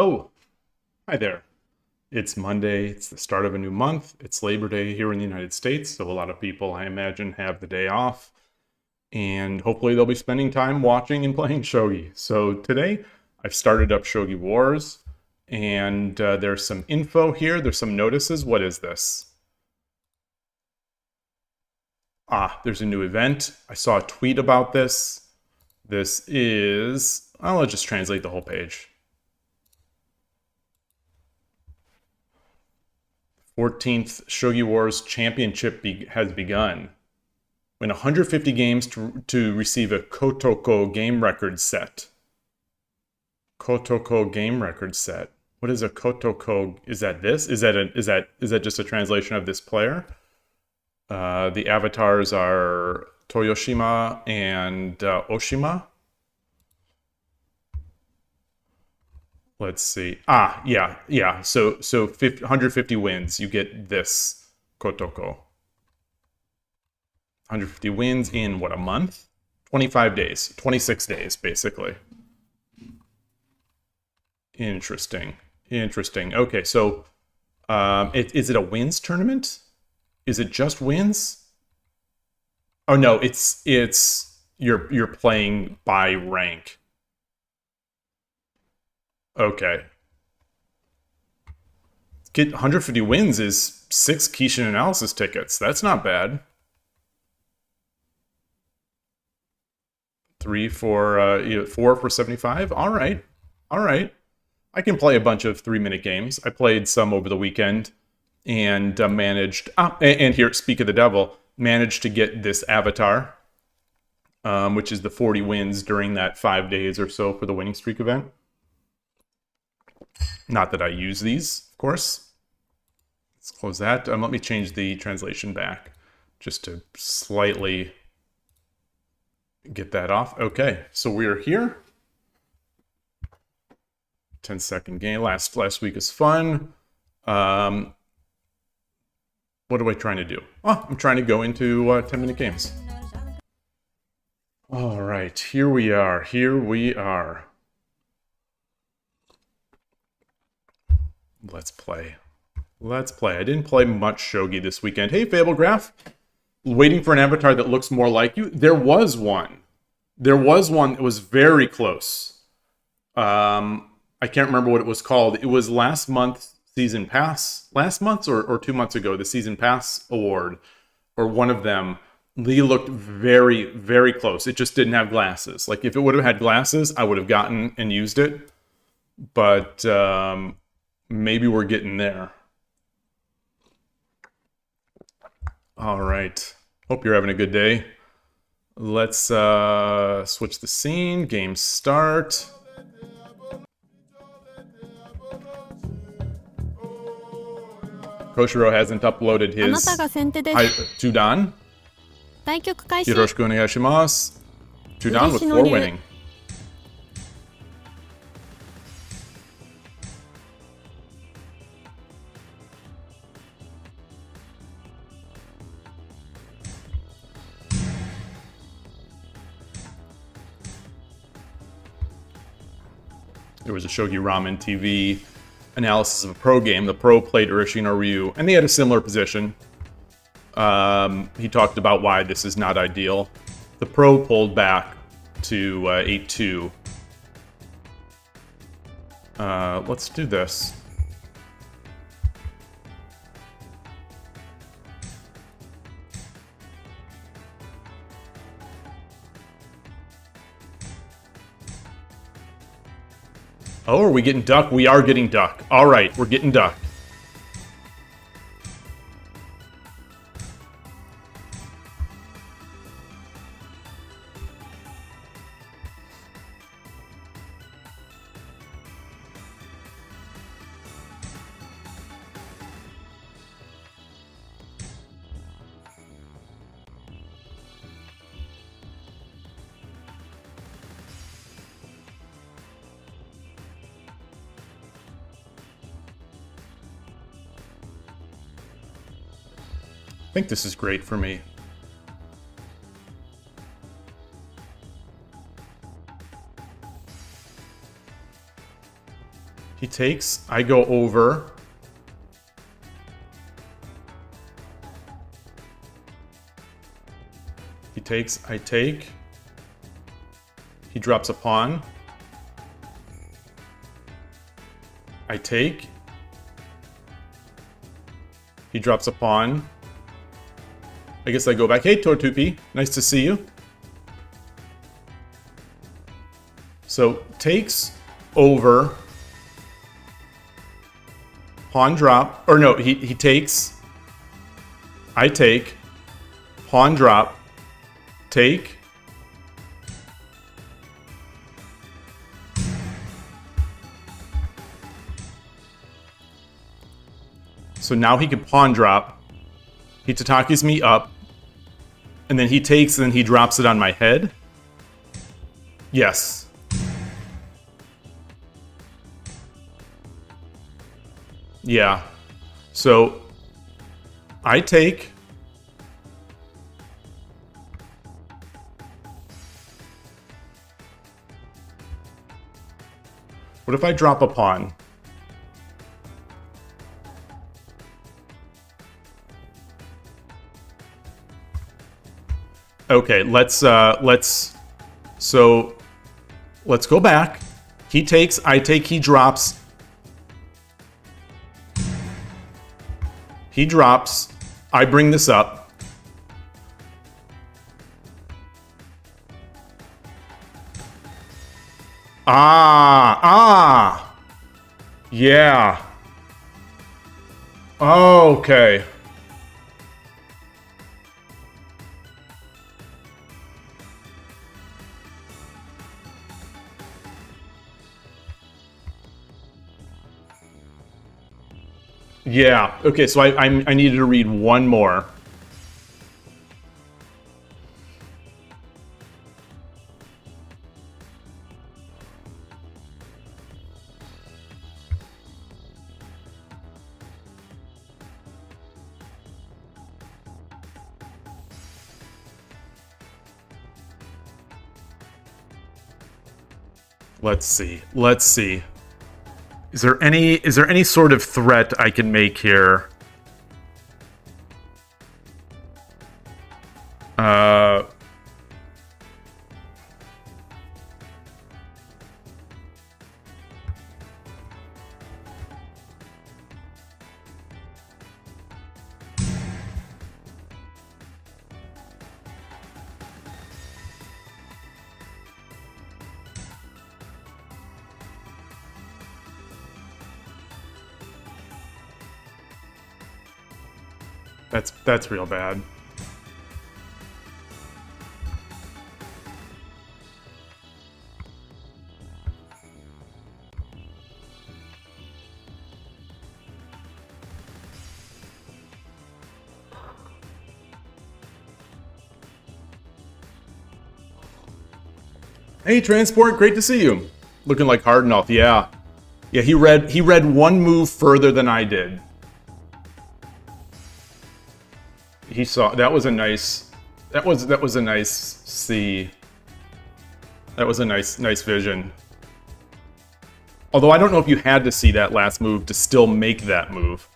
Oh, hi there. It's Monday. It's the start of a new month. It's Labor Day here in the United States, so a lot of people, I imagine, have the day off. And hopefully they'll be spending time watching and playing Shogi. So today, I've started up Shogi Wars, and there's some info here. There's some notices. What is this? Ah, there's a new event. I saw a tweet about this. This is... I'll just translate the whole page. 14th Shogi Wars Championship has begun. Win 150 games to receive a Kotoko game record set. Kotoko game record set. What is a Kotoko? Is that this? Is that just a translation of this player? The avatars are Toyoshima and Oshima. Let's see. Ah, yeah. So 150 wins, you get this Kotoko. 150 wins in what, a month? 25 days, 26 days, basically. Interesting. Okay, so is it a wins tournament? Is it just wins? Oh no, it's you're playing by rank. Okay. Get 150 wins is 6 Kishin analysis tickets. That's not bad. 4 for 75. All right. I can play a bunch of 3-minute games. I played some over the weekend and managed. And here, speak of the devil, managed to get this avatar, which is the 40 wins during that 5 days or so for the winning streak event. Not that I use these, of course. Let's close that. Let me change the translation back just to slightly get that off. Okay, so we are here. 10-second game. Last week was fun. What am I trying to do? Oh, I'm trying to go into 10-minute games. All right, here we are. Let's play. I didn't play much Shogi this weekend. Hey, Fablegraph. Waiting for an avatar that looks more like you. There was one that was very close. I can't remember what it was called. It was last month's Season Pass. Last month's or 2 months ago, the Season Pass award, or one of them. Lee looked very, very close. It just didn't have glasses. Like, if it would have had glasses, I would have gotten and used it. But maybe we're getting there. All right. Hope you're having a good day. Let's switch the scene. Game start. Koshiro hasn't uploaded his Tudan. Yoroshiku onegaishimasu. Tudan with 4 winning. There was a Shogi Ramen TV analysis of a pro game. The pro played Urishi no Ryu, and they had a similar position. He talked about why this is not ideal. The pro pulled back to 8-2. Let's do this. Oh, are we getting duck? We are getting duck. All right, we're getting duck. I think this is great for me. He takes, I go over. He takes, I take. He drops a pawn. I take. He drops a pawn. I guess I go back. Hey, Tortupi. Nice to see you. So, takes, over. Pawn drop. Or no, he takes. I take. Pawn drop. Take. So now he can pawn drop. He Tatakis me up. And then he takes and then he drops it on my head. Yes. Yeah. So I take. What if I drop a pawn? Okay, let's go back. He takes, I take, he drops. He drops. I bring this up. Yeah. Okay. Yeah. Okay, so I needed to read one more. Let's see. Let's see. Is there any sort of threat I can make here? That's real bad. Hey, Transport, great to see you. Looking like hard enough, yeah. Yeah, he read one move further than I did. He saw that was a nice see. That was a nice vision. Although I don't know if you had to see that last move to still make that move.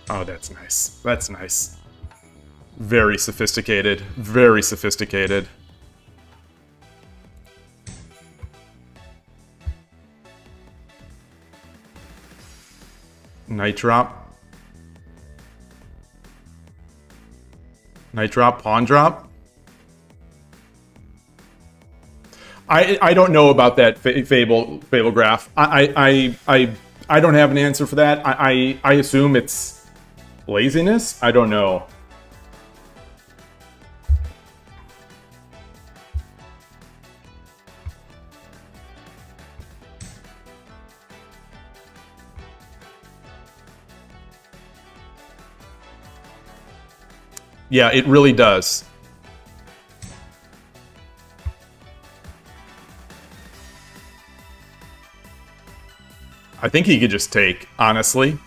Oh, that's nice. That's nice. Very sophisticated. Very sophisticated. Knight drop. Knight drop, pawn drop. I don't know about that Fable graph. I don't have an answer for that. I assume it's laziness? I don't know. Yeah, it really does. I think he could just take, honestly.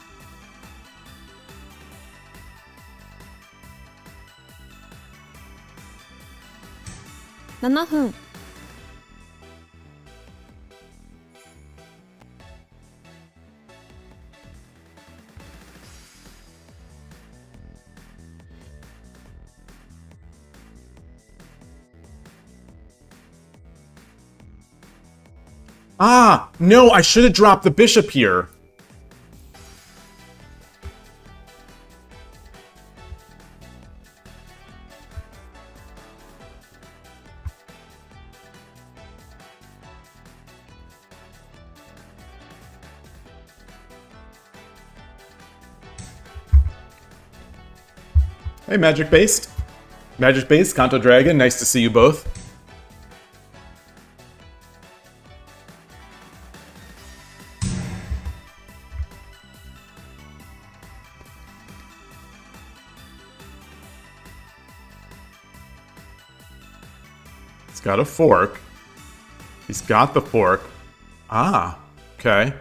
Ah, no, I should have dropped the bishop here. Hey, Magic Based. Magic Based, Kanto Dragon, nice to see you both. He's got a fork. He's got the fork. Ah, okay.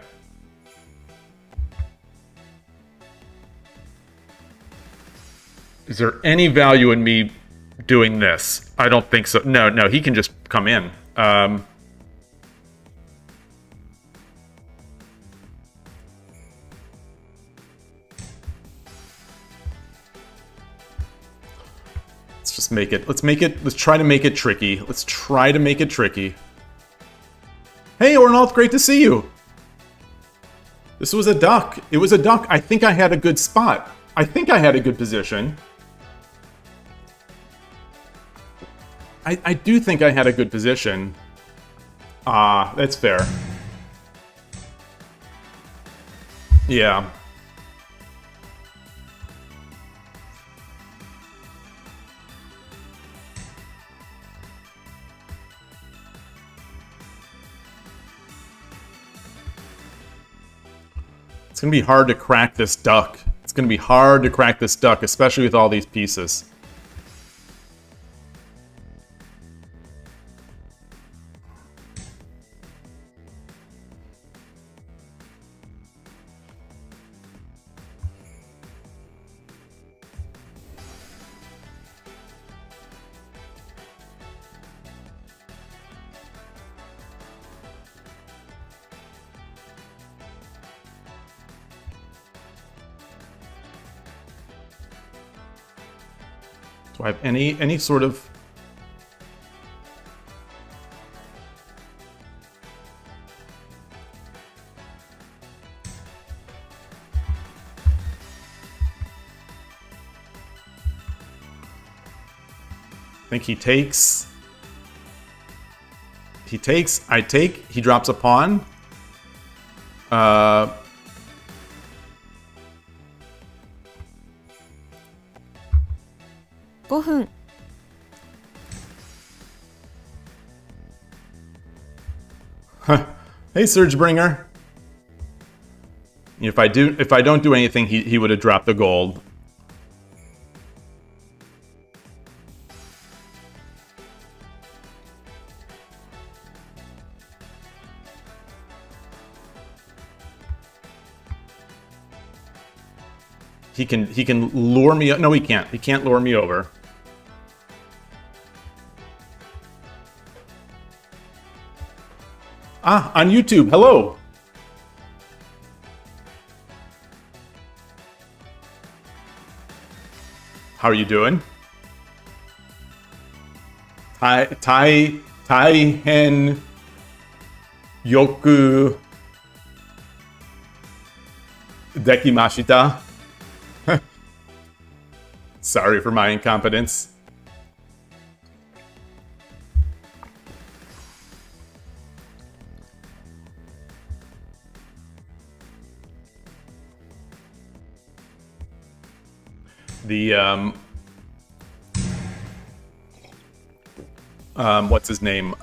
Is there any value in me doing this? I don't think so. No, no, he can just come in. Let's just make it. Let's try to make it tricky. Let's try to make it tricky. Hey, Ornolf, great to see you. This was a duck. It was a duck. I think I had a good spot. I think I had a good position. I do think I had a good position. Ah, that's fair. Yeah. It's gonna be hard to crack this duck. It's gonna be hard to crack this duck, especially with all these pieces. Do I have any sort of... I think he takes. He takes, I take, he drops a pawn. 5分 Hey, Surgebringer. If I don't do anything, he would have dropped the gold. He can lure me up. No, he can't. He can't lure me over. Ah, on YouTube. Hello. How are you doing? Tai hen yoku dekimashita. Sorry for my incompetence. The what's his name?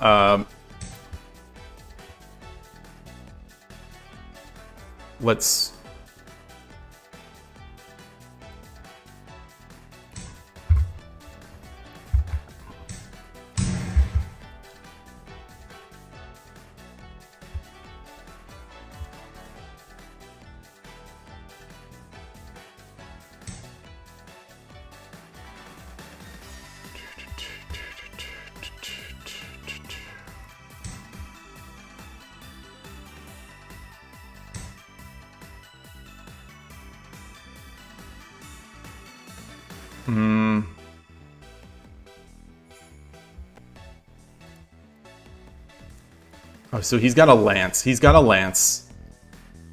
Oh, so he's got a lance. He's got a lance.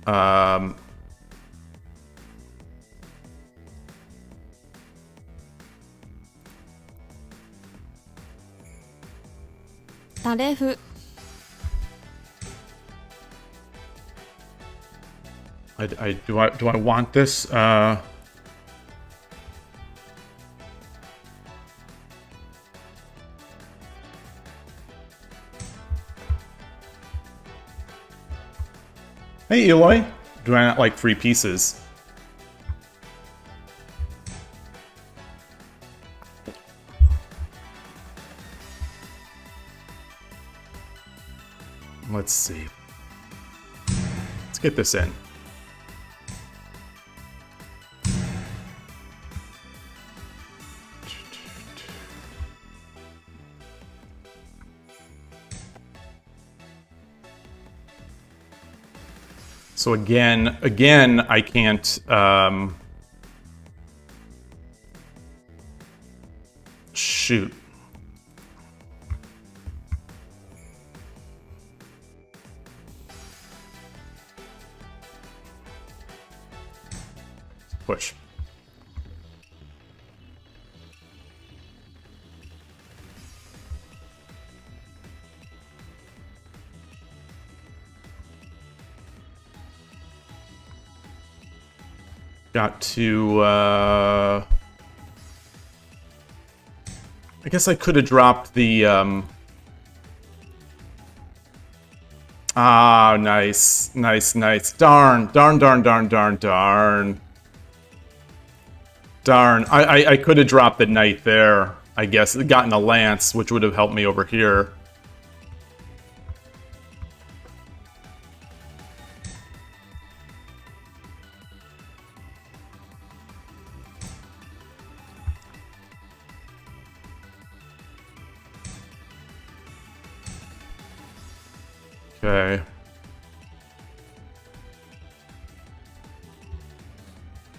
Do I want this? Hey, Yloigh. Do I not like 3 pieces? Let's see. Let's get this in. So again, I can't, shoot. Push. Got to, I guess I could have dropped the, ah, nice. Darn. I could have dropped the knight there, I guess. Gotten a lance, which would have helped me over here. Okay.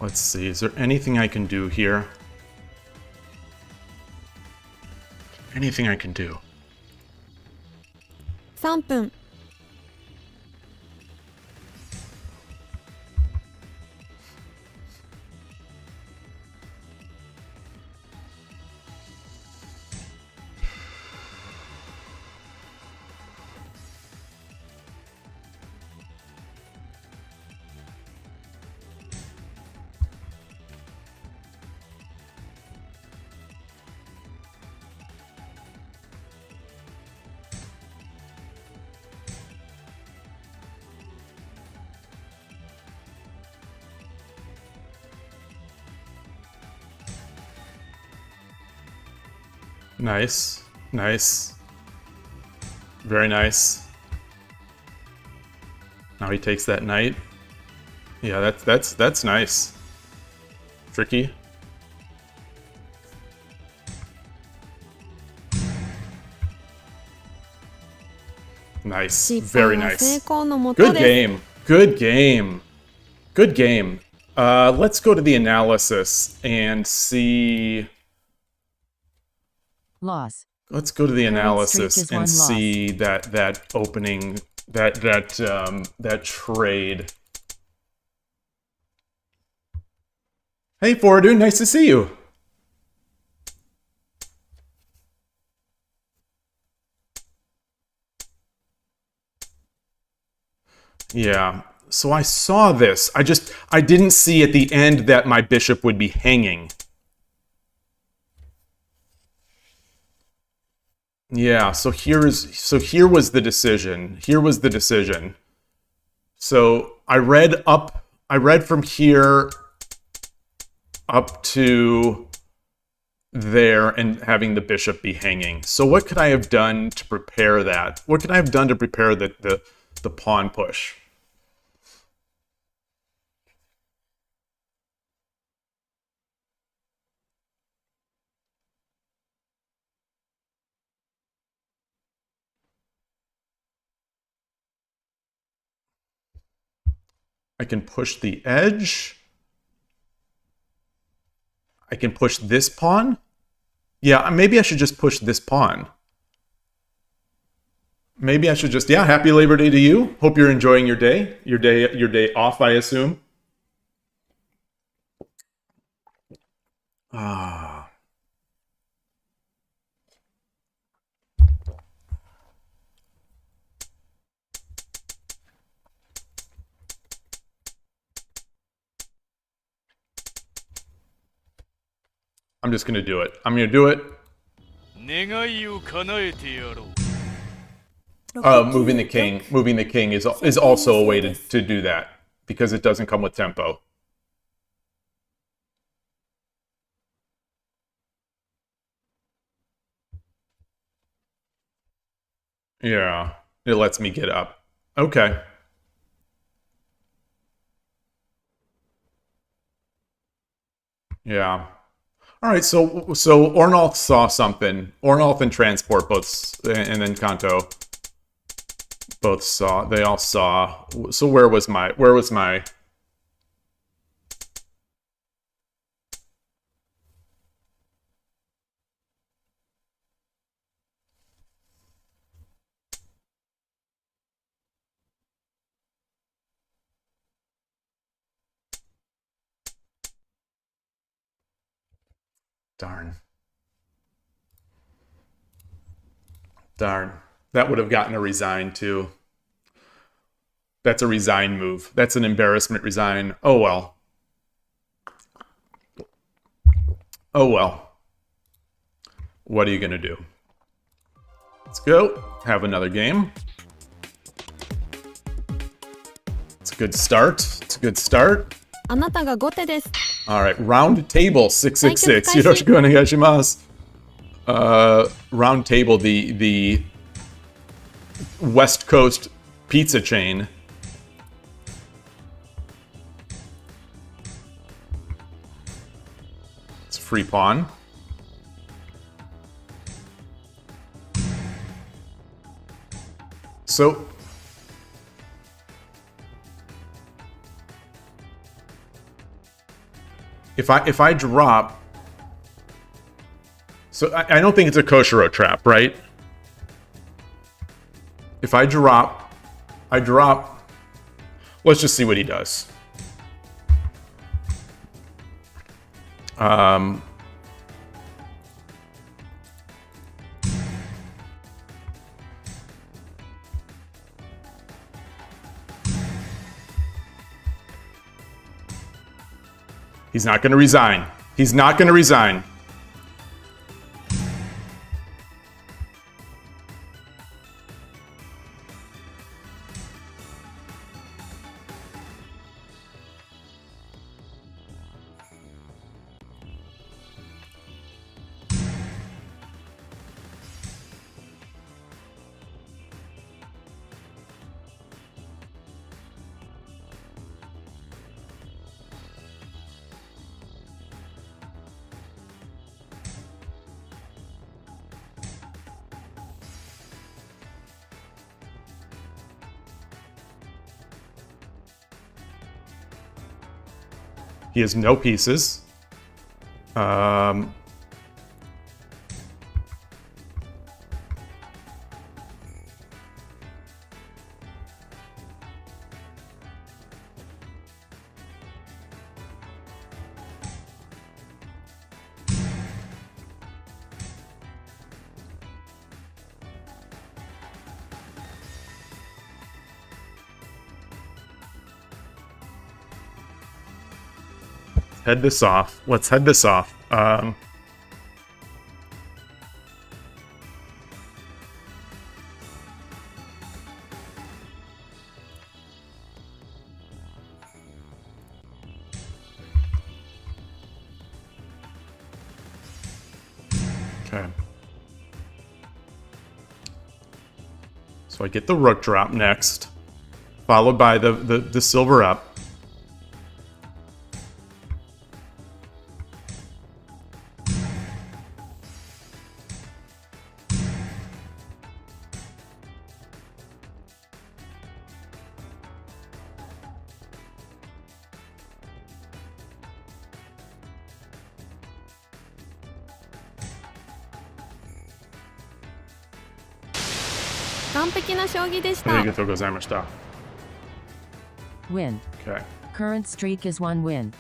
Let's see, is there anything I can do here? Anything I can do? 3分 Nice. Very nice. Now he takes that knight. Yeah, that's nice. Tricky. Nice. Very nice. Good game. Let's go to the analysis and see. Loss. Let's go to the analysis and see that opening, that trade. Hey, Fordu, nice to see you. Yeah, so I saw this. I didn't see at the end that my bishop would be hanging. Yeah, so here was the decision. So I read from here up to there and having the bishop be hanging. So what could I have done to prepare that? What could I have done to prepare the pawn push? I can push the edge. I can push this pawn. Yeah, maybe I should just push this pawn. Maybe I should just, yeah, happy Labor Day to you. Hope you're enjoying your day. Your day off, I assume. Ah. I'm just gonna do it. I'm gonna do it. Moving the king is also a way to do that because it doesn't come with tempo. Yeah, it lets me get up. Okay. Yeah. All right. So Ornolf saw something. Ornolf and Transport both, and then Kanto both saw. They all saw. So where was my? Darn. That would have gotten a resign too. That's a resign move. That's an embarrassment resign. Oh well. Oh well. What are you gonna do? Let's go. Have another game. It's a good start. It's a good start. All right, round table 666. Yoroshiku onegaishimasu. Round table, the West Coast pizza chain. It's a free pawn. So if I drop, so I don't think it's a Koshiro trap, right? If I drop, let's just see what he does. He's not going to resign. He's not going to resign. He has no pieces. Head this off. Let's head this off. Okay. So I get the rook drop next, followed by the silver up. 完璧な将棋でした。ありがとうございました。Win. Okay. Current streak is 1 win.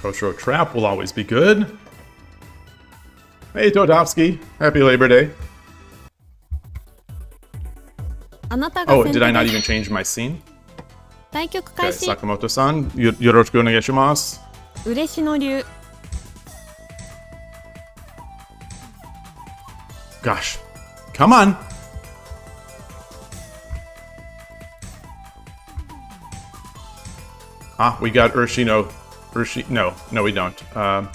Kosho Trap will always be good. Hey, Todovsky. Happy Labor Day. あなたが Oh, 先手 did I not で even change my scene? 対局 Okay, 開始。 Sakamoto-san, yoroshiku onegaishimasu. 嬉野流。 Gosh. Come on. Ah, we got Urshino. No, we don't. Not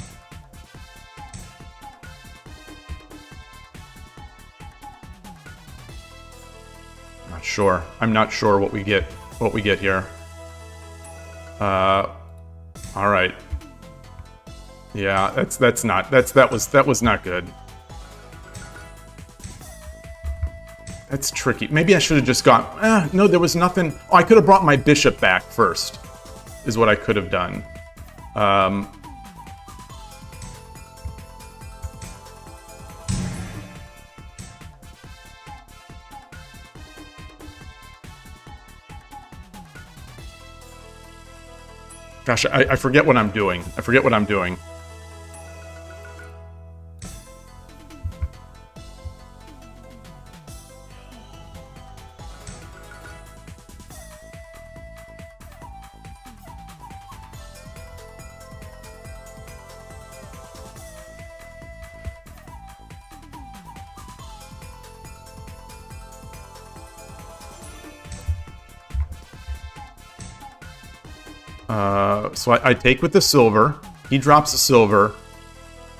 sure. I'm not sure what we get here. All right. Yeah, that was not good. That's tricky. Maybe I should have just gone. No, there was nothing. Oh, I could have brought my bishop back first. Is what I could have done. Gosh, I forget what I'm doing. I forget what I'm doing. So I take with the silver. He drops the silver.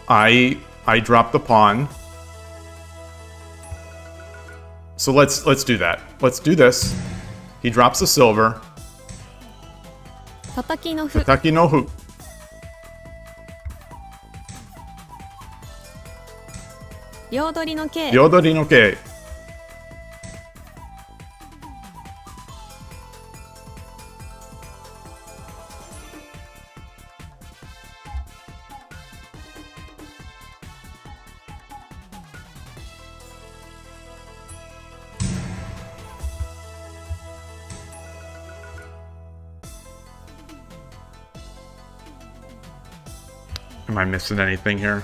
I drop the pawn. So let's do that. Let's do this. He drops the silver. 叩きの歩。 Tataki no hu. 両取りの桂。 Yodori no kei. Am I missing anything here?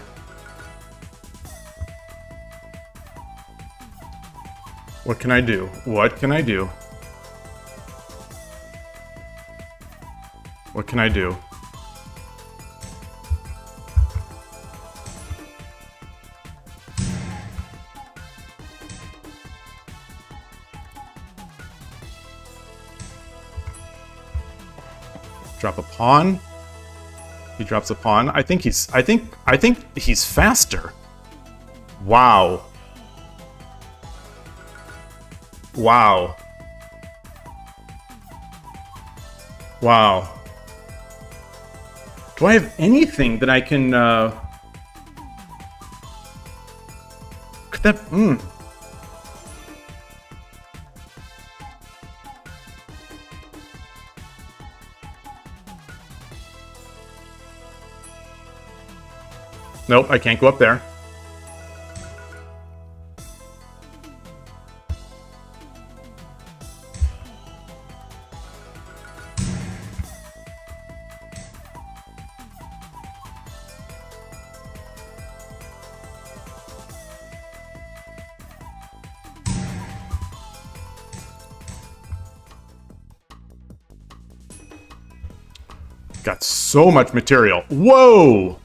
What can I do? What can I do? What can I do? Drop a pawn. He drops a pawn. I think he's faster. Wow. Wow. Wow. Do I have anything that I can could that Nope, I can't go up there. Got so much material. Whoa!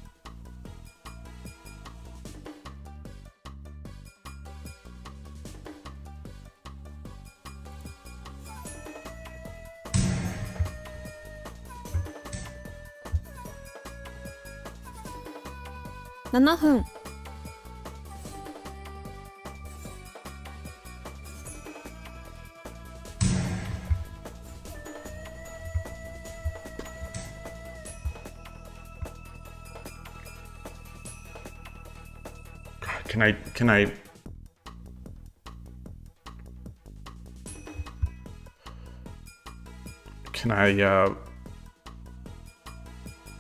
$7 分。 Can I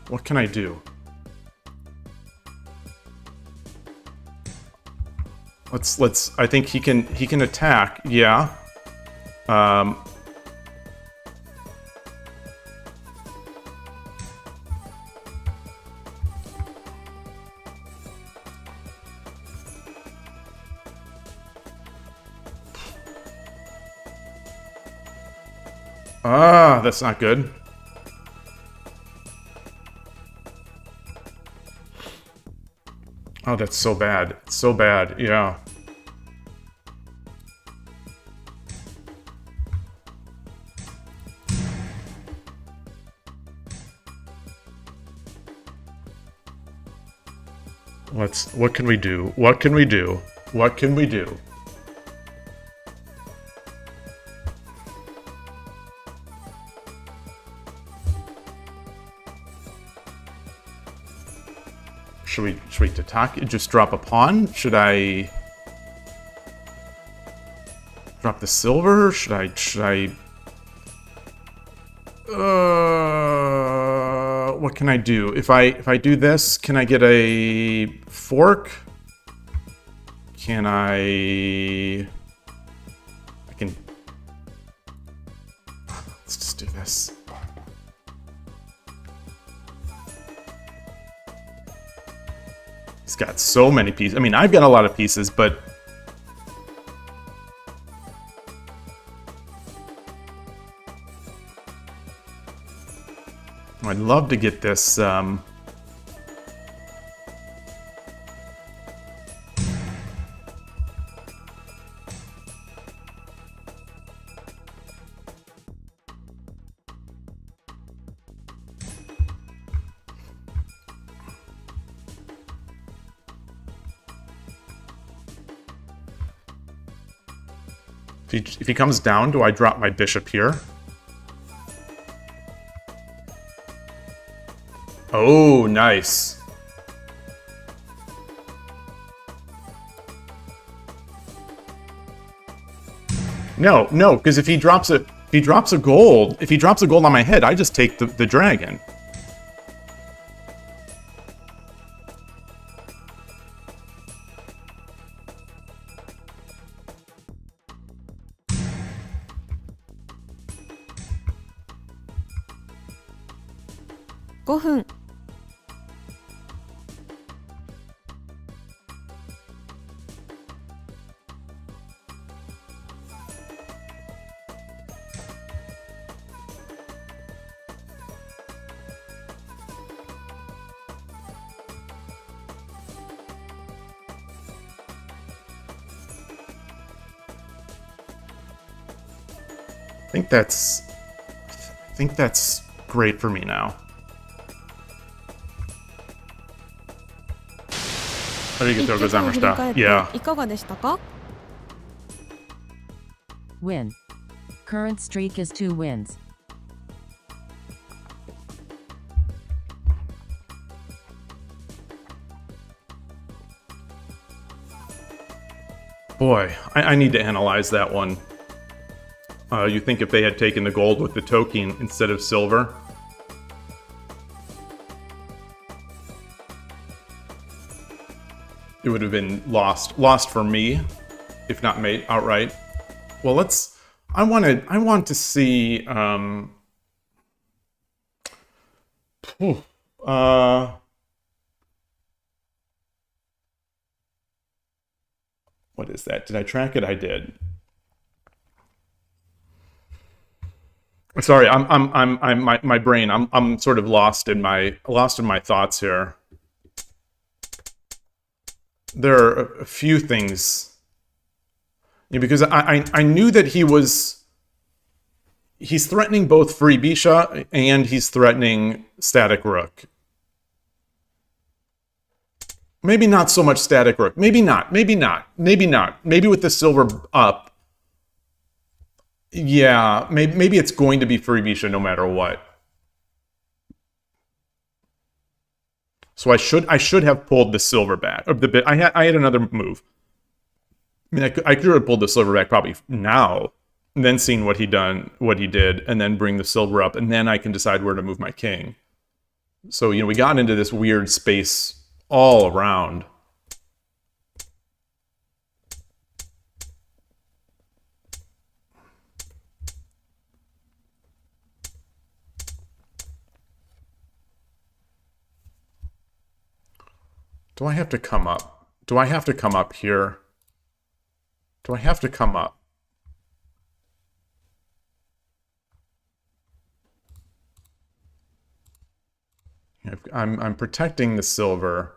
what can I do? Let's I think he can attack. Yeah. Ah, that's not good. Oh, that's so bad. It's so bad, yeah. What can we do? What can we do? What can we do? Should we attack? Just drop a pawn? Should I drop the silver? Should I what can I do? If I do this, can I get a fork? Can I can let's just do this. He's got so many pieces. I mean, I've got a lot of pieces, but I'd love to get this. If he comes down, do I drop my bishop here? Oh, nice. No, because if he drops a gold on my head, I just take the dragon. $5. I think that's great for me now. Yeah. いかがでしたか? Win. Current streak is 2 wins. Boy, I need to analyze that one. You think if they had taken the gold with the token instead of silver? It would have been lost for me, if not made outright. Well, I want to see. What is that? Did I track it? I did. Sorry, my brain. I'm sort of lost in my thoughts here. There are a few things, because I knew that he's threatening both free Bisha and he's threatening static rook. Maybe not so much static rook. Maybe not. Maybe with the silver up. Yeah, maybe it's going to be free Bisha no matter what. So I should have pulled the silver back. Or the bit I had another move. I mean, I could have pulled the silver back probably now, and then seen what he did, and then bring the silver up, and then I can decide where to move my king. So we got into this weird space all around. Do I have to come up? Do I have to come up here? Do I have to come up? I'm protecting the silver.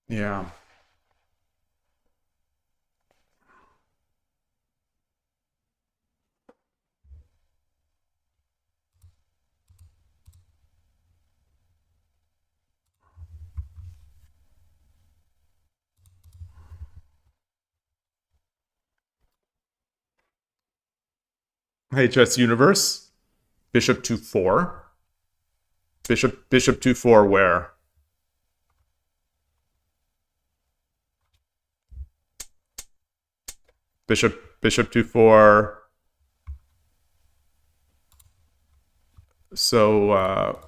Yeah. HS Universe. Bishop 2-4. Bishop 2-4 where? Bishop 2-4. So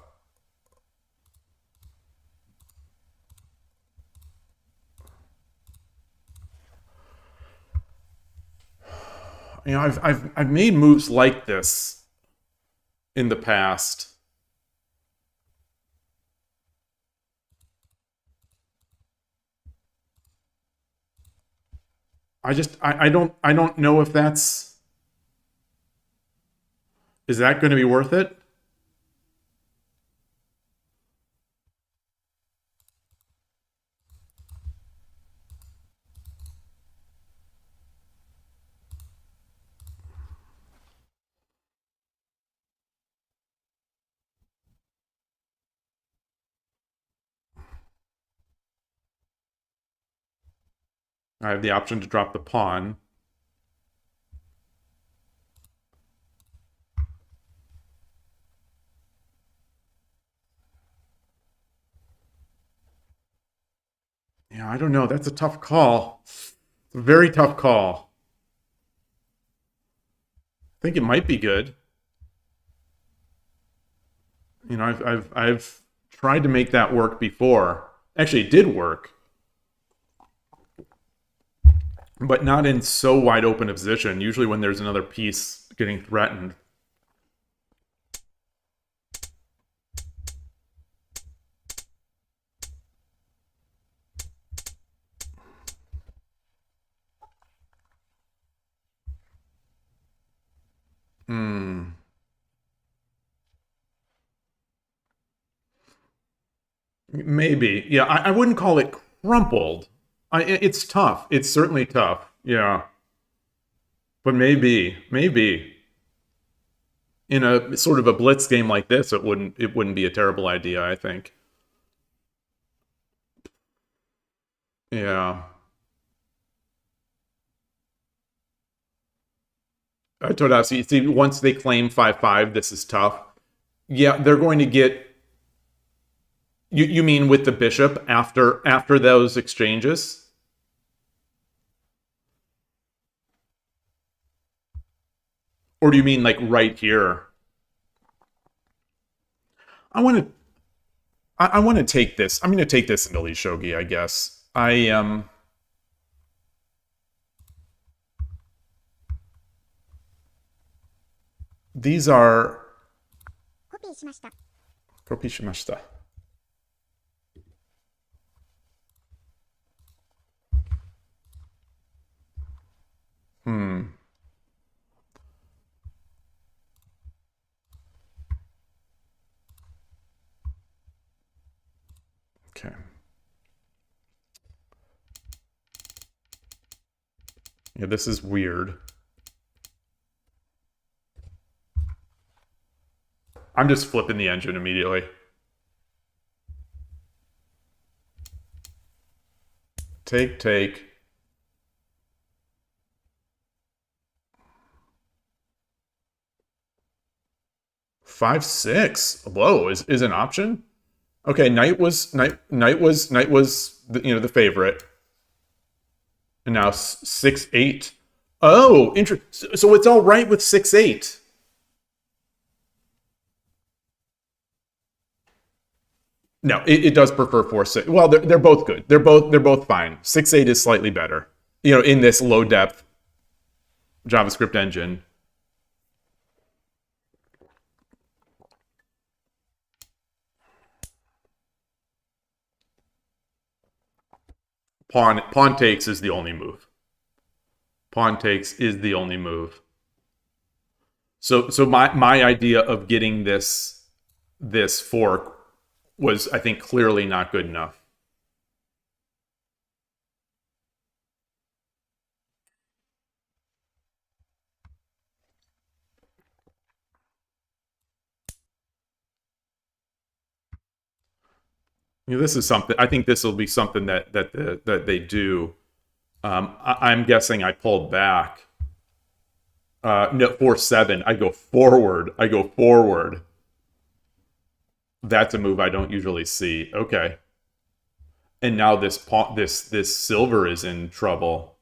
you know, I've made moves like this in the past. I don't know if that's, is that going to be worth it? I have the option to drop the pawn. Yeah, I don't know. That's a tough call. It's a very tough call. I think it might be good. You know, I've tried to make that work before. Actually, it did work. But not in so wide open a position. Usually when there's another piece getting threatened. Maybe. Yeah, I wouldn't call it crumpled. It's tough. It's certainly tough. Yeah. But maybe. In a sort of a blitz game like this, it wouldn't be a terrible idea, I think. Yeah. Todasi, see, once they claim 5-5, this is tough. Yeah, they're going to get... You mean with the bishop after those exchanges? Or do you mean like right here? I want to take this. I'm going to take this into Lead Shogi, I guess. These are... Copy shimashita. Okay. Yeah, this is weird. I'm just flipping the engine immediately. Take. Five, 6. Whoa, is an option? Okay, knight was the, the favorite. And now 6-8. Oh, interesting. So it's all right with 6-8. No, it does prefer 4-6. Well, they're both good. They're both fine. 6-8 is slightly better. You know, in this low depth JavaScript engine. Pawn takes is the only move. Pawn takes is the only move. So my idea of getting this fork was, I think, clearly not good enough. You know, this is something. I think this will be something that they do. I'm guessing I pulled back. No, 4-7. I go forward. That's a move I don't usually see. Okay. And now this silver is in trouble.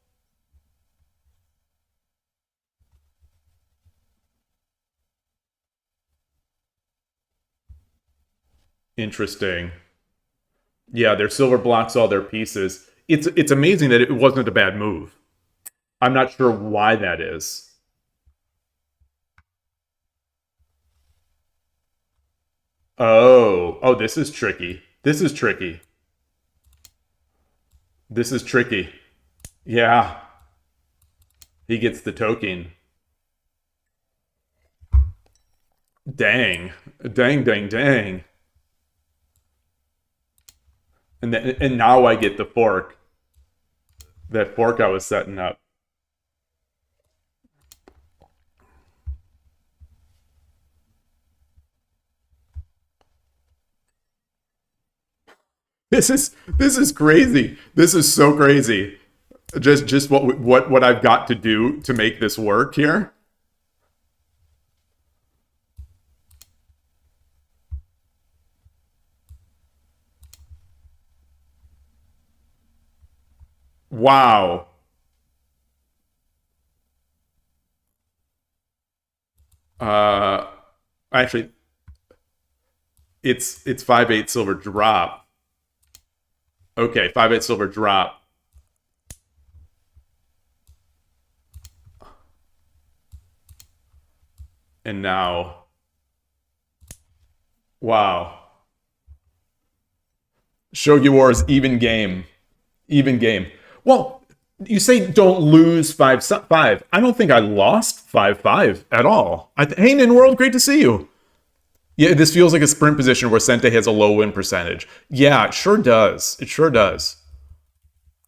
Interesting. Yeah, their silver blocks all their pieces. It's amazing that it wasn't a bad move. I'm not sure why that is. Oh, this is tricky. This is tricky. Yeah. He gets the token. Dang. And now I get the fork. That fork I was setting up. This is crazy. This is so crazy. Just what I've got to do to make this work here. Wow. Actually, it's 5-8 silver drop. Okay, 5-8 silver drop. And now, wow. Shogi Wars, even game. Well, you say don't lose 5-5. I don't think I lost 5-5 at all. Hey, Ninworld, great to see you. Yeah, this feels like a sprint position where Sente has a low win percentage. Yeah, it sure does.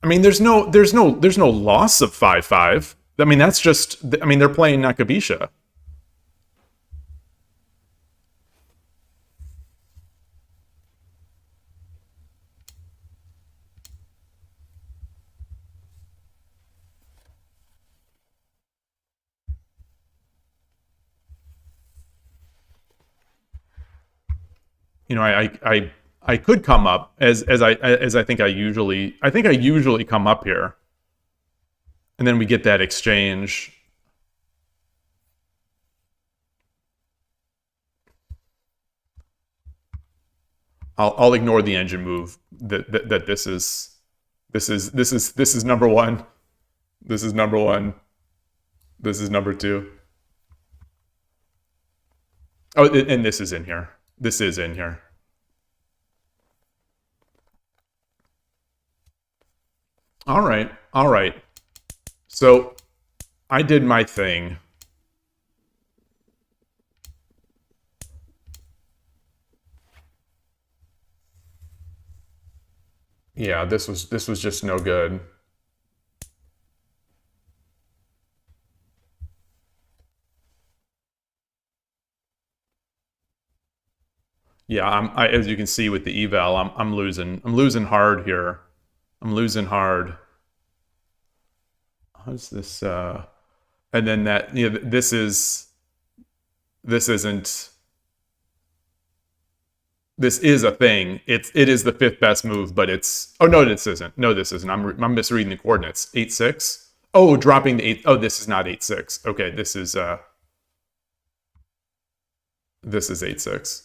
I mean, there's no loss of 5-5. I mean, that's just. I mean, they're playing Nakabisha. You know, I could come up as I think I usually come up here, and then we get that exchange. I'll ignore the engine move. That this is number one. This is number one. This is number two. Oh, and this is in here. This is in here. All right. So I did my thing. Yeah, this was just no good. Yeah, as you can see with the eval, I'm losing hard here. I'm losing hard. How's this? And then that, you know, this is a thing. It is the fifth best move, but it's. Oh no, this isn't. No, this isn't. I'm misreading the coordinates. 8-6. Oh, dropping the 8. Oh, this is not 8-6. Okay, this is 8-6.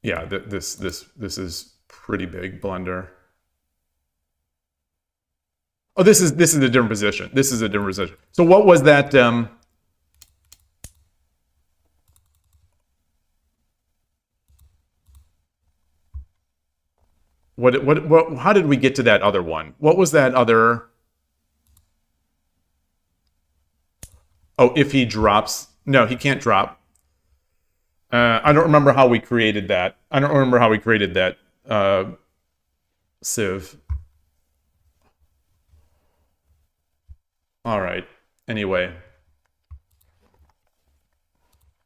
Yeah, this is pretty big blunder. Oh, this is a different position. This is a different position. So what was that? What? How did we get to that other one? What was that other? Oh, if he drops, no, he can't drop. I don't remember how we created that. I don't remember how we created that. Civ. All right. Anyway.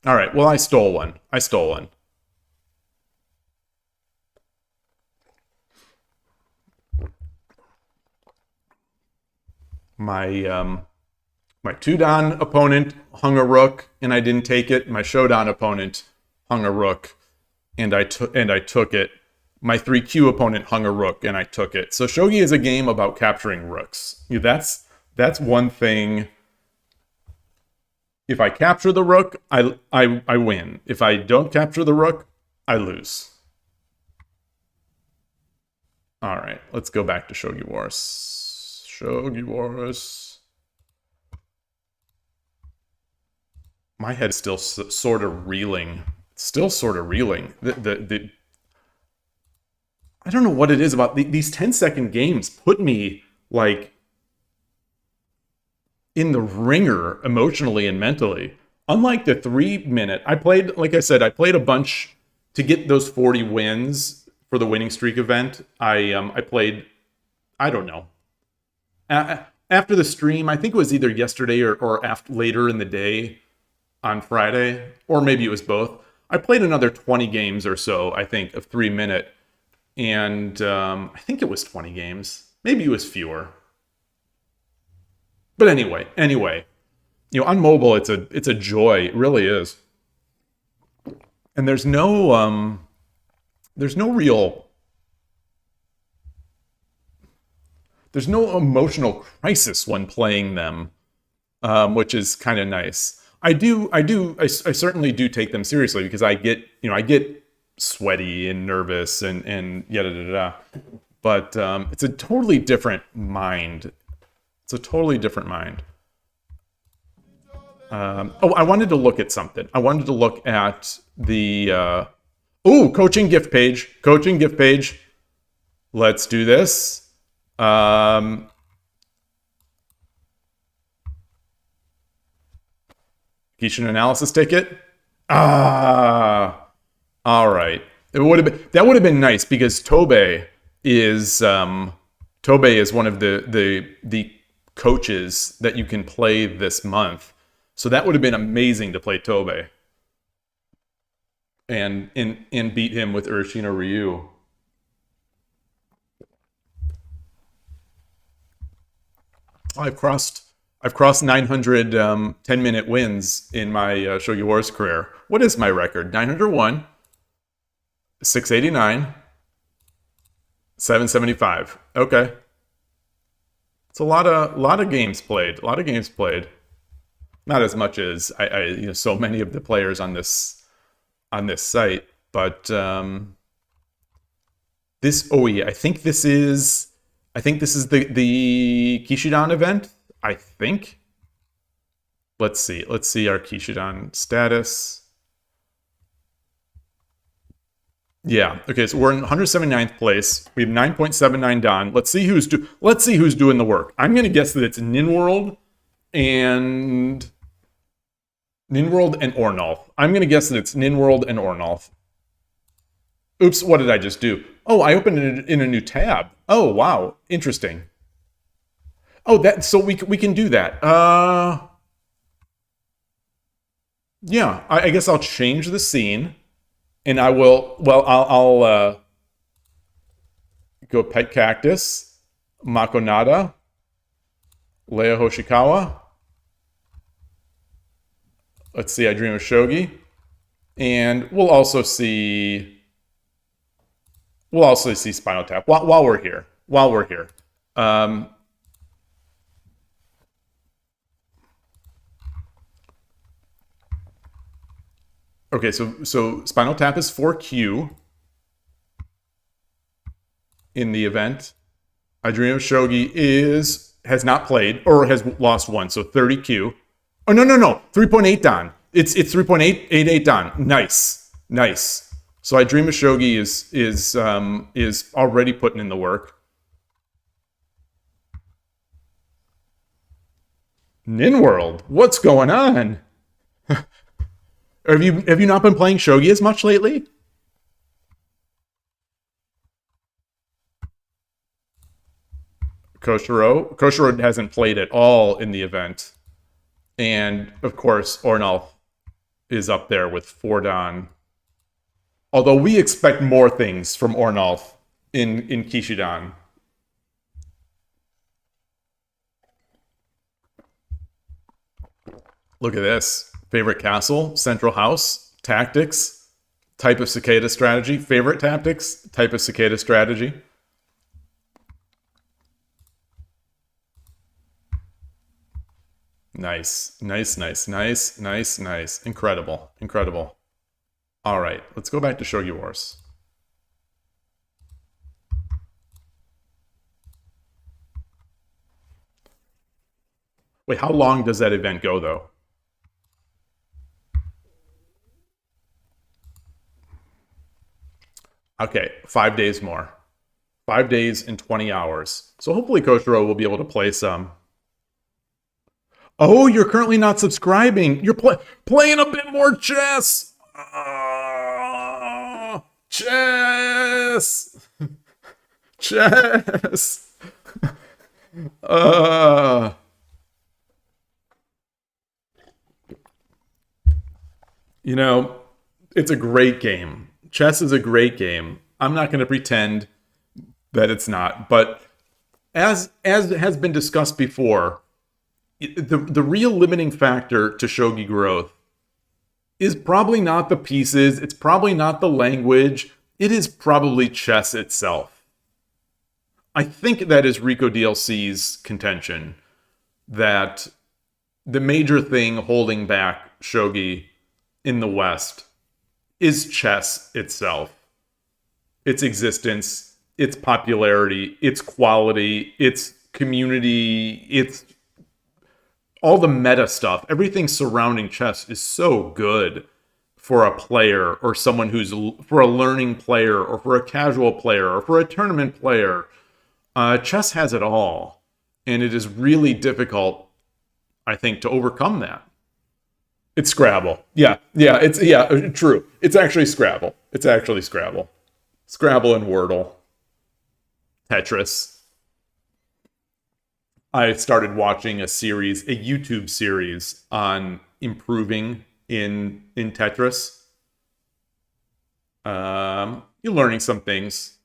All right. Well, I stole one. I stole one. My 2-don opponent hung a rook and I didn't take it. My showdown opponent hung a rook and I took it. My 3Q opponent hung a rook and I took it. So Shogi is a game about capturing rooks. That's one thing. If I capture the rook, I win. If I don't capture the rook, I lose. All right, let's go back to Shogi Wars. Shogi Wars. My head's still sort of reeling. Still sort of reeling. I don't know what it is about these 10-second games put me like in the ringer emotionally and mentally. Unlike the 3-minute, I played, like I said, I played a bunch to get those 40 wins for the winning streak event. I played, I don't know. After the stream, I think it was either yesterday or after, later in the day on Friday, or maybe it was both. I played another 20 games or so, I think, of 3-minute. And I think it was 20 games. Maybe it was fewer. But anyway, you know, on mobile, it's a joy. It really is. And there's no emotional crisis when playing them, which is kind of nice. I certainly do take them seriously because I get sweaty and nervous and yada da da. But it's a totally different mind. It's a totally different mind. I wanted to look at something. I wanted to look at the coaching gift page. Coaching gift page. Let's do this. Kishin analysis ticket. All right. That would have been nice because Tobe is one of the coaches that you can play this month. So that would have been amazing to play Tobe and beat him with Urashino Ryu. I've crossed 900 10-minute wins in my Shogi Wars career. What is my record? 901, 689, 775. Okay. It's a lot of games played. A lot of games played. Not as much as so many of the players on this site, but this I think this is the Kishidan event. I think. Let's see our Kishidan status. Yeah. Okay. So we're in 179th place. We have 9.79 Dan. Let's see who's doing the work. I'm going to guess that it's Ninworld and Ornolf. I'm going to guess that it's Ninworld and Ornolf. Oops. What did I just do? Oh, I opened it in a new tab. Oh, wow. Interesting. Oh, so we can do that. Yeah. I guess I'll change the scene. And I will, I'll go Pet Cactus, Makonada, Leia Hoshikawa. Let's see, I Dream of Shogi. And we'll also see Spinal Tap while we're here. Okay, so Spinal Tap is 4Q. in the event. I Dream of Shogi has not played or has lost one, so 30Q. Oh no, 3.8 Dan. It's 3.88 Dan. Nice. So I Dream of Shogi is already putting in the work. Ninworld, what's going on? Have you not been playing Shogi as much lately? Koshiro hasn't played at all in the event. And, of course, Ornalf is up there with 4 Dan. Although we expect more things from Ornalf in Kishidan. Look at this. Favorite castle, central house, tactics, type of cicada strategy. Favorite tactics, type of cicada strategy. Nice. Incredible. All right, let's go back to Shogi Wars. Wait, how long does that event go, though? Okay, 5 days more. 5 days and 20 hours. So hopefully Koshiro will be able to play some. Oh, you're currently not subscribing. You're playing a bit more chess. Chess. You know, it's a great game. Chess is a great game. I'm not going to pretend that it's not. But as has been discussed before, the real limiting factor to shogi growth is probably not the pieces. It's probably not the language. It is probably chess itself. I think that is Rico DLC's contention, that the major thing holding back shogi in the West is chess itself. Its existence, its popularity, its quality, its community, its all the meta stuff. Everything surrounding chess is so good for a player or someone who's for a learning player or for a casual player or for a tournament player. Chess has it all. And it is really difficult, I think, to overcome that. It's Scrabble. Yeah, true. It's actually Scrabble. Scrabble and Wordle. Tetris. I started watching a YouTube series on improving in Tetris. You're learning some things.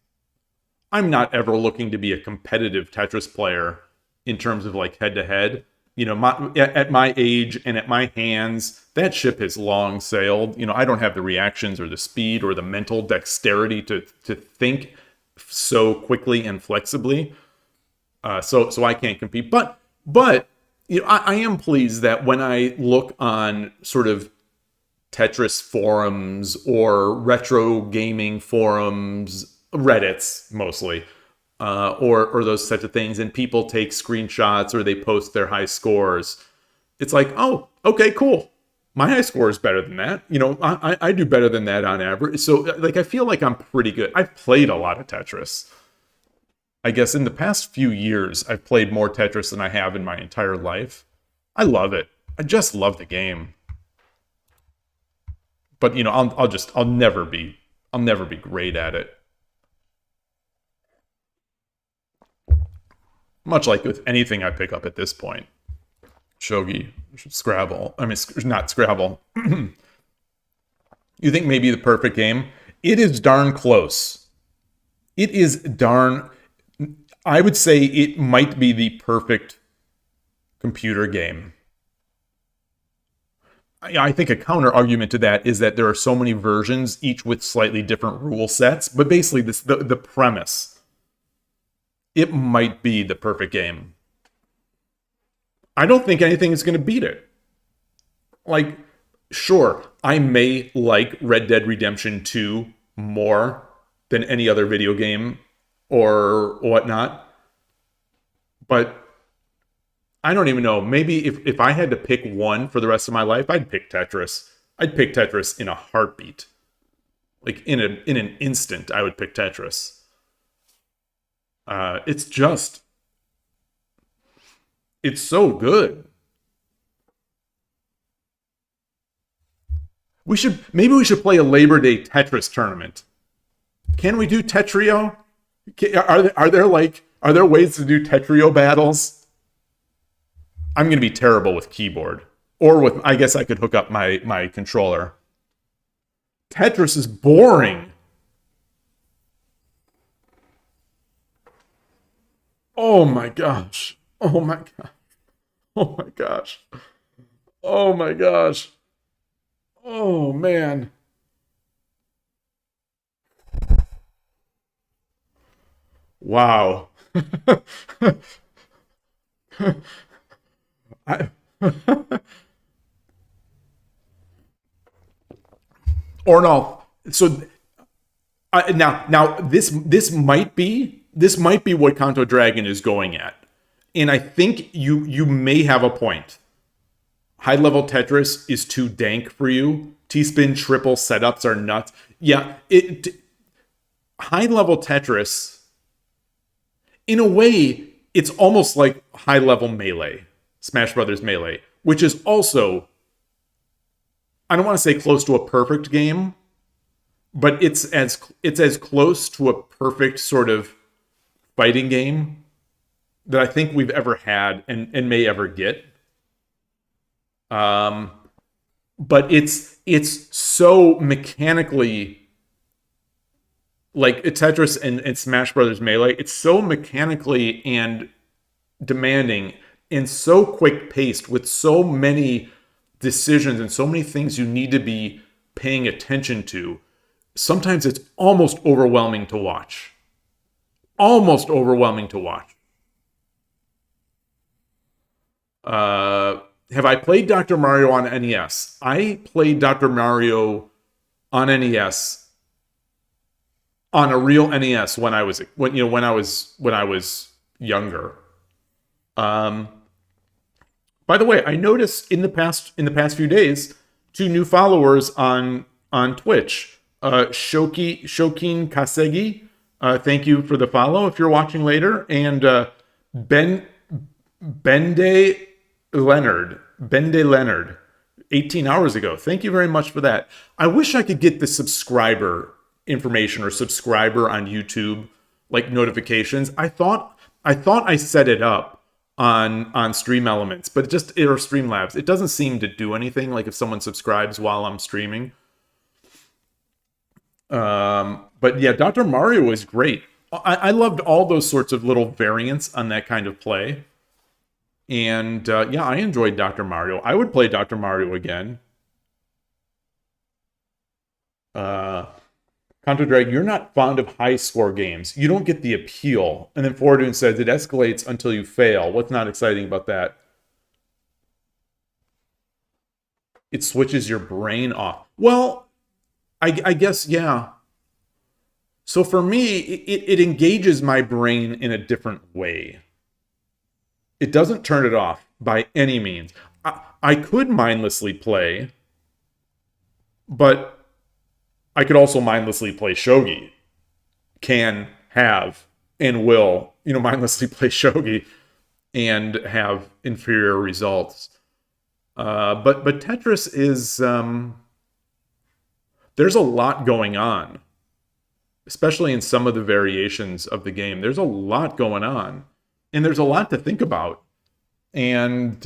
I'm not ever looking to be a competitive Tetris player in terms of like head-to-head. You know, at my age and at my hands, that ship has long sailed. You know, I don't have the reactions or the speed or the mental dexterity to think so quickly and flexibly. So I can't compete. But you know, I am pleased that when I look on sort of Tetris forums or retro gaming forums, Reddits mostly, or those types of things, and people take screenshots or they post their high scores, it's like, oh, okay, cool. My high score is better than that. You know, I do better than that on average. So, like, I feel like I'm pretty good. I've played a lot of Tetris. I guess in the past few years, I've played more Tetris than I have in my entire life. I love it. I just love the game. But, you know, I'll never be great at it. Much like with anything I pick up at this point. Shogi, Scrabble. I mean, not Scrabble. You think maybe the perfect game? It is darn close. I would say it might be the perfect computer game. I think a counter argument to that is that there are so many versions, each with slightly different rule sets. But basically, the premise, it might be the perfect game. I don't think anything is going to beat it. Like, sure, I may like Red Dead Redemption 2 more than any other video game or whatnot. But I don't even know. Maybe if I had to pick one for the rest of my life, I'd pick Tetris. I'd pick Tetris in a heartbeat. Like in an instant, I would pick Tetris. It's so good. Maybe we should play a Labor Day Tetris tournament. Can we do Tetrio? Are there ways to do Tetrio battles? I'm gonna be terrible with keyboard. Or I guess I could hook up my controller. Tetris is boring. Oh my gosh. Oh my god. Oh my gosh. Oh my gosh. Oh man. Wow. Or no. So now this might be what Kanto Dragon is going at. And I think you may have a point. High level Tetris is too dank for you. T-spin triple setups are nuts. Yeah, high level Tetris, in a way, it's almost like high level Melee, Smash Brothers Melee, which is also, I don't want to say close to a perfect game, but it's as close to a perfect sort of fighting game that I think we've ever had and may ever get. But it's so mechanically, like Tetris and Smash Brothers Melee, it's so mechanically and demanding and so quick paced with so many decisions and so many things you need to be paying attention to. Sometimes it's almost overwhelming to watch. Almost overwhelming to watch. Have I played Dr. Mario on NES? I played Dr. Mario on NES, on a real NES when I was younger. By the way, I noticed in the past few days, 2 new followers on Twitch. Shokin Kasegi, thank you for the follow if you're watching later, and Bende Leonard, 18 hours ago. Thank you very much for that. I wish I could get the subscriber information or subscriber on YouTube, like notifications. I thought I set it up on Stream Elements, but or Streamlabs. It doesn't seem to do anything, like if someone subscribes while I'm streaming. But yeah, Dr. Mario is great. I loved all those sorts of little variants on that kind of play. And yeah, I enjoyed Dr. Mario. I would play Dr. Mario again. Kanto Drag, you're not fond of high score games. You don't get the appeal. And then Fortune says it escalates until you fail. What's not exciting about that? It switches your brain off. Well, I guess, yeah. So for me, it engages my brain in a different way. It doesn't turn it off by any means. I could mindlessly play, but I could also mindlessly play Shogi. Can, have, and will, mindlessly play Shogi and have inferior results. But Tetris is... there's a lot going on, especially in some of the variations of the game. There's a lot going on, and there's a lot to think about. And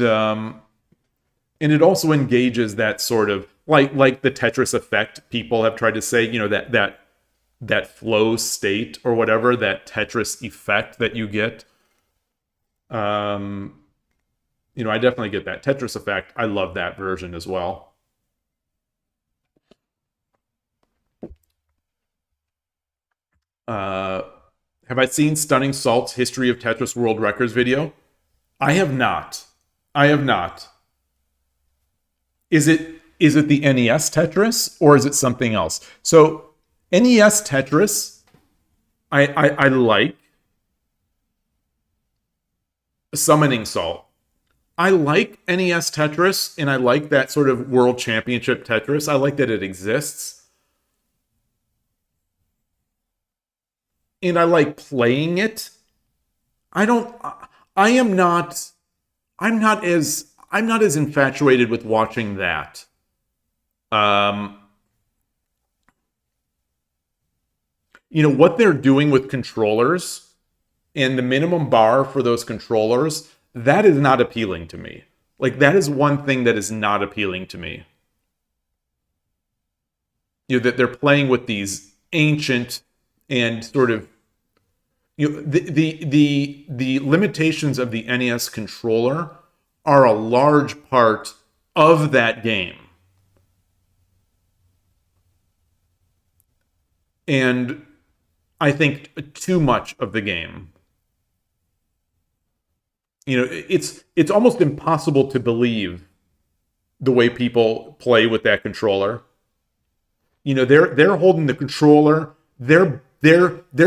it also engages that sort of, like the Tetris effect people have tried to say, that flow state or whatever, that Tetris effect that you get. I definitely get that Tetris effect. I love that version as well. Have I seen Stunning Salt's History of Tetris World Records video? I have not. Is it the NES Tetris or is it something else? So NES Tetris, I like Summoning Salt. I like NES Tetris, and I like that sort of World Championship Tetris. I like that it exists. And I like playing it. I'm not as infatuated with watching that. What they're doing with controllers and the minimum bar for those controllers, that is not appealing to me. Like, that is one thing that is not appealing to me. That they're playing with these ancient and sort of, the limitations of the NES controller are a large part of that game. And I think too much of the game. It's almost impossible to believe the way people play with that controller. They're holding the controller, they're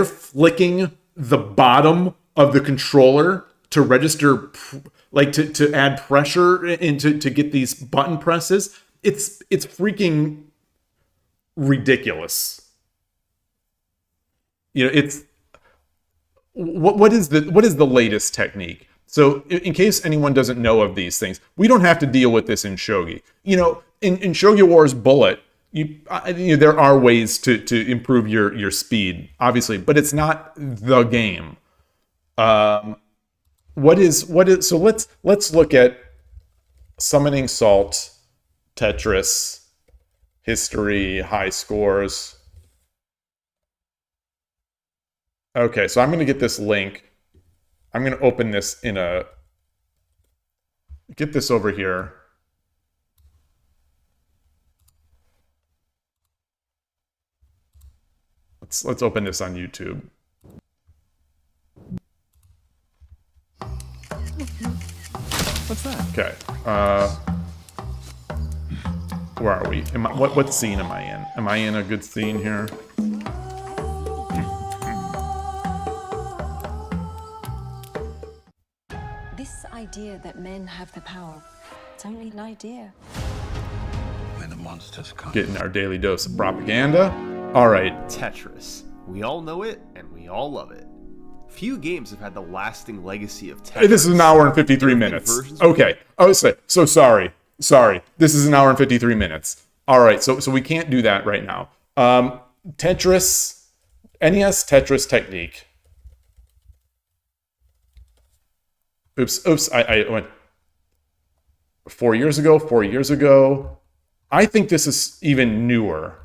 flicking the bottom of the controller to register, to add pressure and to get these button presses. It's freaking ridiculous. It's what is the latest technique? So in case anyone doesn't know of these things, we don't have to deal with this in Shogi. In Shogi Wars Bullet, there are ways to improve your speed, obviously, but it's not the game. So let's look at Summoning Salt, Tetris, history, high scores. Okay, so I'm going to get this link. I'm going to open this get this over here. Let's open this on YouTube. What's that? Okay. Where are we? What scene am I in? Am I in a good scene here? This idea that men have the power, it's only an idea. When the monsters come. Getting our daily dose of propaganda. All right. Tetris. We all know it, and we all love it. Few games have had the lasting legacy of Tetris. This is an hour and 53 minutes. Okay. Oh, so sorry. This is an hour and 53 minutes. All right. So we can't do that right now. Tetris, NES Tetris technique. Oops. I went 4 years ago. I think this is even newer.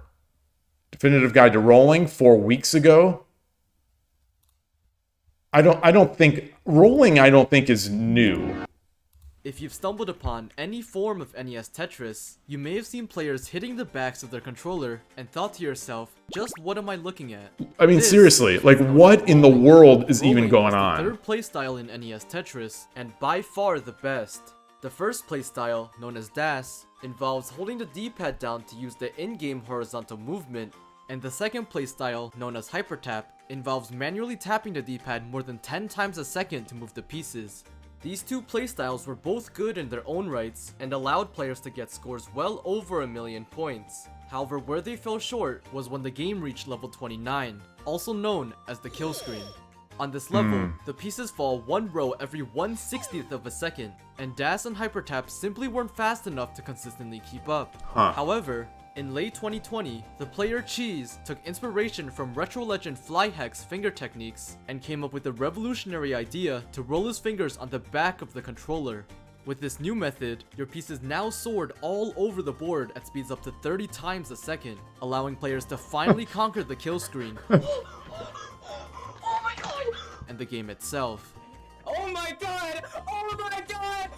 Definitive Guide to Rolling 4 weeks ago. I don't think rolling is new. If you've stumbled upon any form of NES Tetris, you may have seen players hitting the backs of their controller and thought to yourself, just what am I looking at? I mean, seriously, like, what in the world is even going on? The third playstyle in NES Tetris, and by far the best. The first playstyle, known as DAS, involves holding the D-pad down to use the in-game horizontal movement, and the second playstyle, known as Hyper Tap, involves manually tapping the D-pad more than 10 times a second to move the pieces. These two playstyles were both good in their own rights and allowed players to get scores well over 1,000,000 points. However, where they fell short was when the game reached level 29, also known as the kill screen. On this level, the pieces fall one row every 1/60th of a second, and DAS and Hypertap simply weren't fast enough to consistently keep up. However, in late 2020, the player Cheese took inspiration from retro legend Flyhack's finger techniques and came up with a revolutionary idea to roll his fingers on the back of the controller. With this new method, your pieces now soared all over the board at speeds up to 30 times a second, allowing players to finally conquer the kill screen and the game itself. Oh my god! Oh my god!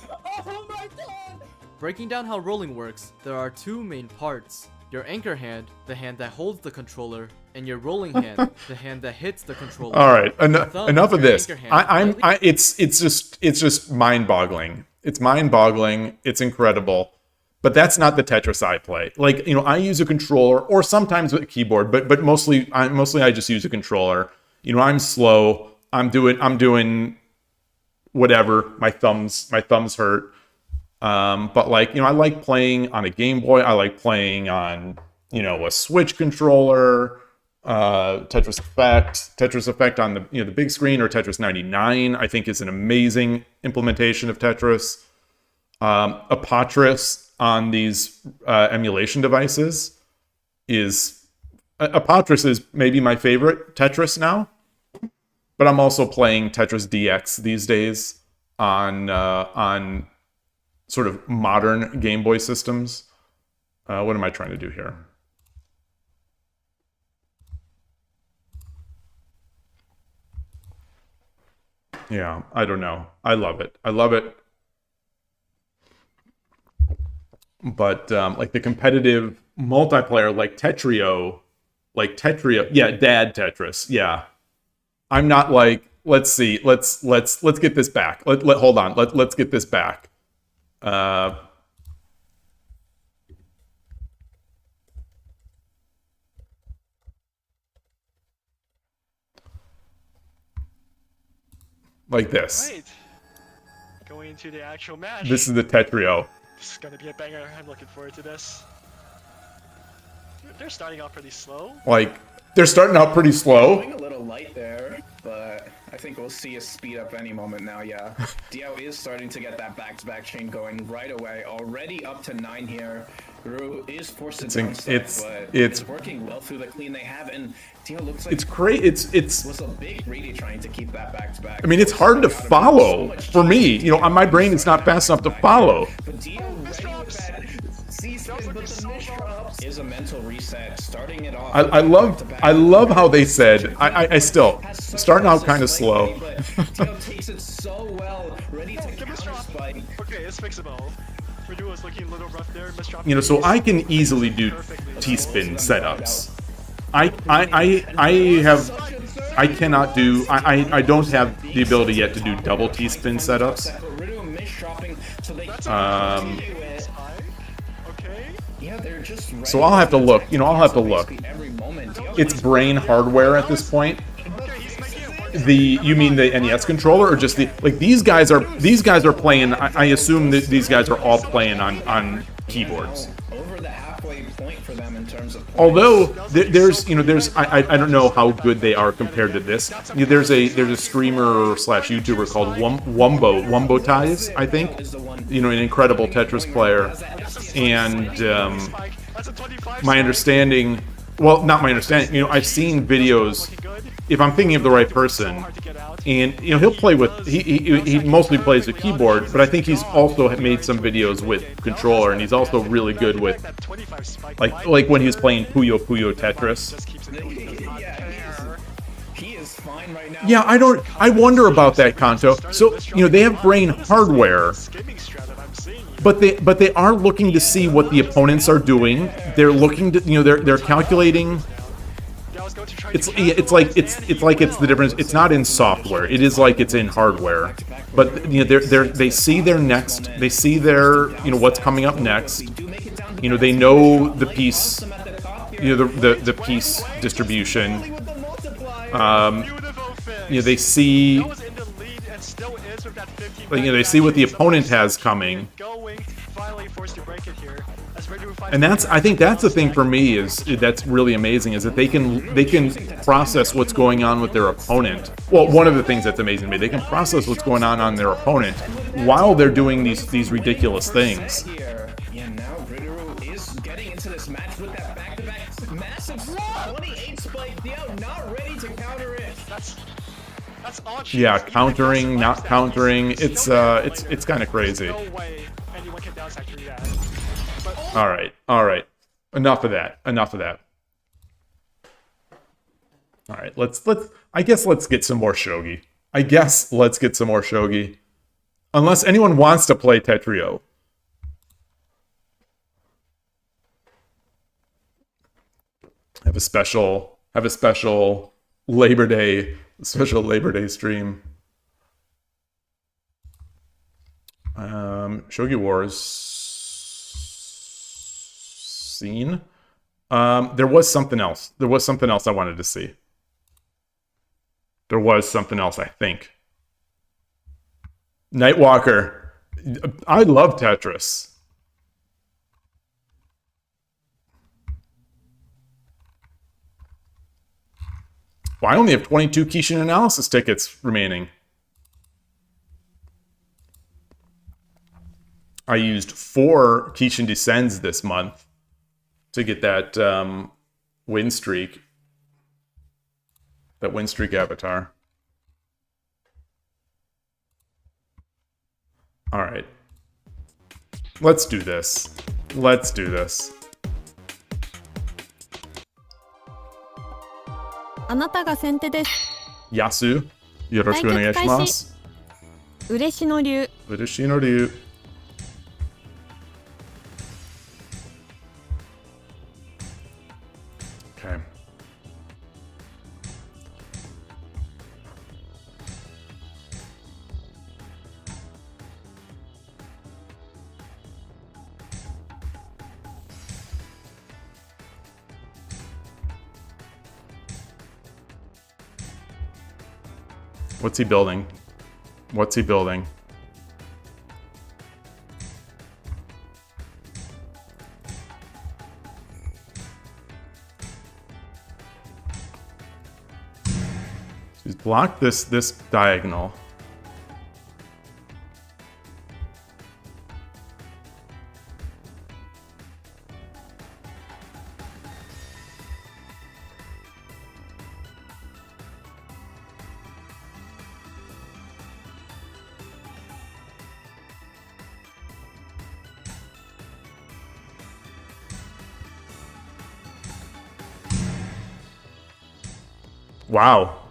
Oh my god! Breaking down how rolling works, there are two main parts. Your anchor hand, the hand that holds the controller, and your rolling hand, the hand that hits the controller. All right, enough of this. It's just mind-boggling. It's mind-boggling. It's incredible. But that's not the Tetris I play. Like, I use a controller or sometimes with a keyboard, but mostly I just use a controller. You know, I'm slow. I'm doing whatever. My thumbs hurt. But like, you know, I like playing on a Game Boy. I like playing on, you know, a Switch controller. Tetris Effect on the, you know, the big screen, or Tetris 99, I think is an amazing implementation of Tetris. Apotris on these emulation devices is Apotris is maybe my favorite Tetris now, but I'm also playing Tetris DX these days on sort of modern Game Boy systems. What am I trying to do here? Yeah, I don't know. I love it. I love it. But like the competitive multiplayer, like Tetrio, yeah, Dad Tetris, yeah. I'm not like, let's see, let's get this back. Hold on, let's get this back. Like this. Right. Going into the actual match. This is the Tetrio. This is gonna be a banger. I'm looking forward to this. They're starting out pretty slow. Like, they're starting out pretty slow. Going a little light there, but I think we'll see a speed up any moment now, yeah. Dio is starting to get that back-to-back chain going right away. Already up to 9 here. Ru is forced to downstep, but it's working well through the clean they have, and Dio looks like it's great. It's was a big really trying to keep that back-to-back. I mean, it's hard to follow for me. You know, on my brain, it's not fast enough to follow. But Dio is a mental reset, starting it off. I love how they said. I still starting out kind of slow. Dio takes it so well, ready to counter spike. Okay, it's fixable. Radu was looking a little rough there. You know, so I can easily do T-spin setups. I don't have the ability yet to do double T-spin setups. So I'll have to look. You know, I'll have to look. It's brain hardware at this point. You mean the NES controller, or just the, like, these guys are playing? I assume that these guys are all playing on keyboards. Over the halfway point for them in terms of points. Although there's I don't know how good they are compared to this. You know, there's a streamer slash YouTuber called Wumbo Ties, I think. You know, an incredible Tetris player, and my understanding. Well, not my understanding. You know, I've seen videos. If I'm thinking of the right person, and you know, he'll play with he mostly plays with keyboard, but I think he's also made some videos with controller, and he's also really good with like when he's playing Puyo Puyo Tetris. Yeah, I wonder about that, Kanto. So, you know, they have brain hardware, but they are looking to see what the opponents are doing. They're looking to, you know, they're calculating. It's like it's the difference. It's not in software. It is like it's in hardware. But you know, they see their next. They see their, you know, what's coming up next. You know, they know the piece. You know, the piece distribution. You know, they see. You know, they see what the opponent has coming. And I think that's the thing for me that's really amazing, is that they can process what's going on with their opponent. Well, one of the things that's amazing to me, they can process what's going on their opponent while they're doing these ridiculous things. Yeah, now Riduru is getting into this match with that back-to-back massive 28 spike. Dio not ready to counter it. That's odd. Yeah, countering, not countering. It's kind of crazy. No way anyone can down actually that. All right. Enough of that. All right, I guess let's get some more Shogi. Unless anyone wants to play Tetrio. Have a special Labor Day stream. Shogi Wars scene. There was something else I wanted to see. There was something else, I think. Nightwalker. I love Tetris. Well, I only have 22 Kishin analysis tickets remaining. I used 4 Kishin Descends this month to get that win streak. That win streak avatar. All right. Let's do this. Let's do this. あなたが先手です。 Yasu, よろしくお願いします。嬉野流。嬉野流。Okay. What's he building? What's he building? He's blocked this diagonal. Wow.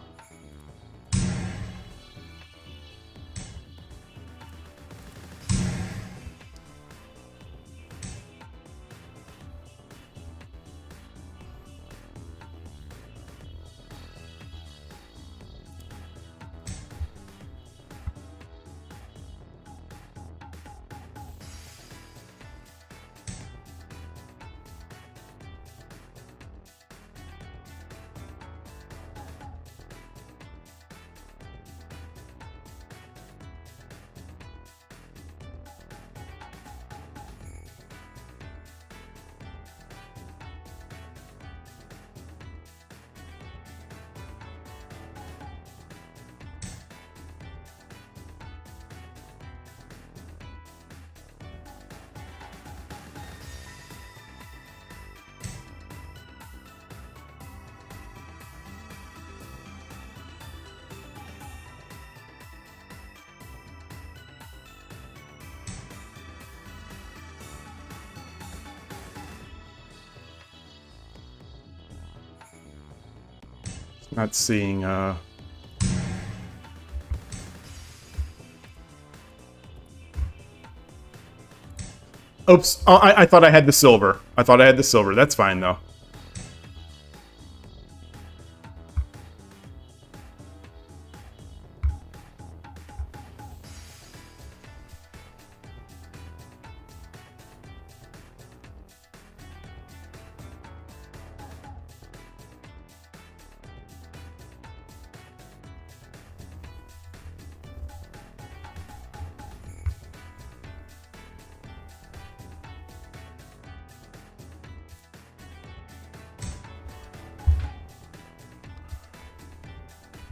Not seeing, Oops. Oh, I thought I had the silver. I thought I had the silver. That's fine, though.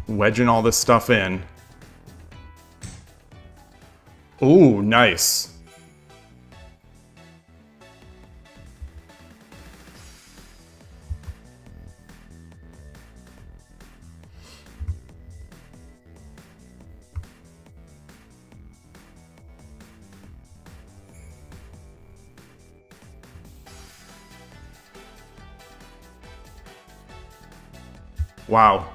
Wedging all this stuff in. Ooh, nice. Wow.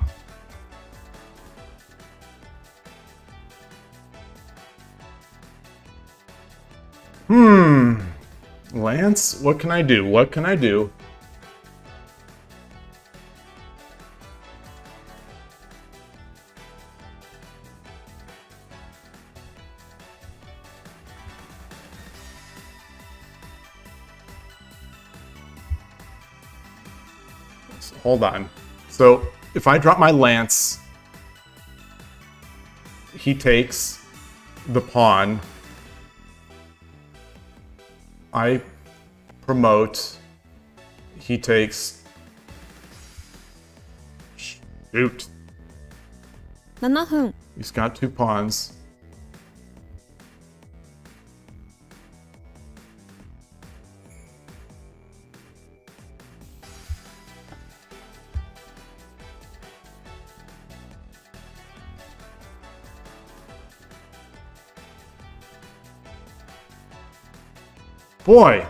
Lance, what can I do? What can I do? Hold on. So if I drop my Lance he takes the pawn. I promote. He takes... Shoot. 7分 He's got 2 pawns. Boy!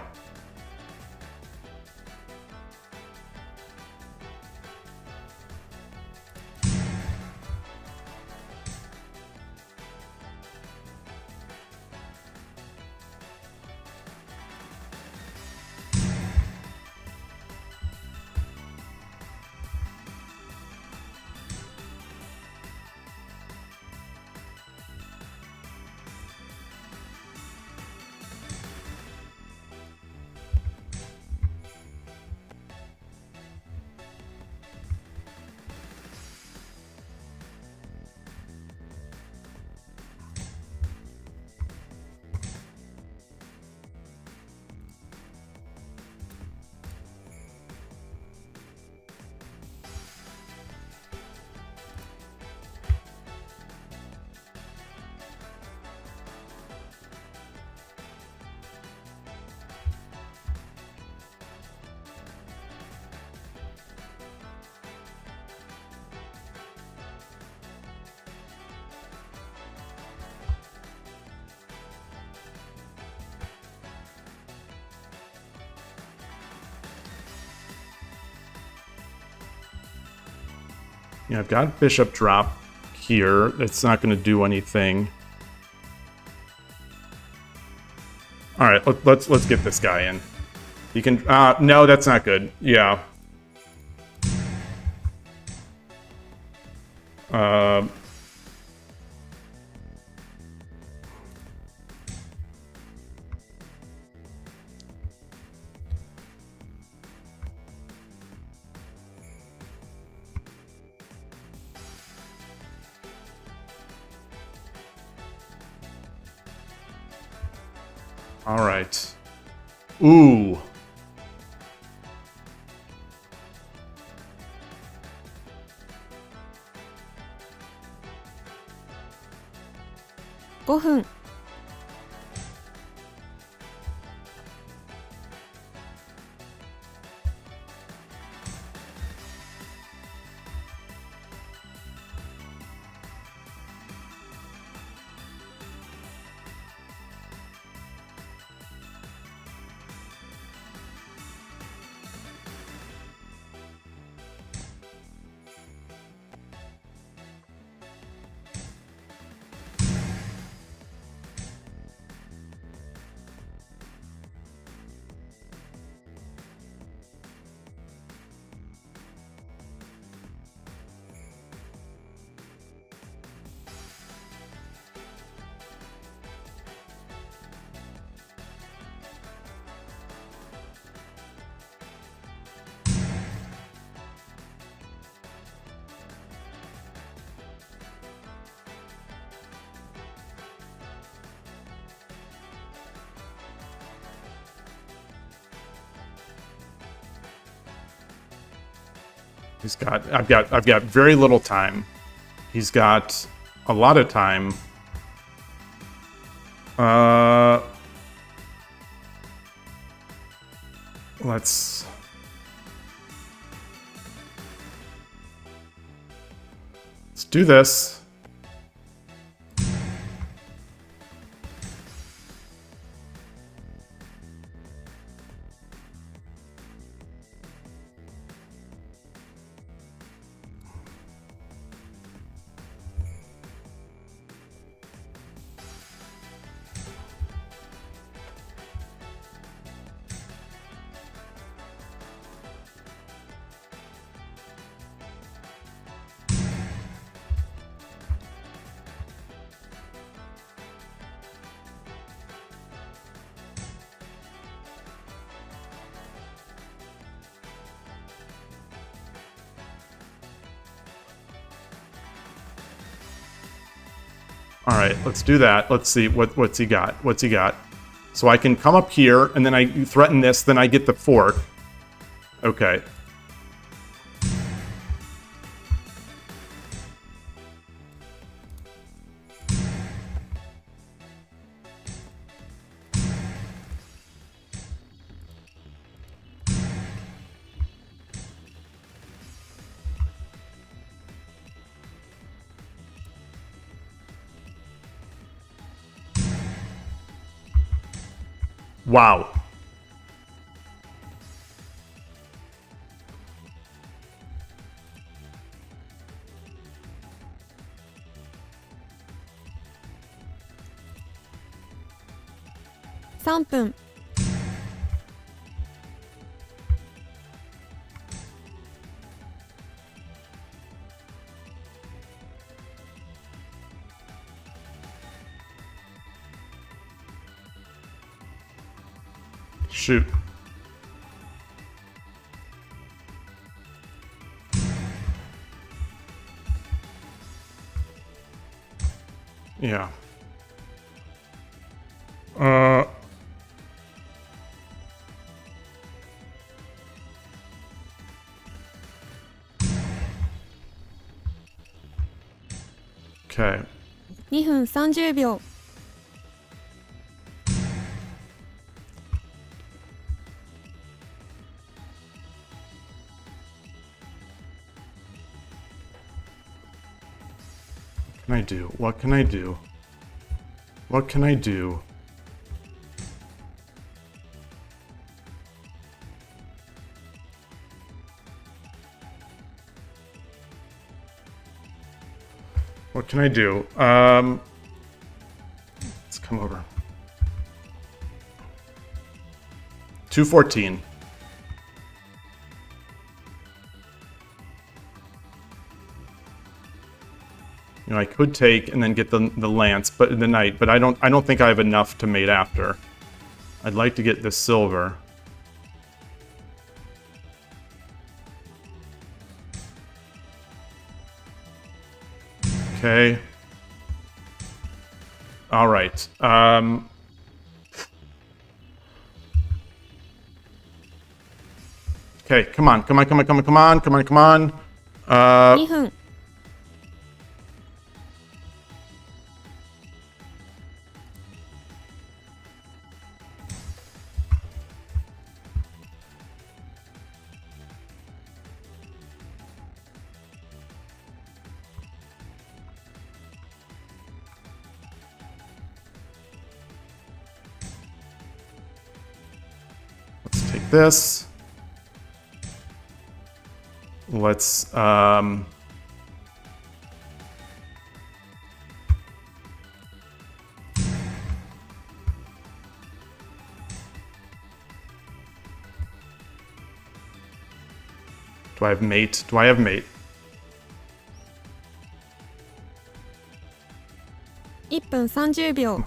Yeah, I've got bishop drop here. It's not going to do anything. All right, let's get this guy in. He can. No, that's not good. Yeah. All right. Ooh. $5分 I've got very little time. He's got a lot of time. Let's do this. All right, let's do that. Let's see what's he got. What's he got? So I can come up here, and then I threaten this, then I get the fork. Okay. Wow. Shoot. Yeah. Okay. 2分30秒。 What can I do? What can I do? What can I do? What can I do? Let's come over. 214. You know, I could take and then get the lance, but in the knight, but I don't think I have enough to mate after. I'd like to get this silver. Okay. All right. Okay, come on. 2分。 Let's take this. Let's do I have mate? Do I have mate? 1分30秒。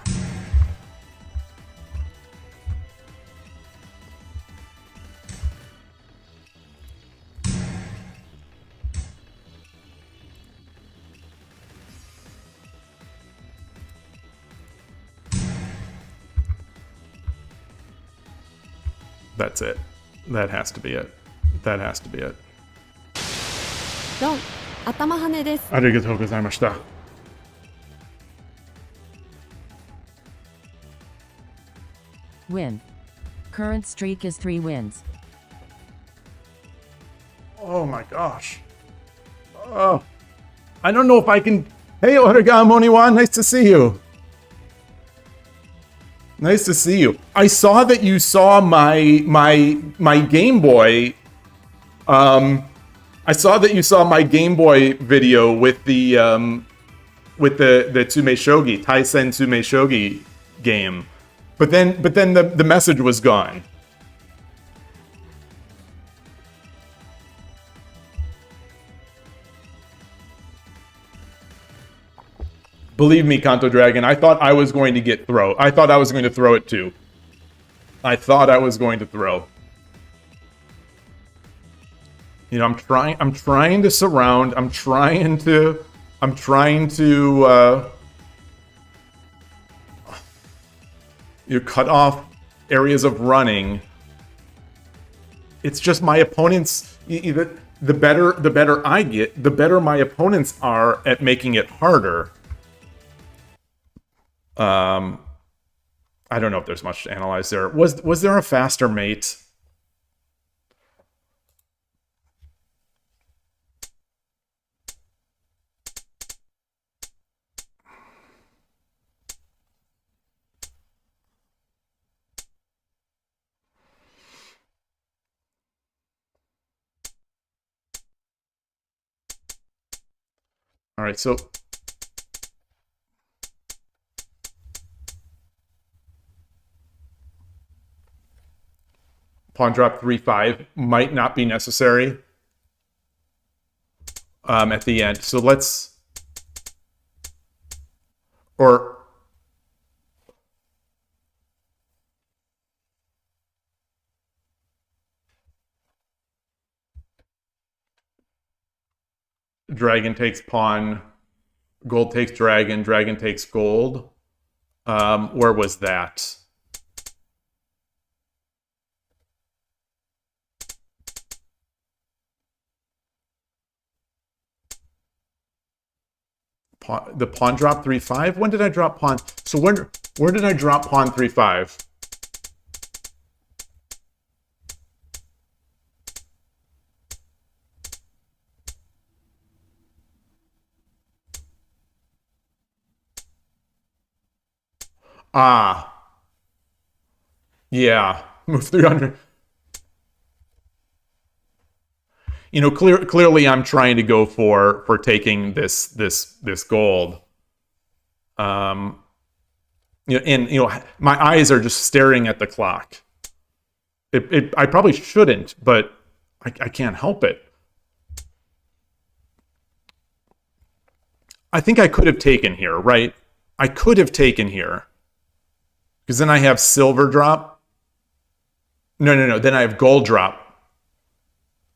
That's it. That has to be it. That has to be it. 4、頭跳ねです。ありがとうございました。Win. Current streak is 3 wins. Oh my gosh. Oh. I don't know if I can. Hey, Origami-One, nice to see you. Nice to see you. I saw that you saw my Game Boy. I saw that you saw my Game Boy video with the Tsume Shogi, Taisen Tsume Shogi game. But then the message was gone. Believe me, Kanto Dragon, I thought I was going to get throw. I thought I was going to throw it too. I thought I was going to throw. You know, I'm trying to surround. I'm trying to You cut off areas of running. It's just my opponents. The better I get, the better my opponents are at making it harder. I don't know if there's much to analyze there. Was there a faster mate? All right, so pawn drop 3-5 might not be necessary at the end. So let's, or dragon takes pawn, gold takes dragon, dragon takes gold. Where was that? The pawn drop 3-5? When did I drop pawn? So where did I drop pawn 3-5? Ah. Yeah. Move 300. You know, clearly I'm trying to go for taking this gold. You know, and you know, my eyes are just staring at the clock. I probably shouldn't, but I can't help it. I think I could have taken here, right? I could have taken here. Because then I have silver drop. No. Then I have gold drop.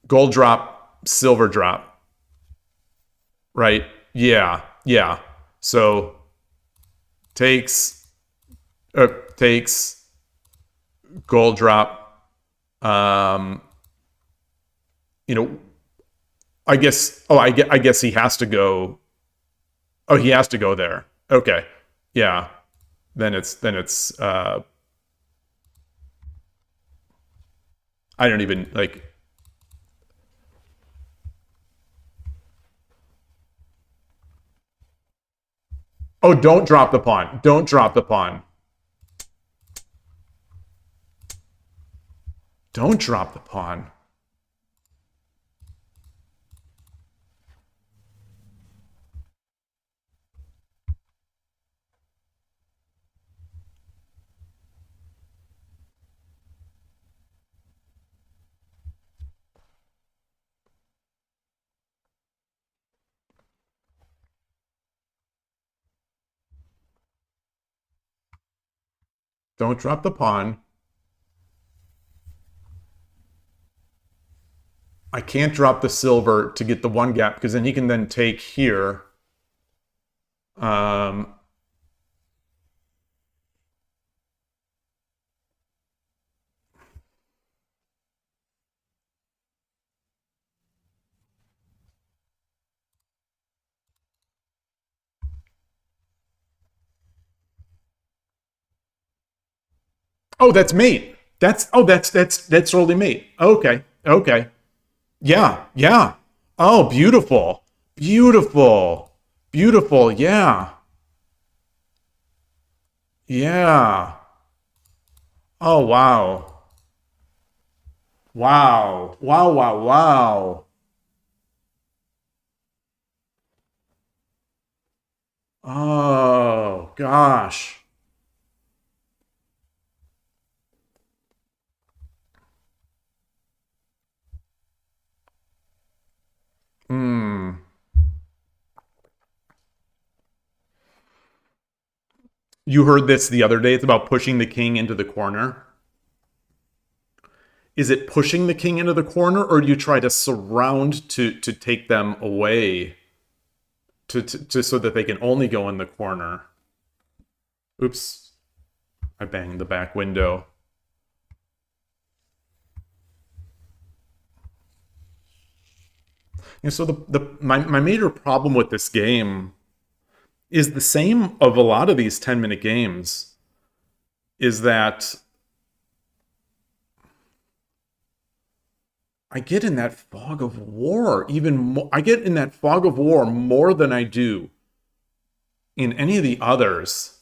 Gold drop, silver drop. Right? Yeah. So takes gold drop. You know, I guess I guess he has to go. Oh, he has to go there. Okay. Yeah. Then it's I don't even like. Oh, don't drop the pawn. Don't drop the pawn. Don't drop the pawn. Don't drop the pawn. I can't drop the silver to get the one gap because then he can then take here. Oh, that's mate. That's totally mate. Okay. Yeah. Oh, beautiful. Yeah. Oh, wow. Oh, gosh. You heard this the other day. It's about pushing the king into the corner. Is it pushing the king into the corner, or do you try to surround to take them away to so that they can only go in the corner? Oops. I banged the back window. And so my major problem with this game is the same of a lot of these 10-minute games, is that I get in that fog of war even more. I get in that fog of war more than I do in any of the others.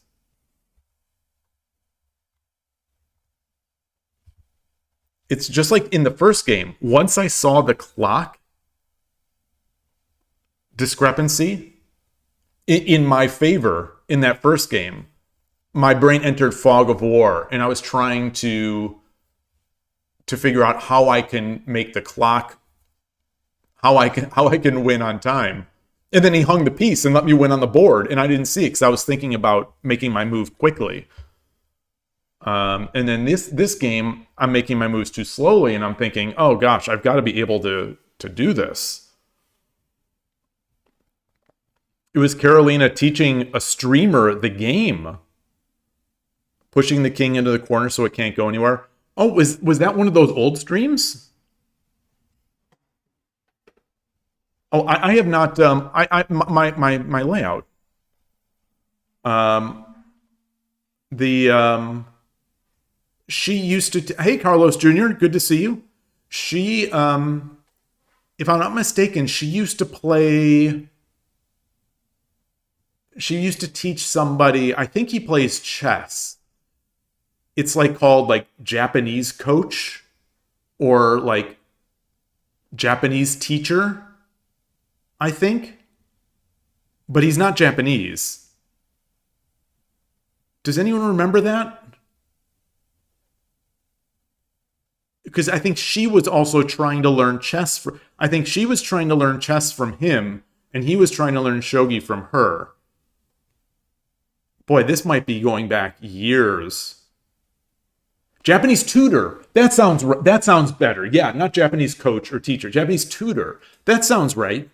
It's just like in the first game. Once I saw the clock discrepancy in my favor in that first game, my brain entered fog of war, and I was trying to figure out how I can make the clock, how I can win on time. And then he hung the piece and let me win on the board, and I didn't see it because I was thinking about making my move quickly. And then this game, I'm making my moves too slowly, and I'm thinking, oh gosh, I've got to be able to do this. It was Carolina teaching a streamer the game, pushing the king into the corner so it can't go anywhere. Oh, was that one of those old streams? Oh, I have not. My layout. She used to. Hey, Carlos Jr., good to see you. She, if I'm not mistaken, she used to play. She used to teach somebody. I think he plays chess. It's like called like Japanese coach or like Japanese teacher, I think. But he's not Japanese. Does anyone remember that? Because I think she was also trying to learn chess. I think she was trying to learn chess from him, and he was trying to learn shogi from her. Boy, this might be going back years. Japanese tutor. That sounds better. Yeah, not Japanese coach or teacher. Japanese tutor. That sounds right.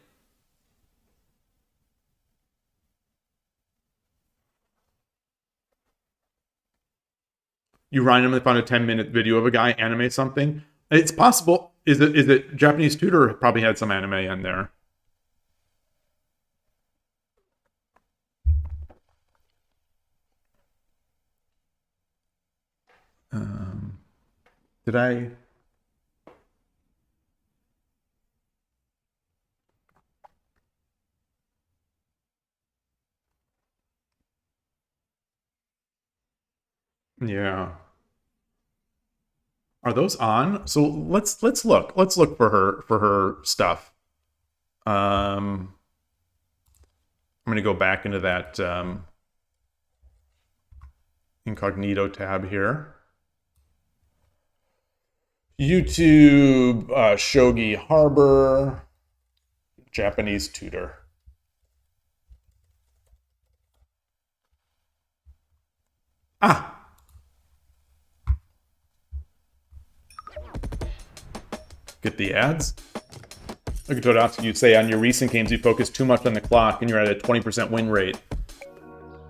You randomly found a 10-minute video of a guy animate something. It's possible. Is it Japanese tutor probably had some anime in there? Did I? Yeah. Are those on? So let's look. Let's look for her stuff. I'm gonna go back into that incognito tab here. YouTube, Shogi Harbor, Japanese tutor. Ah! Get the ads. Look at Todotsuki, you'd say on your recent games you focus too much on the clock and you're at a 20% win rate.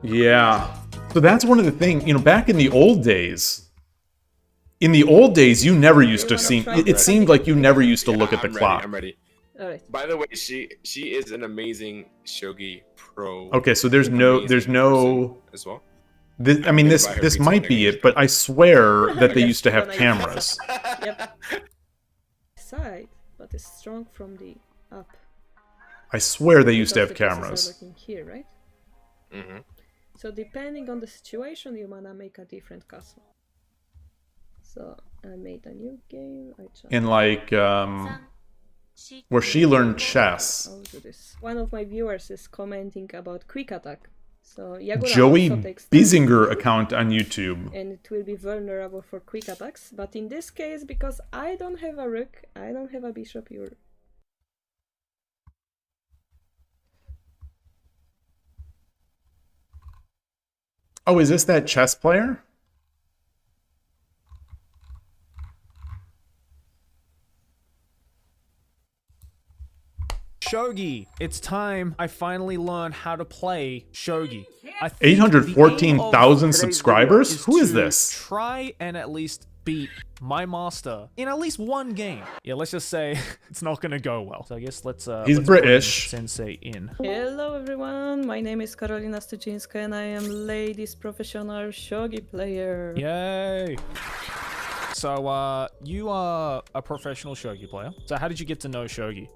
Yeah. So that's one of the things, you know, back in the old days, you never used to see. It seemed like you never used to look at the clock. I'm ready. All right. By the way, she is an amazing shogi pro. Okay, so there's no as well. I mean, this might be it, but I swear that they used to have cameras. Yep. Side, but it's strong from the up. I swear they used to have cameras. Looking here, right? Mm-hmm. So depending on the situation, you wanna make a different castle. So I made a new game. In like where she learned chess. I'll do this. One of my viewers is commenting about quick attack. So Joey Biesinger account on YouTube. And it will be vulnerable for quick attacks. But in this case, because I don't have a rook, I don't have a bishop, you're... Oh, is this that chess player? Shogi, it's time I finally learned how to play Shogi. I think the aim of 814,000 today's subscribers? video Who is to this? Try and at least beat my master in at least one game. Yeah, let's just say it's not gonna go well. So I guess let's He's let's British. bring Sensei in. Hello everyone, my name is Karolina Studzińska and I am ladies professional shogi player. Yay! So, you are a professional shogi player. So how did you get to know shogi?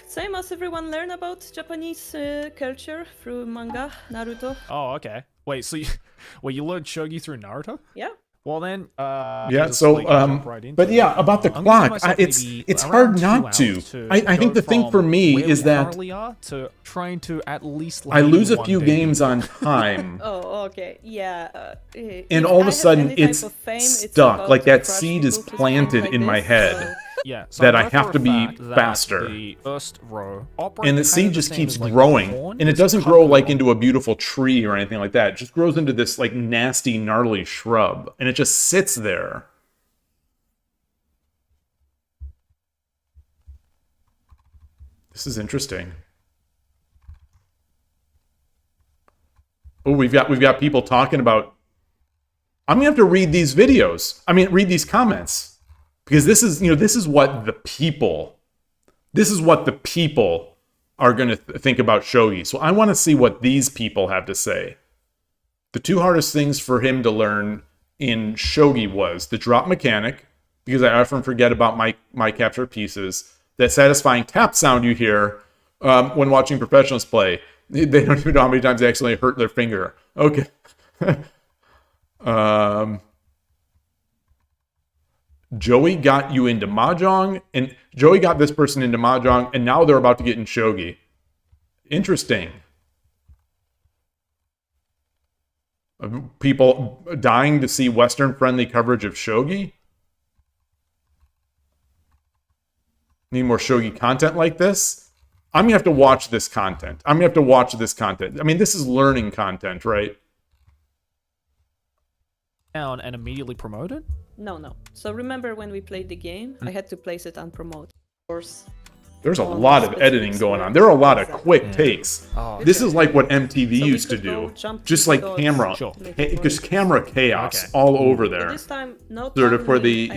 Same as everyone learn about Japanese culture through manga, Naruto. Oh, okay. Wait, so you learned shogi through Naruto? Yeah. Well then, Yeah, so, but yeah, about the clock, it's hard not to. I think the thing for me is that to trying to at least I lose a few games on time. Oh, okay. Yeah. And all of a sudden, it's stuck. Like that seed is planted in my head. Yeah, so that I have to be faster. The first row and the seed just keeps growing. And it doesn't grow like into a beautiful tree or anything like that. It just grows into this like nasty, gnarly shrub. And it just sits there. This is interesting. Oh, we've got people talking about. I'm gonna have to read these videos. I mean, read these comments. Because this is what the people are going to think about Shogi. So I want to see what these people have to say. The two hardest things for him to learn in Shogi was the drop mechanic, because I often forget about my capture pieces, that satisfying tap sound you hear when watching professionals play. They don't even know how many times they accidentally hurt their finger. Okay. Joey got you into Mahjong, and Joey got this person into Mahjong, and now they're about to get in Shogi. Interesting. People dying to see Western-friendly coverage of Shogi? Need more Shogi content like this? I'm going to have to watch this content. I mean, this is learning content, right? Down and immediately promote it? No. So remember when we played the game, I had to place it unpromoted. Of course. There's a lot of editing going on. There are a lot of quick takes. This is like what MTV used to do. Just like camera, just camera chaos all over there. This time, sort of for the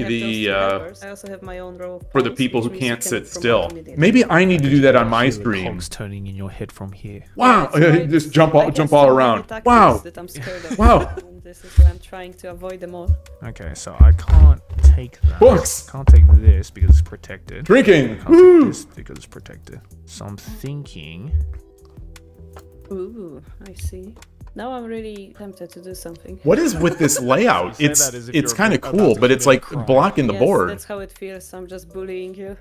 I also have my own row of for the people who can't sit still. Maybe I need to do that on my stream. Cogs turning in your head from here. Wow! Just jump all around. Wow! Wow! This is why I'm trying to avoid them all. Okay, so I can't take that. Books! Can't take this because it's protected. Drinking! Can't take this because it's protected. So I'm thinking... Ooh, I see. Now I'm really tempted to do something. What is with this layout? It's kind of cool, but it's like blocking the board. That's how it feels. I'm just bullying you.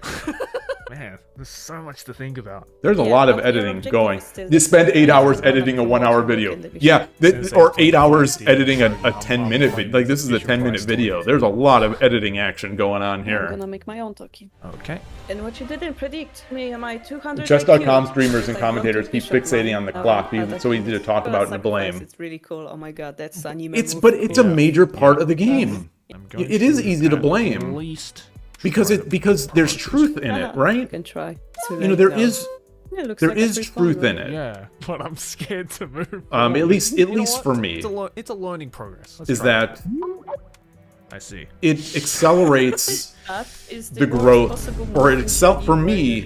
Man, there's so much to think about. There's a lot of editing going. You spend 8 hours editing a 1 hour video. Yeah, or 8 hours editing a 10-minute video. Like, this is a 10-minute video. There's a lot of editing action going on here. I'm gonna make my own talkie. Okay. And what you didn't predict, me and my 200 Chess.com streamers and commentators keep fixating on the clock because it's so easy to talk about and blame. It's really cool. Oh my god, that's anime. But it's a major part of the game. It is easy to blame. Because there's truth in it, right? You can try. There is truth in it. Yeah, but I'm scared to move. At least for me, it's a learning progress. Is that I see. It accelerates the growth, for me,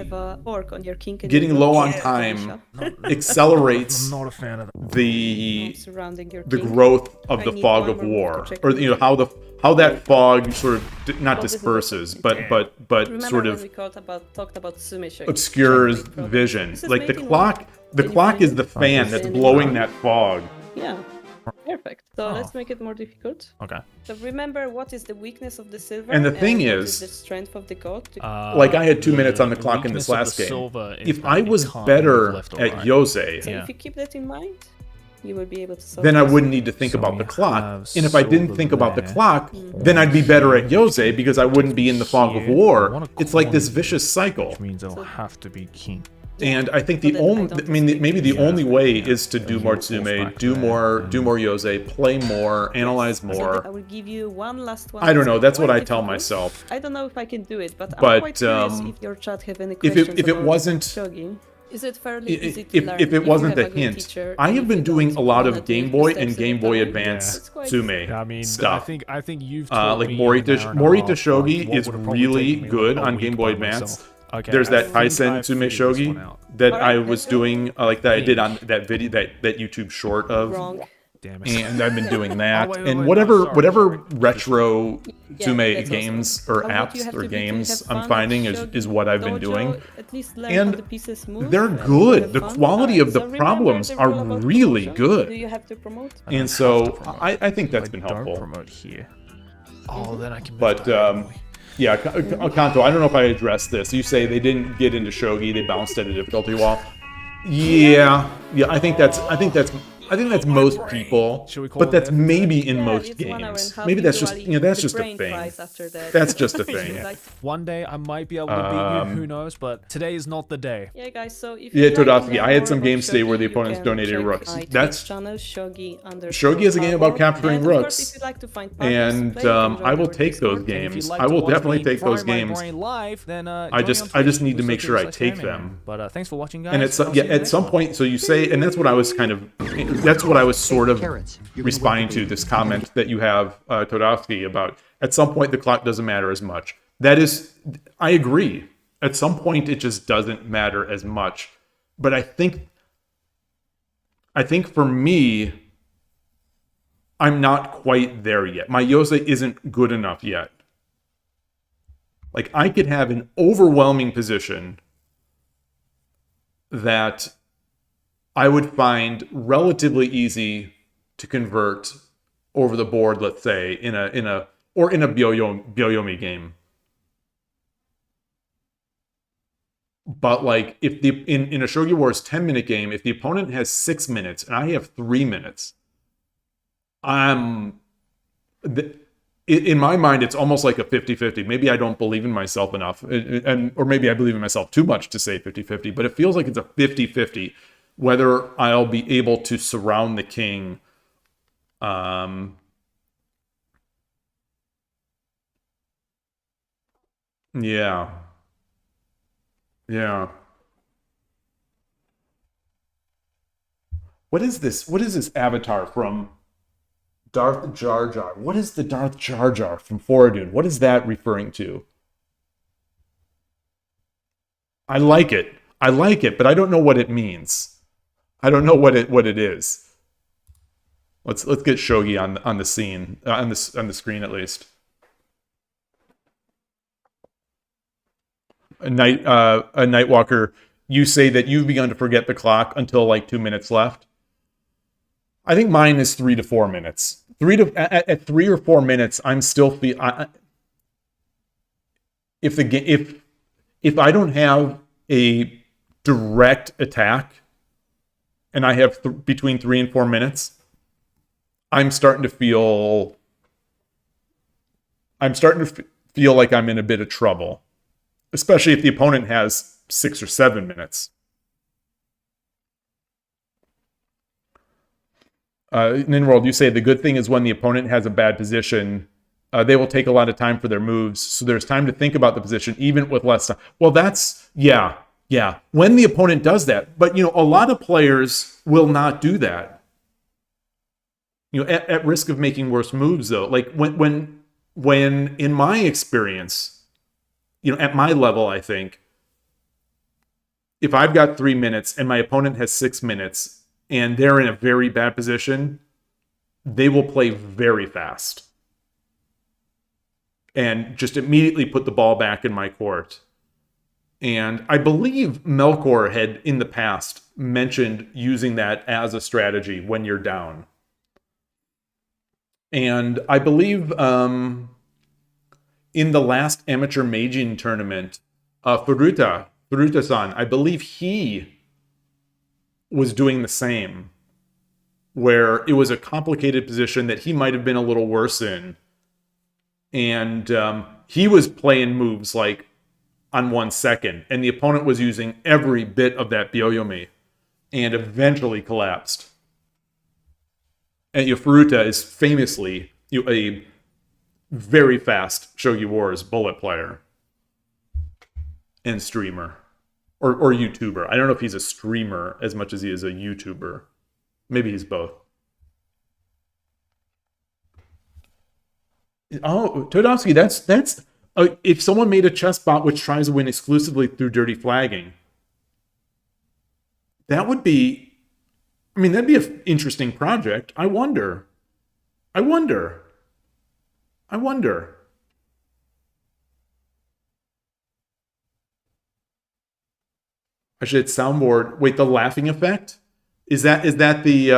getting low on time accelerates I'm not a fan of that. the growth of the fog of war, or how that fog sort of not disperses, but sort of obscures vision. Like the clock is the fan that's blowing that fog. Yeah. Perfect. So let's make it more difficult. Okay. So remember what is the weakness of the silver, and the thing is the strength of the gold. Like I had 2 minutes on the clock in this last game. If I was better at Yose, so if you keep that in mind, you will be able to solve then I wouldn't need to think about the clock. And if I didn't think about the clock, then I'd be better at Yose because I wouldn't be in the fog of war. It's like this vicious cycle. Which means I'll have to be king. And I think maybe the only way is to do more Tsume, do more Yose, play more, analyze more. I will give you one last one. I don't know. That's what I tell myself. I don't know if I can do it, but I'm quite curious if your chat have any questions if it wasn't Shogi. Is it fairly easy to if learn it you wasn't have a a good hint. teacher I and have if been you doing don't a lot wanna of do Game it Boy steps and at a Game Boy time? Advance It's quite- Tsume I mean, stuff. I think you've taught Like me Morita, in an hour and a Morita half, Shogi what is would have probably really taken me good like a on week Game Boy by Advance. myself. Okay, There's I that think Kaisen I've Tsume figured this Shogi one out. that Alright, I was doing, like that I did on that video, that YouTube short of. Wrong. Damn it. And I've been doing that. wait, and no, whatever sorry, whatever sorry. retro Yeah, Tsume that's games awesome. or And what you apps have or to do to games have I'm fun finding at is what I've been Dojo, doing. At least learn And how the pieces move they're and good. have The fun. quality of the So remember problems the are rule about really promotion. good. Do you have to promote? And so I think that's been Don't helpful. promote here. Oh, then I can move But yeah, Kanto, I don't know if I addressed this. You say they didn't get into Shogi, they bounced at a difficulty wall. Yeah, I think that's most people, Should we call but it that's there? maybe in Yeah, most it's 1 hour and a games. half. Maybe that's just Usually that's the just a brain thing. fries after that. That's just a You thing. like- one day I might be able to beat you, who knows, but today is not the day. Yeah, guys. So if Yeah, you'd like to Todosky, learn I had more some about games today where the Shogi, opponents you can donated check rooks. my Twitch That's channel, Shogi is a game about capturing and of course, rooks. if you'd like to find partners to And play, you can join I will our take those Discord. And if games. you'd like I to will watch definitely me take those fry my games. brain live, then I just need to make sure I take them. But thanks for watching, guys. And at some point, so you say, and that's what I was sort of responding to this comment that you have, Todosky, about at some point the clock doesn't matter as much. That is, I agree. At some point it just doesn't matter as much. But I think for me, I'm not quite there yet. My Yose isn't good enough yet. Like, I could have an overwhelming position that I would find relatively easy to convert over the board, let's say, in a Byoyomi game. But like, if in a Shogi Wars 10-minute game, if the opponent has 6 minutes and I have 3 minutes, in my mind, it's almost like a 50-50. Maybe I don't believe in myself enough, or maybe I believe in myself too much to say 50-50, but it feels like it's a 50-50 whether I'll be able to surround the king. Yeah. What is this? What is this avatar from Darth Jar Jar? What is the Darth Jar Jar from Foradun? What is that referring to? I like it, but I don't know what it means. I don't know what it is. Let's get Shogi on the scene, on the screen at least. A Nightwalker, you say that you've begun to forget the clock until like 2 minutes left. I think mine is 3 to 4 minutes. At 3 or 4 minutes, I'm still if I don't have a direct attack and I have between 3 and 4 minutes, I'm starting to feel like I'm in a bit of trouble, especially if the opponent has 6 or 7 minutes. Ninworld, you say the good thing is when the opponent has a bad position, they will take a lot of time for their moves, so there's time to think about the position even with less time. Well, that's yeah. When the opponent does that, but a lot of players will not do that. At risk of making worse moves, though. Like when in my experience, at my level, I think if I've got 3 minutes and my opponent has 6 minutes and they're in a very bad position, they will play very fast and just immediately put the ball back in my court. And I believe Melkor had in the past mentioned using that as a strategy when you're down. And I believe in the last amateur Meijin tournament, Furuta-san, I believe he was doing the same, where it was a complicated position that he might have been a little worse in. And he was playing moves like on 1 second, and the opponent was using every bit of that Byoyomi, and eventually collapsed. And Furuta is famously a very fast Shogi Wars bullet player and streamer. or YouTuber. I don't know if he's a streamer as much as he is a YouTuber. Maybe he's both. Oh, Todovsky, that's if someone made a chess bot which tries to win exclusively through dirty flagging, that would be, I mean, that'd be an interesting project. I wonder. I should hit soundboard. Wait, the laughing effect? Is that the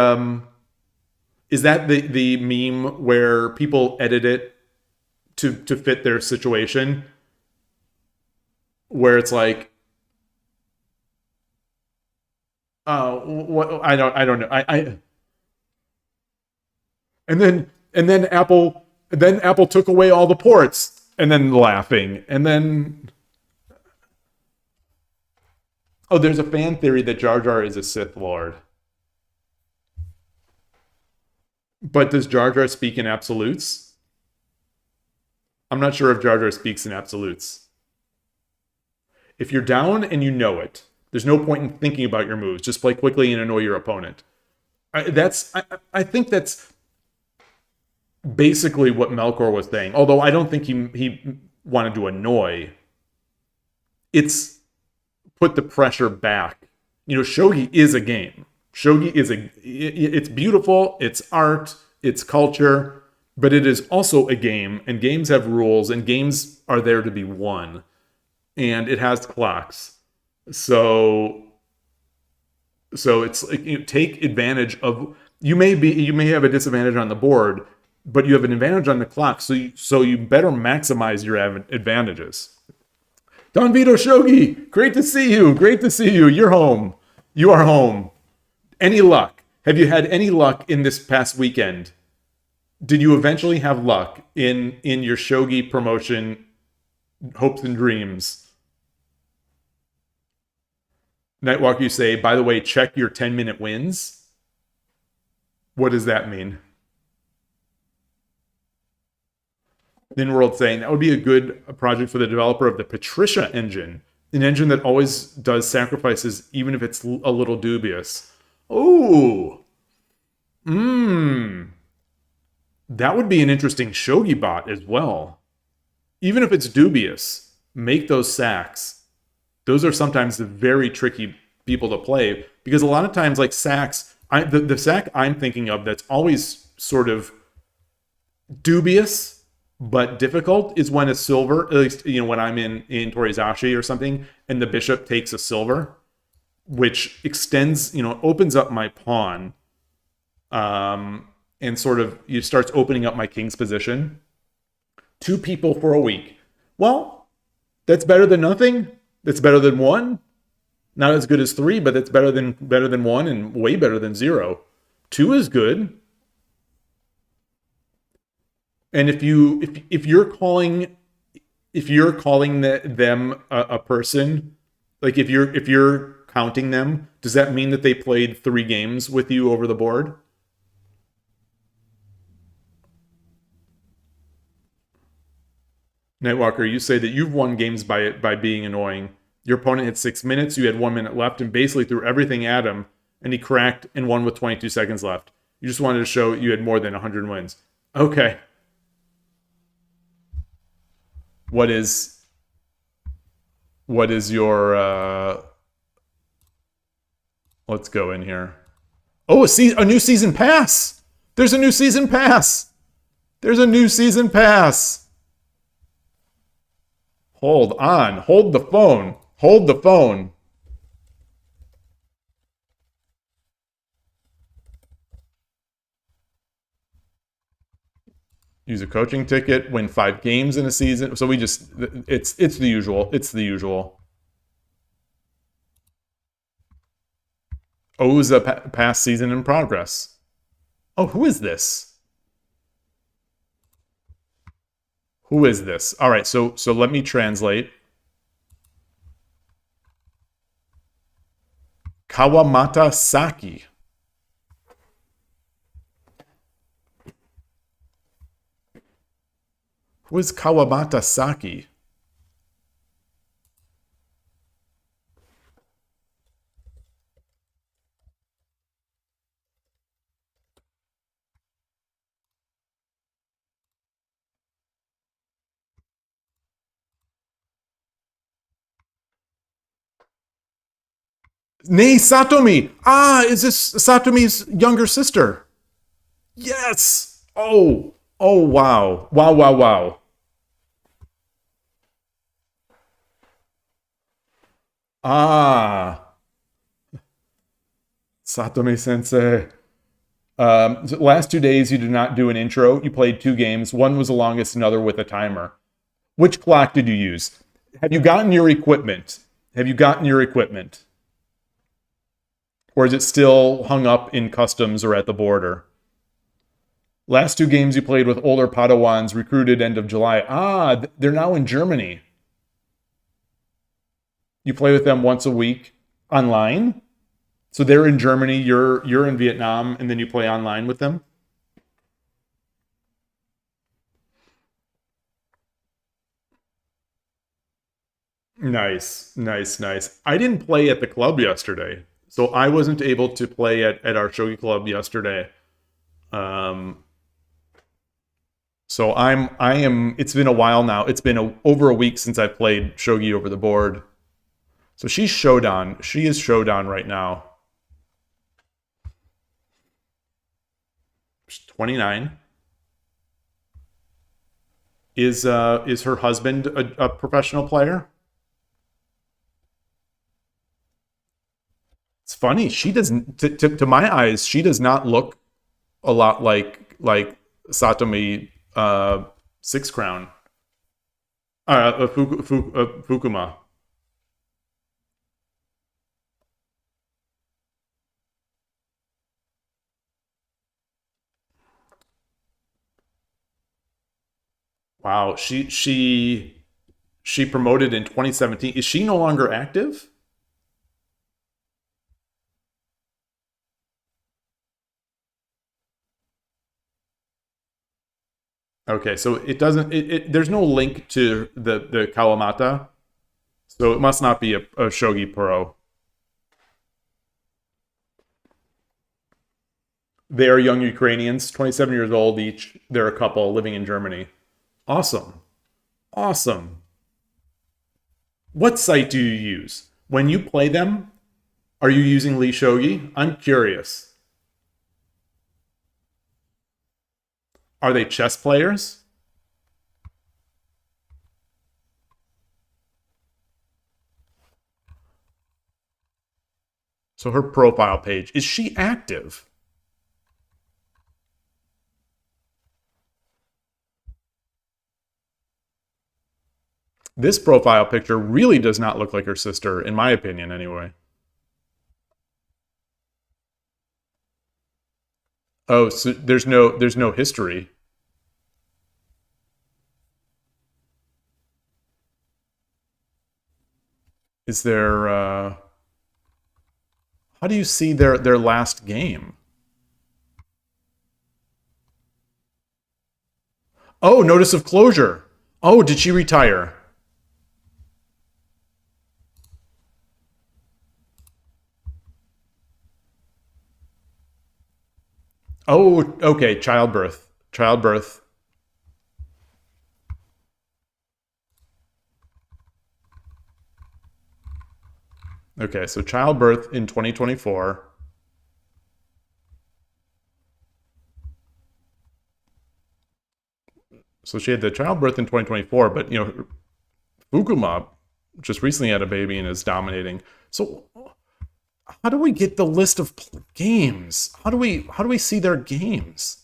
meme where people edit it to fit their situation? Where it's like, what I don't know. And then Apple took away all the ports, and then laughing, and then oh, there's a fan theory that Jar Jar is a Sith Lord. But does Jar Jar speak in absolutes? I'm not sure if Jar Jar speaks in absolutes. If you're down and you know it, there's no point in thinking about your moves. Just play quickly and annoy your opponent. I think that's basically what Melkor was saying. Although I don't think he wanted to annoy. It's put the pressure back. You know, Shogi is a game. Shogi is it's beautiful, it's art, it's culture, but it is also a game, and games have rules, and games are there to be won. And it has clocks. So it's like, you know, take advantage of, you may have a disadvantage on the board, but you have an advantage on the clock, so you better maximize your advantages. Don Vito Shogi, great to see you. Great to see you. You're home. You are home. Any luck? Have you had any luck in this past weekend? Did you eventually have luck in your Shogi promotion hopes and dreams? Nightwalker, you say, by the way, check your 10-minute wins. What does that mean? Ninworld saying that would be a good project for the developer of the Patricia engine, an engine that always does sacrifices even if it's a little dubious. Oh, that would be an interesting Shogi bot as well. Even if it's dubious, make those sacks. Those are sometimes the very tricky people to play, because a lot of times, like sacks, the sack I'm thinking of that's always sort of dubious but difficult is when a silver, at least, you know, when I'm in Torizashi or something, and the bishop takes a silver, which extends, you know, opens up my pawn, and sort of, it starts opening up my king's position. 2 people for a week. Well, that's better than nothing. That's better than 1. Not as good as 3, but that's better than 1 and way better than 0. 2 is good. And if you're calling them a person, like if you're counting them, does that mean that they played 3 games with you over the board? Nightwalker, you say that you've won games by being annoying. Your opponent had 6 minutes, you had 1 minute left, and basically threw everything at him, and he cracked and won with 22 seconds left. You just wanted to show you had more than 100 wins. Okay. What is your let's go in here. Oh, a new season pass. There's a new season pass. There's a new season pass. Hold on. Hold the phone. Hold the phone. Use a coaching ticket, win 5 games in a season. So we just, it's the usual. It's the usual. Oza past season in progress. Oh, who is this? Who is this? All right, so let me translate. Kawamata Saki. Who is Kawamata Saki? Nay, Satomi! Ah, is this Satomi's younger sister? Yes! Oh! Oh, wow. Wow, wow, wow. Ah. Satomi-sensei. So last 2 days, you did not do an intro. You played 2 games. One was the longest, another with a timer. Which clock did you use? Have you gotten your equipment? Have you gotten your equipment? Or is it still hung up in customs or at the border? Last 2 games you played with older Padawans recruited end of July. Ah, they're now in Germany. You play with them once a week online? So they're in Germany, you're in Vietnam, and then you play online with them? Nice, nice, nice. I didn't play at the club yesterday, so I wasn't able to play at our Shogi club yesterday. So I am. It's been a while now. It's been over a week since I played Shogi over the board. So she's Shodan. She is Shodan right now. She's 29. Is her husband a professional player? It's funny. She doesn't. To my eyes, she does not look a lot like Satomi 6 Crown. Fukuma. Wow, she promoted in 2017. Is she no longer active? Okay, so it doesn't. There's no link to the Kawamata, so it must not be a Shogi Pro. They are young Ukrainians, 27 years old each. They're a couple living in Germany. Awesome. Awesome. What site do you use? When you play them, are you using Lee Shogi? I'm curious. Are they chess players? So her profile page, is she active? This profile picture really does not look like her sister, in my opinion, anyway. Oh, so there's no history. Is there how do you see their last game? Oh, notice of closure. Oh, did she retire? Oh, okay, childbirth. Childbirth. Okay, so childbirth in 2024. So she had the childbirth in 2024, but you know, Fukuma just recently had a baby and is dominating. So how do we get the list of games? How do we see their games?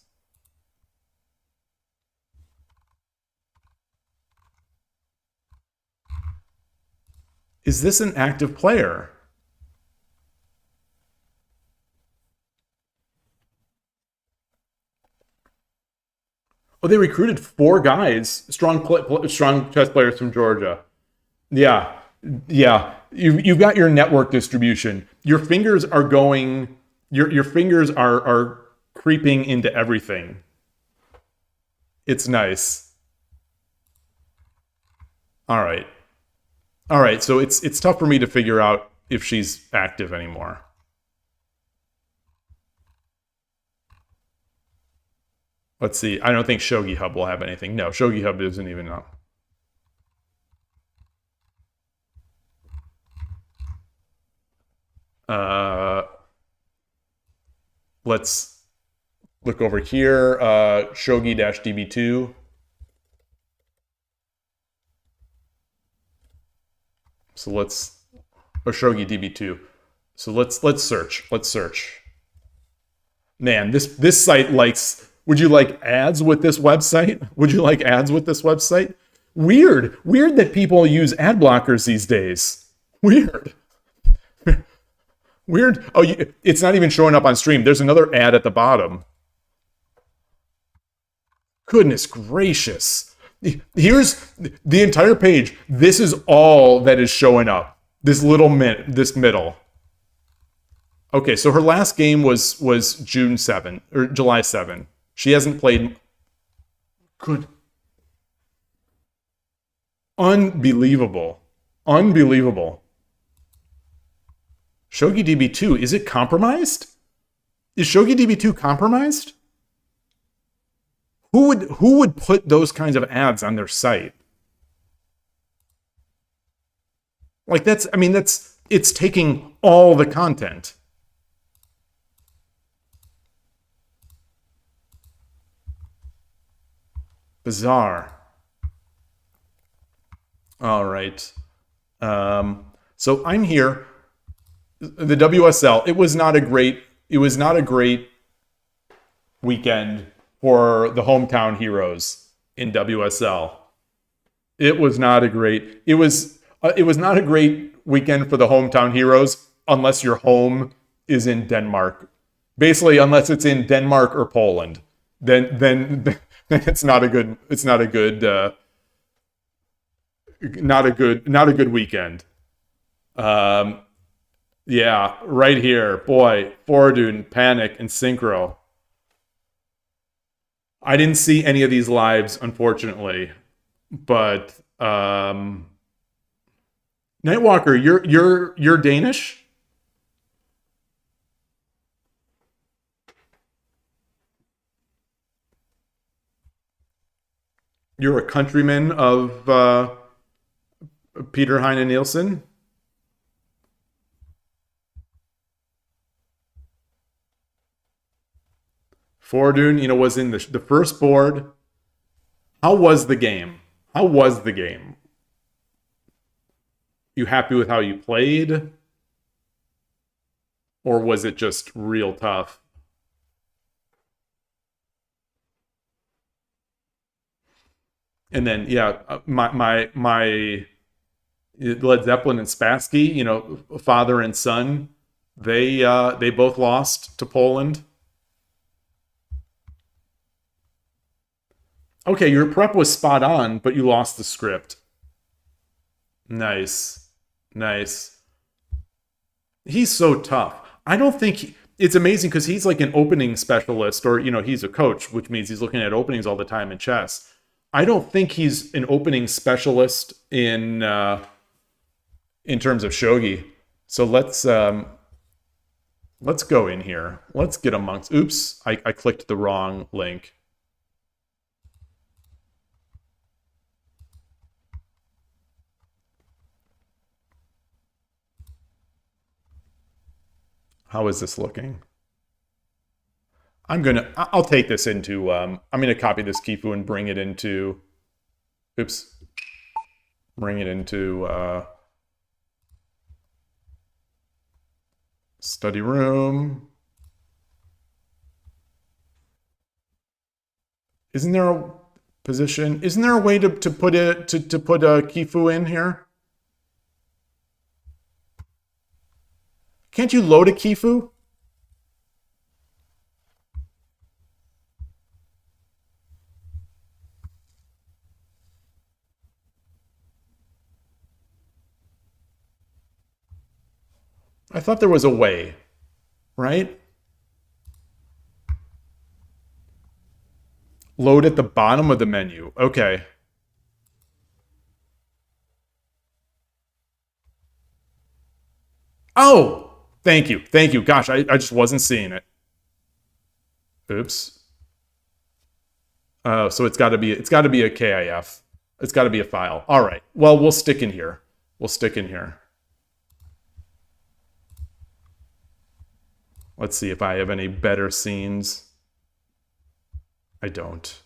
Is this an active player? Oh, they recruited 4 guys, strong chess players from Georgia. Yeah, yeah. You've got your network distribution. Your fingers are going. Your fingers are creeping into everything. It's nice. All right. All right, so it's tough for me to figure out if she's active anymore. Let's see. I don't think Shogi Hub will have anything. No, Shogi Hub doesn't even know. Let's look over here. Shogi-DB2. So let's, or Shogi DB2. So let's search. Let's search. Man, this site likes. Would you like ads with this website? Would you like ads with this website? Weird that people use ad blockers these days. Weird. Oh, it's not even showing up on stream. There's another ad at the bottom. Goodness gracious. Here's the entire page. This is all that is showing up. This middle. Okay, so her last game was June 7 or July 7. She hasn't played. Good. Unbelievable. Unbelievable. Shogi DB2, is it compromised? Is Shogi DB2 compromised? Who would put those kinds of ads on their site? Like it's taking all the content. Bizarre. All right. So I'm here. The WSL. It was not a great weekend for the hometown heroes in WSL. It was not a great weekend for the hometown heroes unless your home is in Denmark. Basically, unless it's in Denmark or Poland, then it's not a good weekend. Yeah, right here, boy, Fordun, Panic, and Synchro. I didn't see any of these lives, unfortunately, but Nightwalker, you're Danish? You're a countryman of Peter Heine Nielsen? Fordun, was in the first board. How was the game? You happy with how you played? Or was it just real tough? And then, my Led Zeppelin and Spassky, father and son, they both lost to Poland. Okay, your prep was spot on, but you lost the script. Nice. He's so tough. I don't think it's amazing because he's like an opening specialist, or he's a coach, which means he's looking at openings all the time in chess. I don't think he's an opening specialist in terms of shogi. So let's go in here. Let's get amongst. Oops, I clicked the wrong link. How is this looking? I'll take this into, I'm gonna copy this Kifu and bring it into, study room. Isn't there a position? Isn't there a way to put a Kifu in here? Can't you load a Kifu? I thought there was a way, right? Load at the bottom of the menu. Okay. Oh! Thank you. Gosh, I just wasn't seeing it. Oops. Oh, so it's got to be a KIF. It's got to be a file. All right. Well, we'll stick in here. Let's see if I have any better scenes. I don't.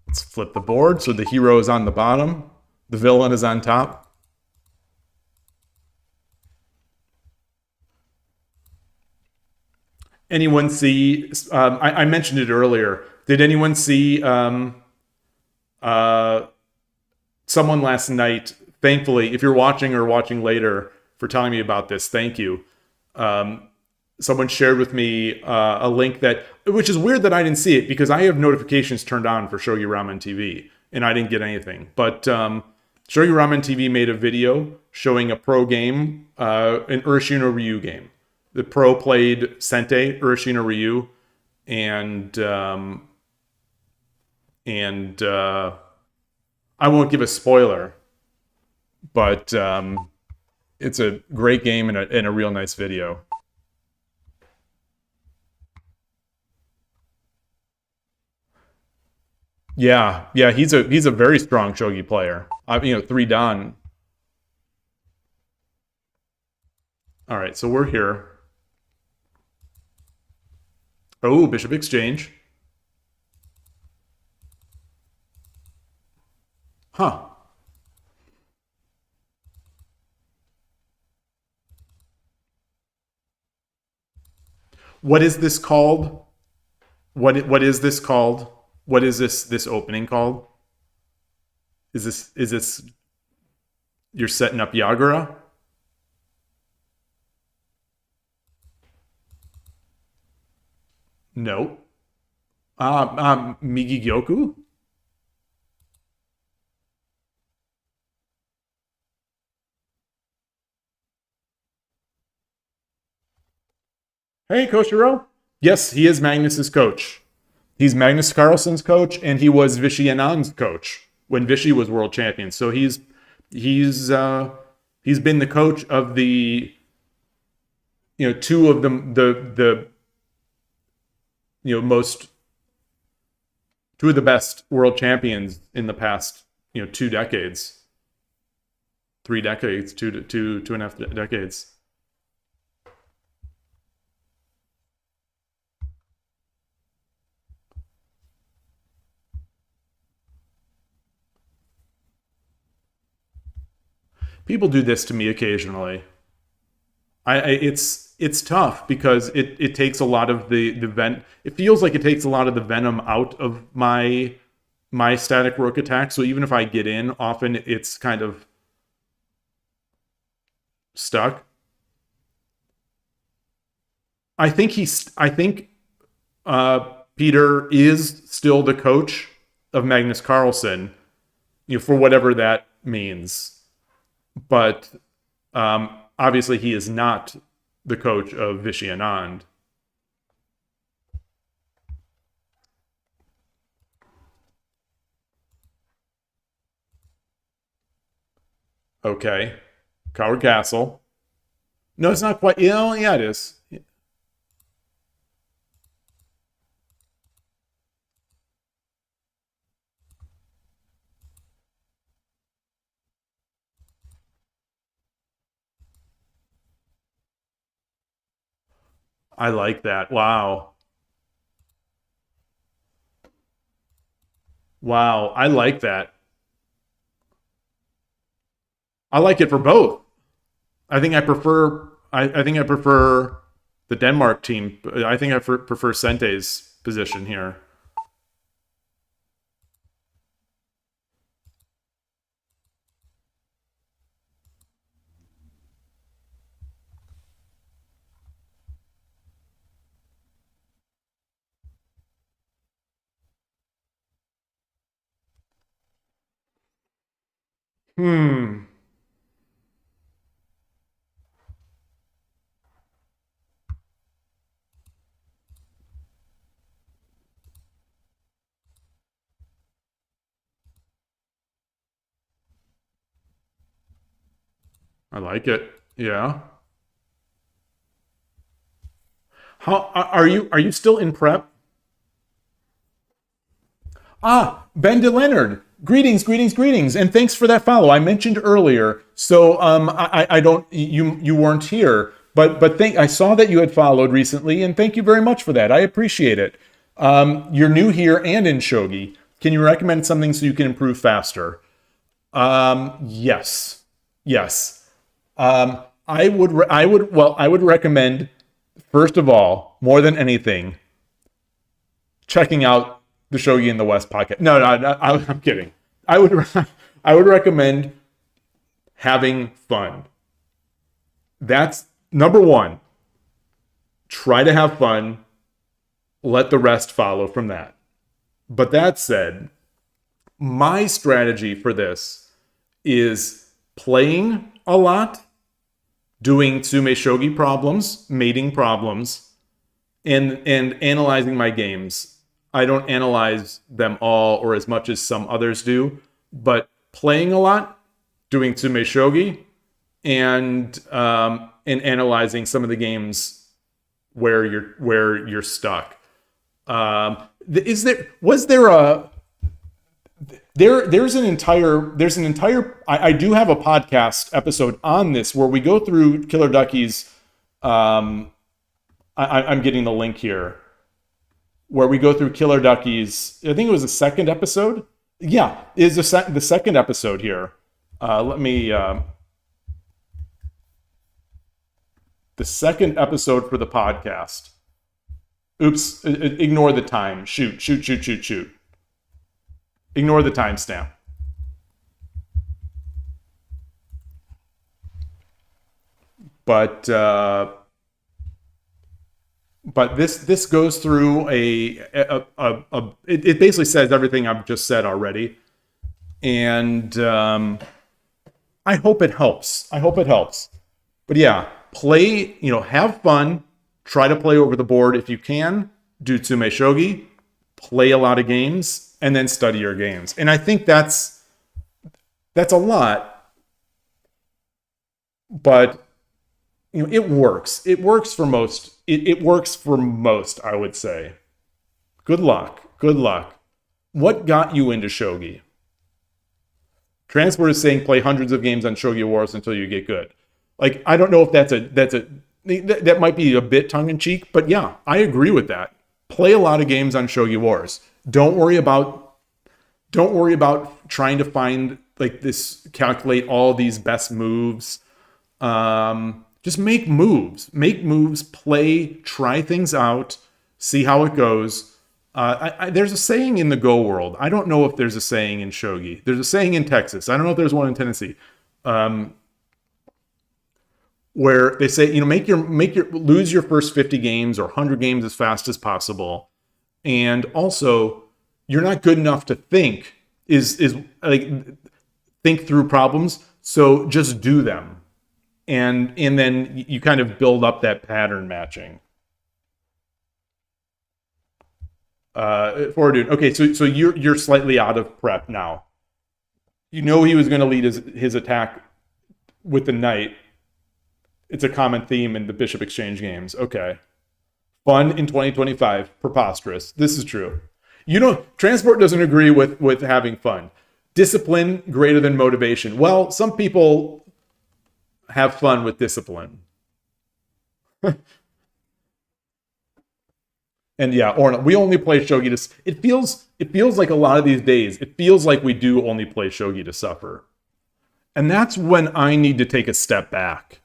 Let's flip the board so the hero is on the bottom, the villain is on top. Anyone see, I mentioned it earlier, did anyone see someone last night, thankfully, if you're watching or watching later, for telling me about this, thank you. Someone shared with me a link that, which is weird that I didn't see it because I have notifications turned on for Shogi Ramen TV and I didn't get anything. But Shogi Ramen TV made a video showing a pro game, an Urashino Ryu game. The pro played Sente, Urashino Ryu, and I won't give a spoiler, but it's a great game and a real nice video. Yeah, he's a very strong shogi player. 3 dan. All right, so we're here. Oh, bishop exchange. Huh. What is this called? What is this called? What is this opening called? Is this you're setting up Yagura? No. Migi Gyoku? Hey, Koshiro. Yes, he is Magnus's coach. He's Magnus Carlsen's coach, and he was Vishy Anand's coach when Vishy was world champion. So he's been the coach of the two of the two of the best world champions in the past 2 decades, 3 decades, two and a half decades. People do this to me occasionally. It's tough because it takes a lot of the it feels like it takes a lot of the venom out of my static rook attack. So even if I get in, often it's kind of stuck. I think Peter is still the coach of Magnus Carlsen, for whatever that means. But obviously he is not the coach of Vishy Anand. Okay. Coward Castle. No, it's not quite. Yeah, it is. I like that. Wow. Wow, I like that. I like it for both. I think I prefer the Denmark team. I think I prefer Sente's position here. I like it. Yeah. How are you still in prep? Ben DeLeonard. Greetings, and thanks for that follow. I mentioned earlier, so I don't you weren't here, but I saw that you had followed recently, and thank you very much for that. I appreciate it. You're new here and in Shogi. Can you recommend something so you can improve faster? Yes. I would recommend, first of all, more than anything, checking out the Shogi in the West podcast. No, I'm kidding. I would recommend having fun. That's number one. Try to have fun. Let the rest follow from that. But that said, my strategy for this is playing a lot, doing Tsume Shogi problems, mating problems, and analyzing my games. I don't analyze them all or as much as some others do, but playing a lot, doing Tsume Shogi, and analyzing some of the games where you're stuck. There's an entire I do have a podcast episode on this where we go through Killer Ducky's I'm getting the link here, where we go through Killer Ducky's, I think it was the second episode. Yeah, is the second episode here. The second episode for the podcast. Oops, ignore the time. Shoot. Ignore the timestamp. But this goes through it basically says everything I've just said already, and I hope it helps. But yeah, play. Have fun. Try to play over the board if you can. Do Tsume Shogi. Play a lot of games, and then study your games. And I think that's a lot, but it works. It works for most. It works for most, I would say. Good luck. What got you into Shogi? Transport is saying play hundreds of games on Shogi Wars until you get good. Like, I don't know if that might be a bit tongue-in-cheek, but yeah, I agree with that. Play a lot of games on Shogi Wars. Don't worry about trying to find calculate all these best moves. Just make moves, play, try things out, see how it goes. There's a saying in the Go world. I don't know if there's a saying in Shogi. There's a saying in Texas. I don't know if there's one in Tennessee. Where they say, lose your first 50 games or 100 games as fast as possible. And also, you're not good enough to think think through problems. So just do them. And then you kind of build up that pattern matching. Forward dude. Okay, so you're slightly out of prep now. He was going to lead his attack with the knight. It's a common theme in the Bishop Exchange games. Okay. Fun in 2025. Preposterous. This is true. Transport doesn't agree with having fun. Discipline greater than motivation. Well, some people have fun with discipline. And yeah, Orna, we only play Shogi to... It feels like a lot of these days, it feels like we do only play Shogi to suffer. And that's when I need to take a step back.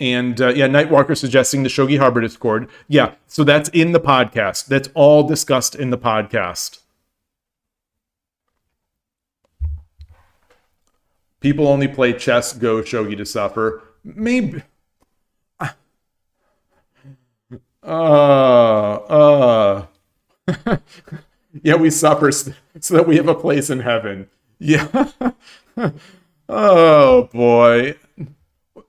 Nightwalker suggesting the Shogi Harbor Discord. Yeah, so that's in the podcast. That's all discussed in the podcast. People only play chess, Go, Shogi to suffer. Maybe... yeah, we suffer so that we have a place in heaven. Yeah. Oh, boy.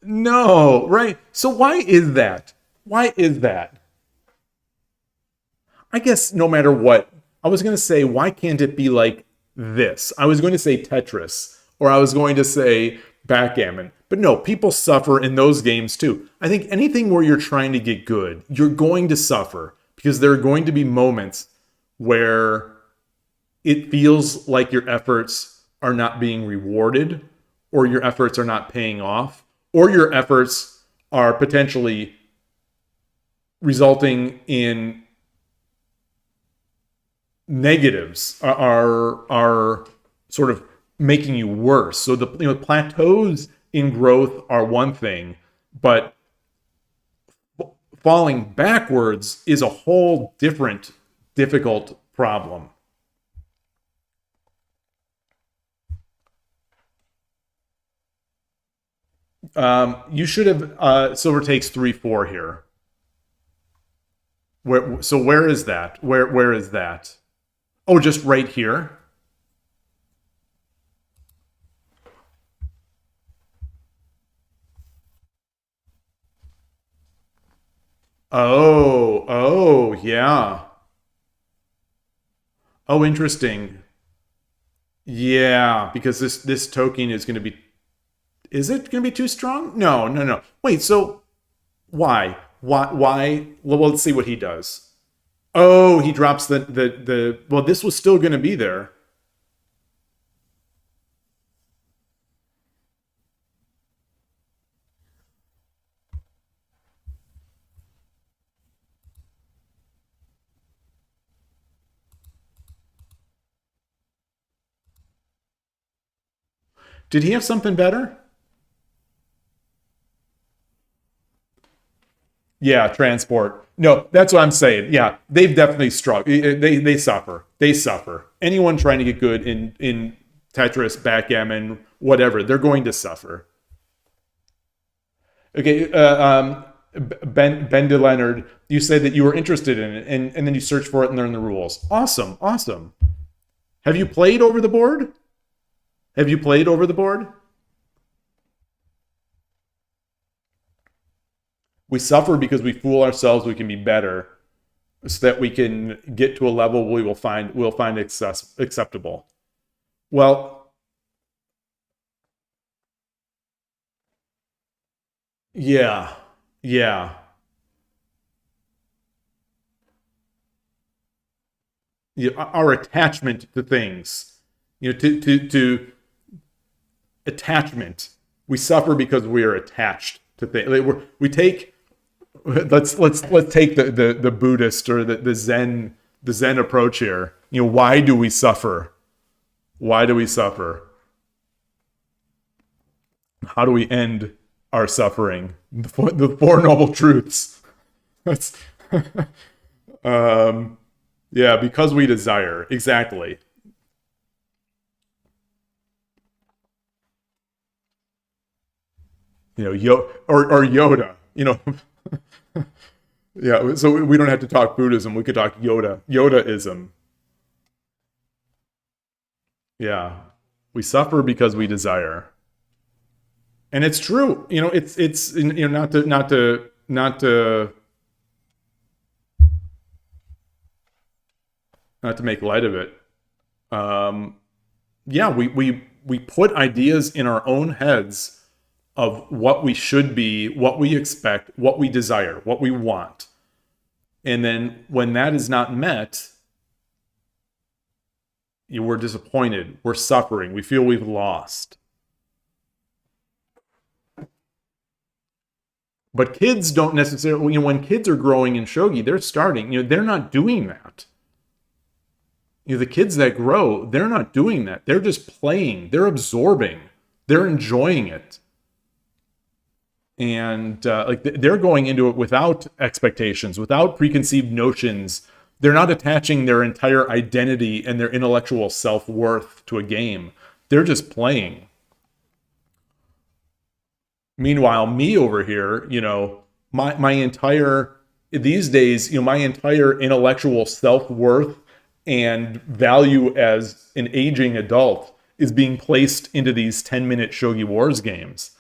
No, right? So why is that? I guess no matter what, I was going to say, why can't it be like this? I was going to say Tetris, or I was going to say backgammon. But no, people suffer in those games too. I think anything where you're trying to get good, you're going to suffer because there are going to be moments where it feels like your efforts are not being rewarded, or your efforts are not paying off, or your efforts are potentially resulting in negatives, are sort of making you worse. So the plateaus in growth are one thing, but falling backwards is a whole different difficult problem. You should have silver takes 3-4 here. Where is that? Where is that? Oh, just right here. Oh, yeah. Oh, interesting. Yeah, because this token is going to be... Is it going to be too strong? No. Wait, so why? Why? Well, let's see what he does. Oh, he drops the... Well, this was still going to be there. Did he have something better? Yeah, transport. No, that's what I'm saying. Yeah, they've definitely struggled. They suffer. They suffer. Anyone trying to get good in Tetris, backgammon, whatever, they're going to suffer. Okay, Ben DeLeonard, you said that you were interested in it, and then you search for it and learn the rules. Awesome. Have you played over the board? We suffer because we fool ourselves we can be better, so that we can get to a level we'll find acceptable. Well, yeah. Our attachment to things, to attachment. We suffer because we are attached to things. We take. Let's take the Buddhist or the Zen approach here. Why do we suffer? How do we end our suffering? The Four Noble Truths. That's yeah, because we desire. Exactly. Or Yoda. Yeah, so we don't have to talk Buddhism. We could talk Yodaism. Yeah, we suffer because we desire, and it's true. It's not to make light of it. Yeah, we put ideas in our own heads of what we should be, what we expect, what we desire, what we want. And then when that is not met, we're disappointed, we're suffering, we feel we've lost. But kids don't necessarily, when kids are growing in Shogi, they're starting, they're not doing that. The kids that grow, they're not doing that. They're just playing, they're absorbing, they're enjoying it. And they're going into it without expectations, without preconceived notions. They're not attaching their entire identity and their intellectual self-worth to a game. They're just playing. Meanwhile, me over here, my entire intellectual self-worth and value as an aging adult is being placed into these 10-minute Shogi Wars games.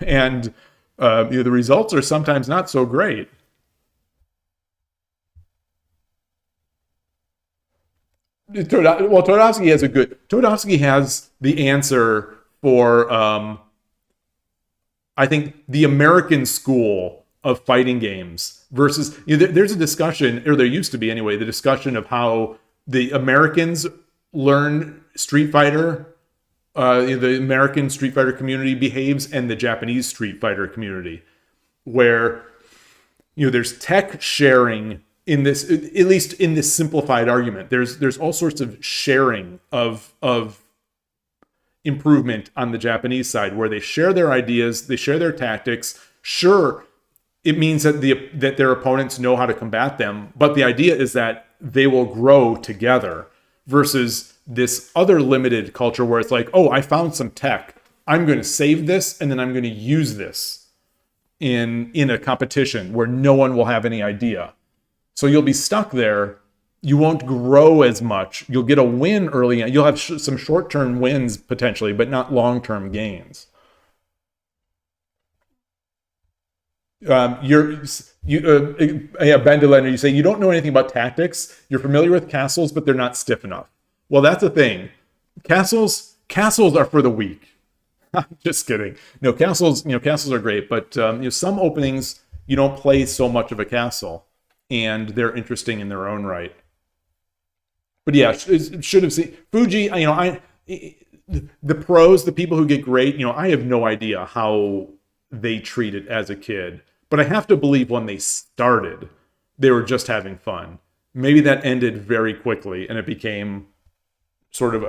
And the results are sometimes not so great. Todovsky has the answer for, I think, the American school of fighting games versus, there's a discussion, or there used to be anyway, the discussion of how the Americans learn Street Fighter. The American Street Fighter community behaves, and the Japanese Street Fighter community, where there's tech sharing in this, at least in this simplified argument. There's all sorts of sharing of improvement on the Japanese side, where they share their ideas, they share their tactics. Sure, it means that that their opponents know how to combat them, but the idea is that they will grow together, versus this other limited culture where it's like, oh, I found some tech, I'm going to save this, and then I'm going to use this in a competition where no one will have any idea. So you'll be stuck there. You won't grow as much. You'll get a win early on. You'll have some short-term wins potentially, but not long-term gains. Ben DrLennon, you say you don't know anything about tactics. You're familiar with castles, but they're not stiff enough. Well, that's the thing. Castles are for the weak. I'm just kidding. No, castles are great, but some openings you don't play so much of a castle, and they're interesting in their own right. But yeah, should have seen Fuji. The pros, the people who get great. I have no idea how they treat it as a kid, but I have to believe when they started, they were just having fun. Maybe that ended very quickly, and it became sort of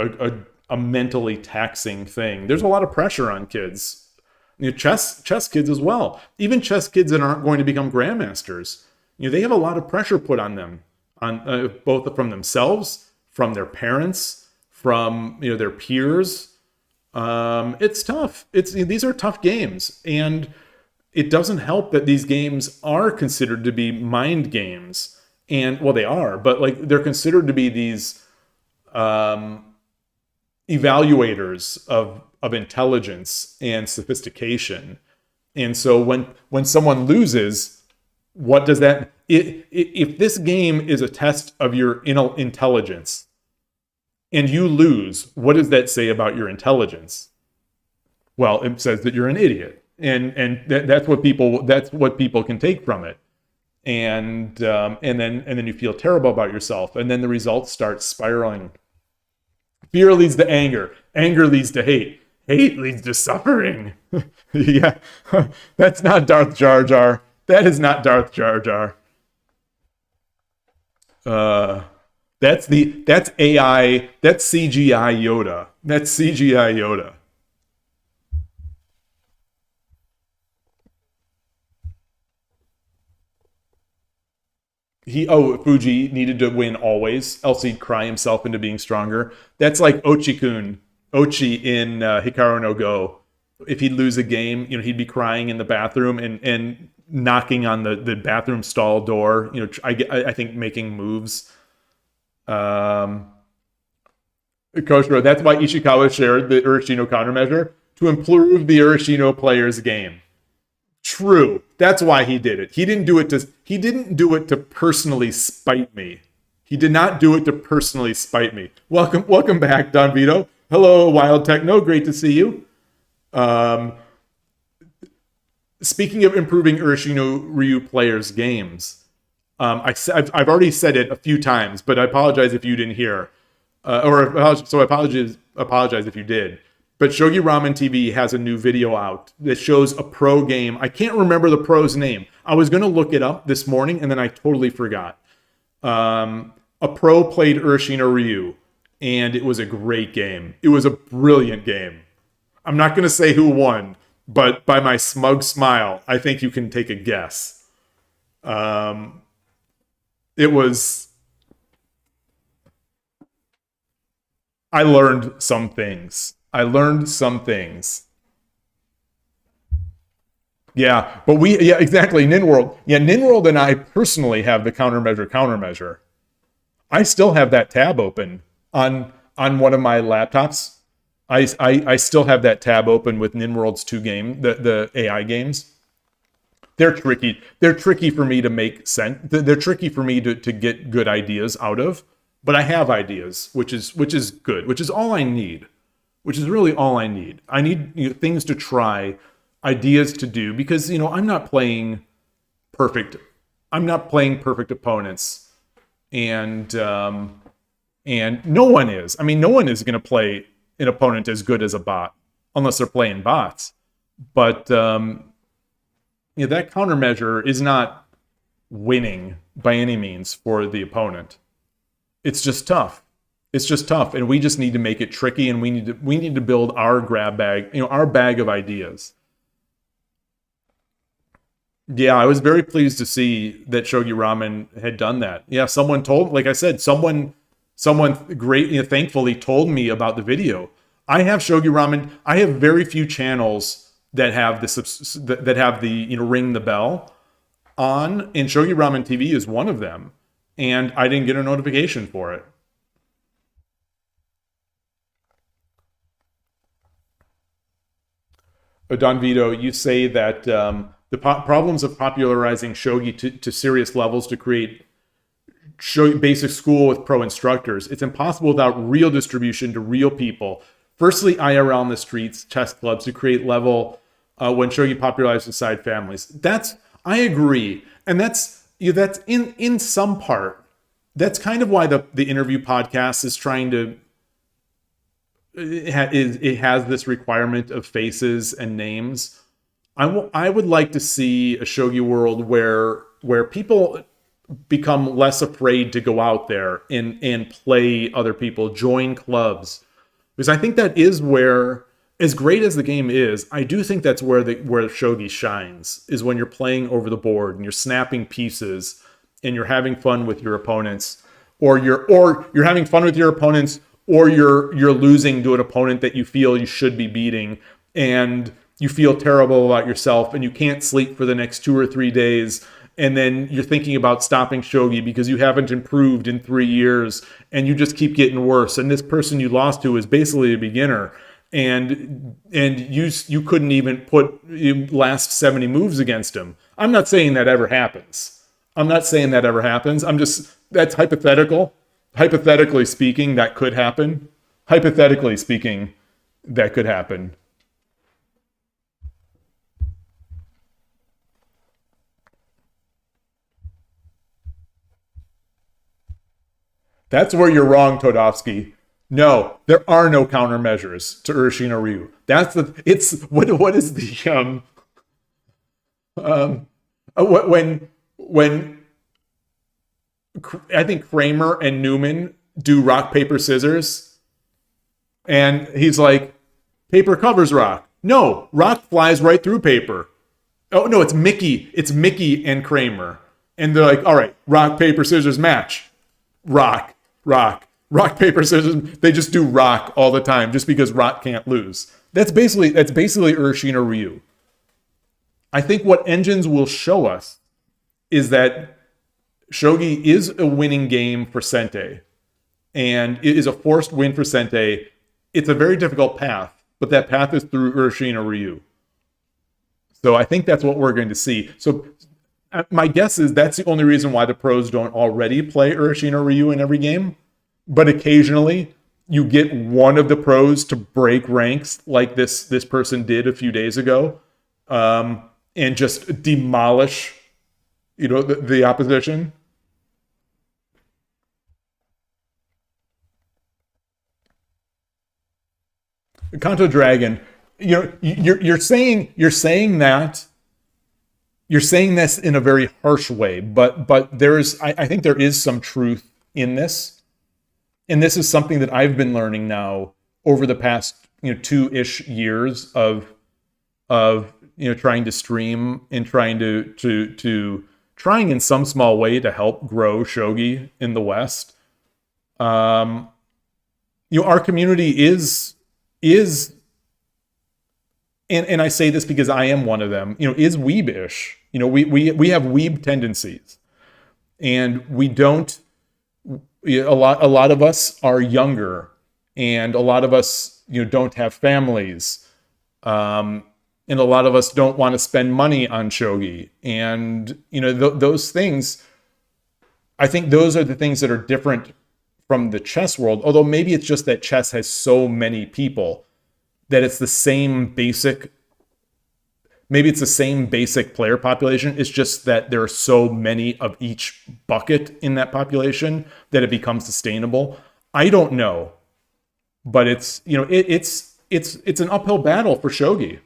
a mentally taxing thing. There's a lot of pressure on kids. Chess kids as well. Even chess kids that aren't going to become grandmasters. They have a lot of pressure put on them, on both from themselves, from their parents, from their peers. It's tough. These are tough games, and it doesn't help that these games are considered to be mind games. And well, they are, but they're considered to be these evaluators of intelligence and sophistication. And so when someone loses, what does that, if this game is a test of your intelligence and you lose, what does that say about your intelligence? Well, it says that you're an idiot, and that's what people can take from it. And then you feel terrible about yourself, and then the results start spiraling. Fear leads to anger. Anger leads to hate. Hate leads to suffering. Yeah, that's not Darth Jar Jar. That is not Darth Jar Jar. That's AI. That's CGI Yoda. That's CGI Yoda. Fuji needed to win always, else he'd cry himself into being stronger. That's like Ochi in Hikaru no Go. If he'd lose a game, he'd be crying in the bathroom and knocking on the bathroom stall door. I think making moves. Koshiro, that's why Ishikawa shared the Urashino countermeasure to improve the Urashino player's game. True. That's why he did it. He didn't do it to personally spite me. He did not do it to personally spite me. Welcome back, Don Vito. Hello, Wild Techno. Great to see you. Speaking of improving Urashino Ryu players' games, I've already said it a few times, but I apologize if you didn't hear, I apologize if you did. But Shogi Ramen TV has a new video out that shows a pro game. I can't remember the pro's name. I was going to look it up this morning, and then I totally forgot. A pro played Urashino Ryu, and it was a great game. It was a brilliant game. I'm not going to say who won, but by my smug smile, I think you can take a guess. It was... I learned some things. Yeah, but exactly, Ninworld. Yeah, Ninworld and I personally have the countermeasure. I still have that tab open on one of my laptops. I still have that tab open with Ninworld's 2 game, the AI games. They're tricky. They're tricky for me to make sense. They're tricky for me to get good ideas out of. But I have ideas, which is good, which is all I need. Which is really all I need. I need things to try, ideas to do, because I'm not playing perfect. I'm not playing perfect opponents, and And no one is. I mean, no one is going to play an opponent as good as a bot, unless they're playing bots. But that countermeasure is not winning by any means for the opponent. It's just tough. It's just tough, and we just need to make it tricky, and we need to build our grab bag, our bag of ideas. Yeah, I was very pleased to see that Shogi Ramen had done that. Yeah, someone told, like I said, someone great, thankfully told me about the video. I have Shogi Ramen. I have very few channels that have the ring the bell on, and Shogi Ramen TV is one of them, and I didn't get a notification for it. Don Vito, you say that the problems of popularizing shogi to serious levels to create basic school with pro instructors. It's impossible without real distribution to real people. Firstly, IRL on the streets, chess clubs to create level when shogi popularized inside families. I agree, and that's in some part. That's kind of why the interview podcast is trying to. It has this requirement of faces and names. I would like to see a shogi world where people become less afraid to go out there and play other people, join clubs, because I think that is where, as great as the game is, I do think that's where shogi shines, is when you're playing over the board and you're snapping pieces and you're having fun with your opponents, or you're having fun with your opponents, or you're losing to an opponent that you feel you should be beating, and you feel terrible about yourself, and you can't sleep for the next 2 or 3 days, and then you're thinking about stopping shogi because you haven't improved in 3 years, and you just keep getting worse, and this person you lost to is basically a beginner, and you couldn't even put last 70 moves against him. I'm not saying that ever happens. That's hypothetical. Hypothetically speaking, that could happen. That's where you're wrong, Todovsky. No, there are no countermeasures to Urshino Ryu. What is the when I think Kramer and Newman do rock, paper, scissors, and he's like, paper covers rock. No, rock flies right through paper. Oh no, it's Mickey and Kramer, and they're like, all right, rock, paper, scissors, match. Rock, paper, scissors. They just do rock all the time just because rock can't lose. That's basically Urshino Ryu. I think what Engines will show us is that shogi is a winning game for Sente, and it is a forced win for Sente. It's a very difficult path, but that path is through Urshino Ryu. So I think that's what we're going to see. So my guess is that's the only reason why the pros don't already play Urshino Ryu in every game. But occasionally you get one of the pros to break ranks like this person did a few days ago, and just demolish the opposition. Kanto Dragon, you're saying this in a very harsh way, but I think there is some truth in this, and this is something that I've been learning now over the past 2-ish years of trying to stream and trying trying in some small way to help grow shogi in the West. Our community is and I say this because I am one of them, is weebish. We have weeb tendencies, and we don't. A lot of us are younger, and a lot of us don't have families, and a lot of us don't want to spend money on shogi, and those things. I think those are the things that are different from the chess world. Although maybe it's just that chess has so many people that it's the same basic. Maybe it's the same basic player population. It's just that there are so many of each bucket in that population that it becomes sustainable. I don't know, but it's it's an uphill battle for Shogi.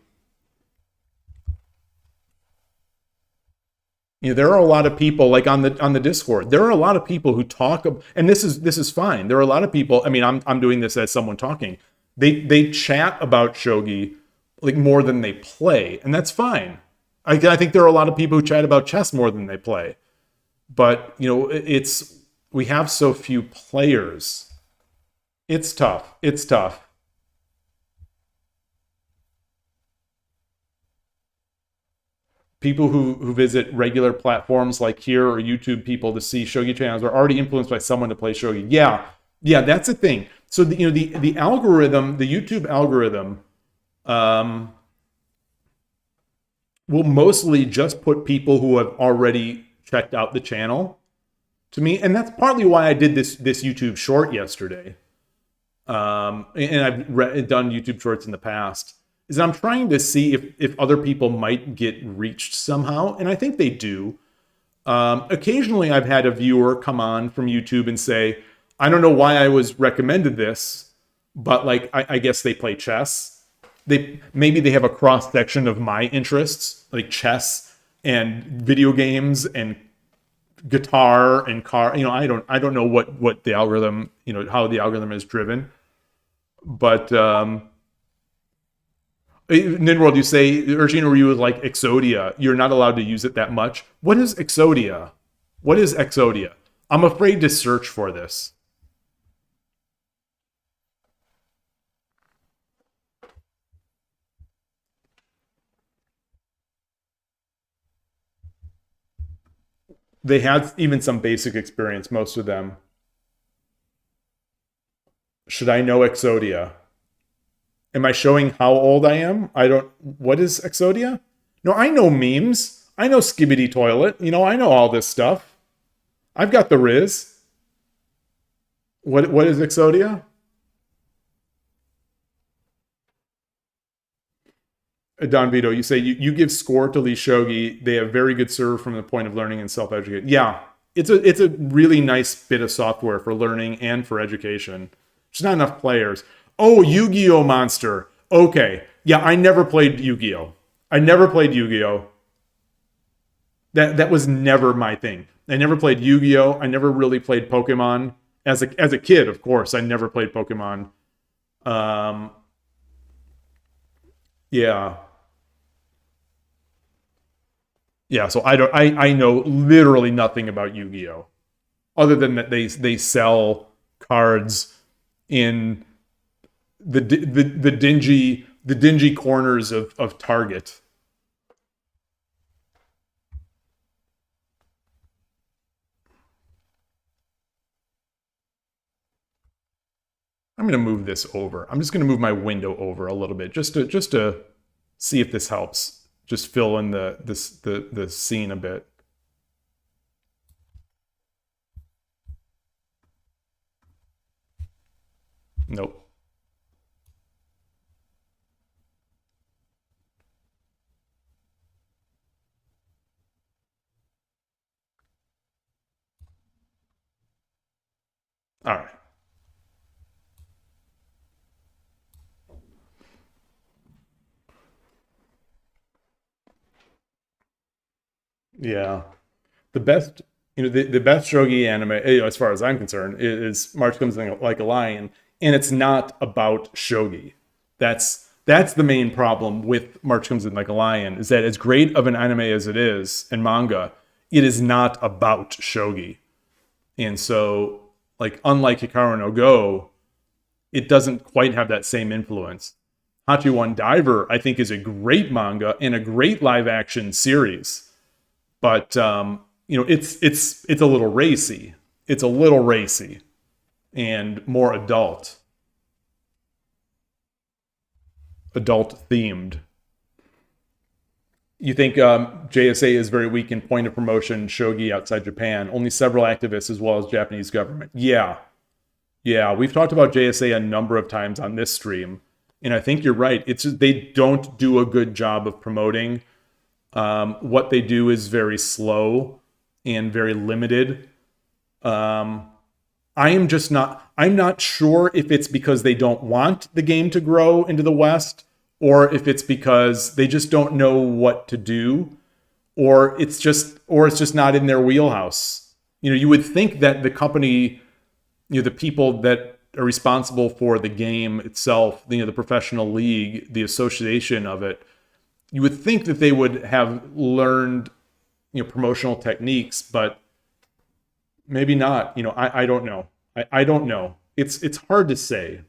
There are a lot of people like on the Discord. There are a lot of people who talk, and this is fine. There are a lot of people. I mean, I'm doing this as someone talking. They chat about Shogi like more than they play, and that's fine. I think there are a lot of people who chat about chess more than they play, but we have so few players. It's tough. It's tough. People who visit regular platforms like here or YouTube people to see Shogi channels are already influenced by someone to play Shogi. Yeah, that's a thing. So the algorithm, the YouTube algorithm, will mostly just put people who have already checked out the channel to me, and that's partly why I did this YouTube short yesterday. And I've done YouTube shorts in the past. Is that I'm trying to see if other people might get reached somehow, and I think they do. Occasionally, I've had a viewer come on from YouTube and say, I don't know why I was recommended this, but like I guess they play chess. Maybe they have a cross section of my interests, like chess and video games and guitar and car. I don't know what the algorithm, how the algorithm is driven, but. Ninworld, you say Urgino Ryu is like Exodia. You're not allowed to use it that much. What is Exodia? What is Exodia? I'm afraid to search for this. They had even some basic experience, most of them. Should I know Exodia? Am I showing how old I am? What is Exodia? No, I know memes. I know Skibbity Toilet. I know all this stuff. I've got the Riz. What is Exodia? Don Vito, you say you give score to Lee Shogi. They have very good serve from the point of learning and self-education. Yeah, it's a really nice bit of software for learning and for education. There's not enough players. Oh, Yu-Gi-Oh! Monster. Okay. Yeah, I never played Yu-Gi-Oh! That was never my thing. I never played Yu-Gi-Oh! I never really played Pokemon. As a kid, of course, I never played Pokemon. Yeah. Yeah, so I know literally nothing about Yu-Gi-Oh! Other than that they sell cards in the dingy corners of Target. I'm going to move this over. I'm just going to move my window over a little bit just to see if this helps. Just fill in the scene a bit. Nope. All right. Yeah. The best, the best shogi anime, as far as I'm concerned, is March Comes Like a Lion, and it's not about shogi. That's the main problem with March Comes In Like a Lion, is that as great of an anime as it is, and manga, it is not about shogi. And so, like, unlike Hikaru no Go, it doesn't quite have that same influence. Hachi One Diver, I think, is a great manga and a great live-action series. But, it's a little racy. It's a little racy and more adult. Adult-themed. You think JSA is very weak in point of promotion shogi outside Japan. Only several activists as well as Japanese government. Yeah, we've talked about JSA a number of times on this stream, and I think you're right. It's just, they don't do a good job of promoting. What they do is very slow and very limited. I I'm not sure if it's because they don't want the game to grow into the West, or if it's because they just don't know what to do, or it's just not in their wheelhouse. You would think that the company, the people that are responsible for the game itself, the professional league, the association of it, you would think that they would have learned, promotional techniques, but maybe not. I don't know. I don't know. It's hard to say.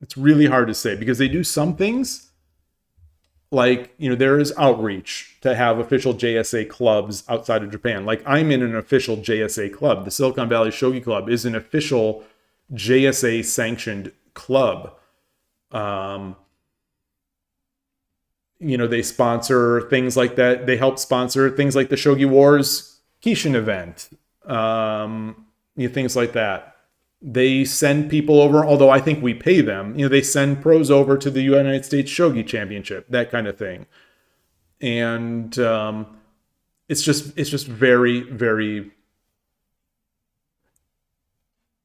It's really hard to say because they do some things like, there is outreach to have official JSA clubs outside of Japan. Like I'm in an official JSA club. The Silicon Valley Shogi Club is an official JSA sanctioned club. They sponsor things like that. They help sponsor things like the Shogi Wars Kishin event. Things like that. They send people over, although I think we pay them. They send pros over to the United States Shogi Championship, that kind of thing. And it's just very, very.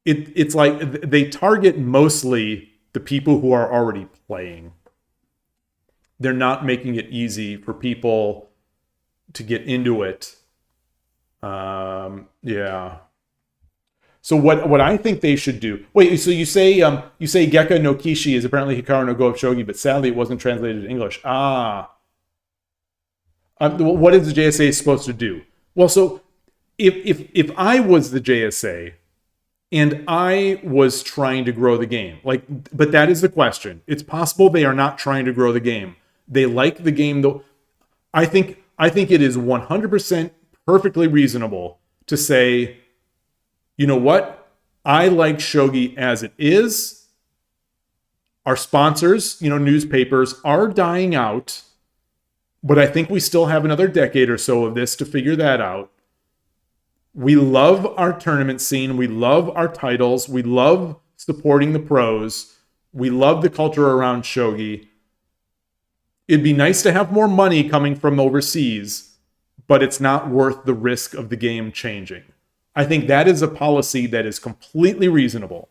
It's like they target mostly the people who are already playing. They're not making it easy for people to get into it. Yeah. So what I think they should do. Wait, so you say Gekka no Kishi is apparently Hikaru no Go of Shogi, but sadly it wasn't translated to English. What is the JSA supposed to do? Well, so if I was the JSA and I was trying to grow the game, but that is the question. It's possible they are not trying to grow the game. They like the game though. I think it is 100% perfectly reasonable to say, you know what? I like Shogi as it is. Our sponsors, newspapers are dying out, but I think we still have another decade or so of this to figure that out. We love our tournament scene. We love our titles. We love supporting the pros. We love the culture around Shogi. It'd be nice to have more money coming from overseas, but it's not worth the risk of the game changing. I think that is a policy that is completely reasonable.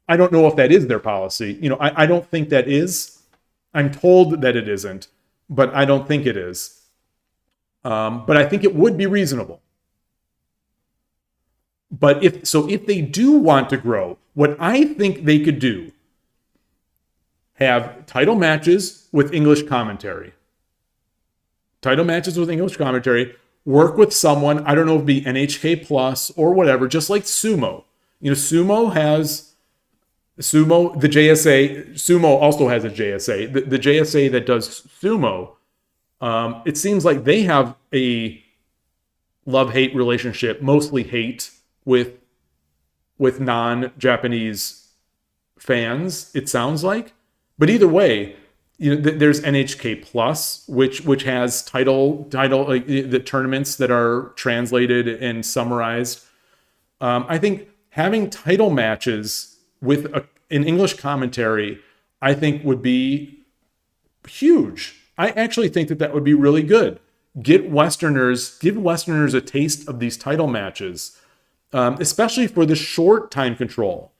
I don't know if that is their policy. I don't think that is. I'm told that it isn't, but I don't think it is. But I think it would be reasonable. But if they do want to grow, what I think they could do, have title matches with English commentary. Title matches with English commentary. Work with someone, I don't know if it'd be NHK Plus or whatever, just like Sumo. Sumo, the JSA, Sumo also has a JSA. The JSA that does Sumo, it seems like they have a love-hate relationship, mostly hate, with non-Japanese fans, it sounds like. But either way, there's NHK Plus, which has title the tournaments that are translated and summarized. I think having title matches with an English commentary, I think would be huge. I actually think that would be really good. Give Westerners a taste of these title matches, especially for the short time control.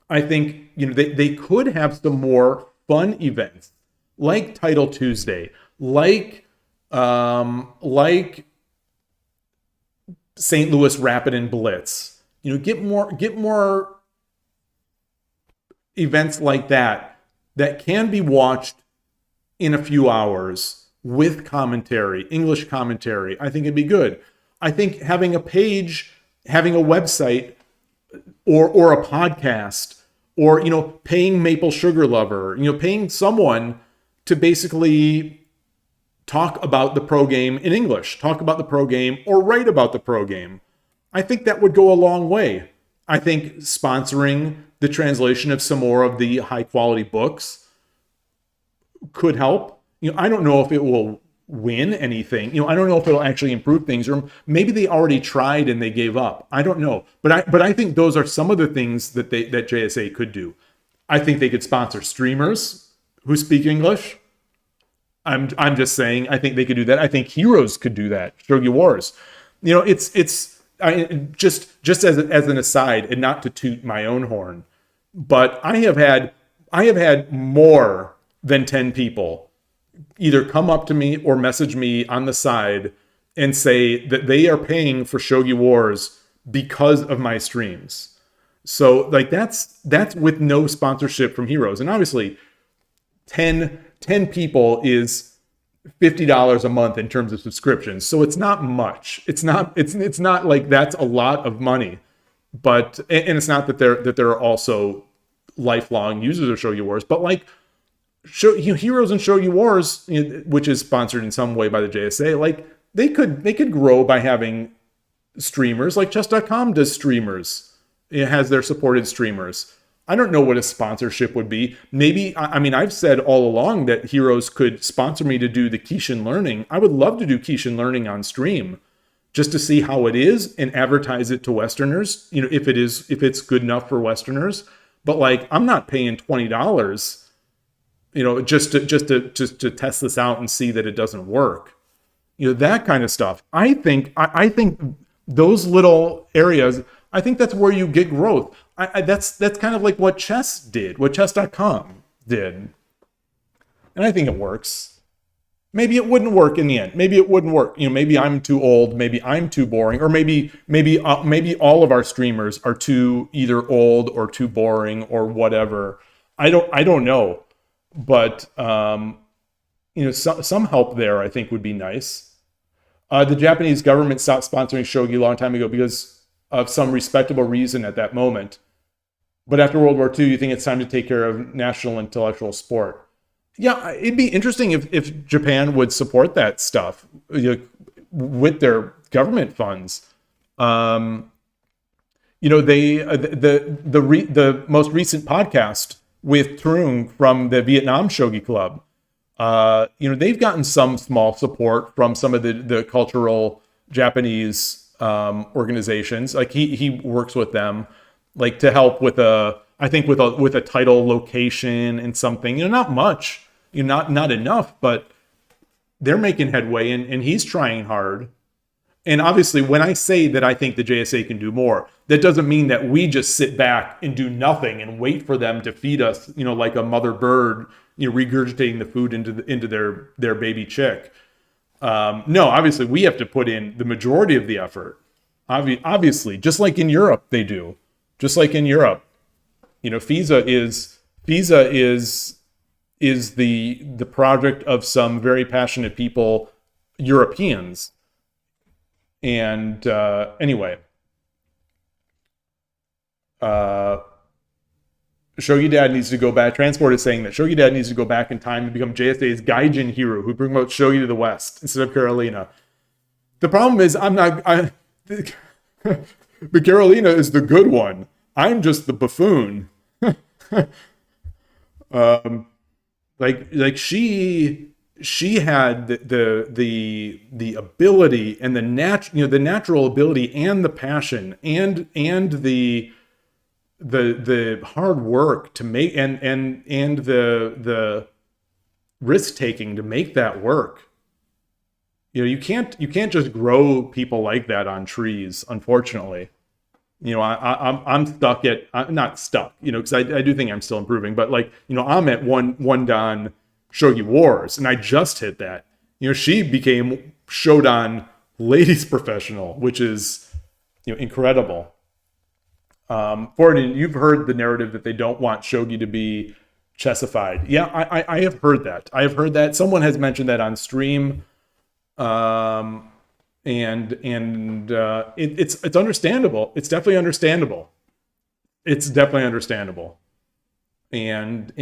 I think they could have some more fun events like Title Tuesday, like St. Louis Rapid and Blitz. Get more events like that can be watched in a few hours with commentary, English commentary. I think it'd be good. I think having a page, having a website, or a podcast, or paying Maple Sugar Lover, paying someone to basically talk about the pro game in English, talk about the pro game, or write about the pro game. I think that would go a long way. I think sponsoring the translation of some more of the high quality books could help. I don't know if it will win anything. I don't know if it'll actually improve things, or maybe they already tried and they gave up. I don't know. But I think those are some of the things that JSA could do. I think they could sponsor streamers who speak English. I'm just saying, I think they could do that. I think Heroes could do that. Shogi Wars. just as an aside, and not to toot my own horn, but I have had more than 10 people either come up to me or message me on the side and say that they are paying for Shogi Wars because of my streams. So like that's with no sponsorship from Heroes. And obviously 10 people is $50 a month in terms of subscriptions. So it's not much. It's not like that's a lot of money. But and it's not that there are also lifelong users of Shogi Wars, but like Heroes and Shogi Wars, which is sponsored in some way by the JSA, like they could grow by having streamers. Like chess.com does streamers. It has their supported streamers. I don't know what a sponsorship would be. Maybe, I mean, I've said all along that Heroes could sponsor me to do the Kishin Learning. I would love to do Kishin Learning on stream just to see how it is and advertise it to Westerners, if it's good enough for Westerners. But like, I'm not paying $20, just to test this out and see that it doesn't work. That kind of stuff. I think those little areas, I think that's where you get growth. That's kind of like what chess did, what chess.com did. And I think it works. Maybe it wouldn't work in the end. Maybe it wouldn't work. Maybe I'm too old, maybe I'm too boring, or maybe all of our streamers are too either old or too boring or whatever. I don't know. But some help there I think would be nice. The Japanese government stopped sponsoring Shogi a long time ago because of some respectable reason at that moment. But after World War II, you think it's time to take care of national intellectual sport. Yeah, it'd be interesting if Japan would support that stuff with their government funds. The most recent podcast with Trung from the Vietnam Shogi Club, they've gotten some small support from some of the cultural Japanese organizations. Like he works with them, like to help with a title location and something. Not much, not enough, but they're making headway, and he's trying hard. And obviously, when I say that I think the JSA can do more, that doesn't mean that we just sit back and do nothing and wait for them to feed us, like a mother bird, regurgitating the food into their baby chick. No, obviously we have to put in the majority of the effort. Obviously, just like in Europe, they do. Just like in Europe, FISA is the project of some very passionate people, Europeans. And anyway, Shogi Dad needs to go back. Transport is saying that Shogi Dad needs to go back in time and become JSA's Gaijin hero who promotes Shogi to the West instead of Carolina. The problem is but Carolina is the good one. I'm just the buffoon. Like she had the ability and the natural ability and the passion and the hard work to make and the risk taking to make that work. You can't just grow people like that on trees, unfortunately. I'm stuck at, I'm not stuck, because I do think I'm still improving, but like, I'm at one dan Shogi Wars, and I just hit that. She became Shodan ladies professional, which is, incredible. Forden, you've heard the narrative that they don't want Shogi to be chessified. Yeah, I have heard that. Someone has mentioned that on stream. It's understandable. It's definitely understandable. And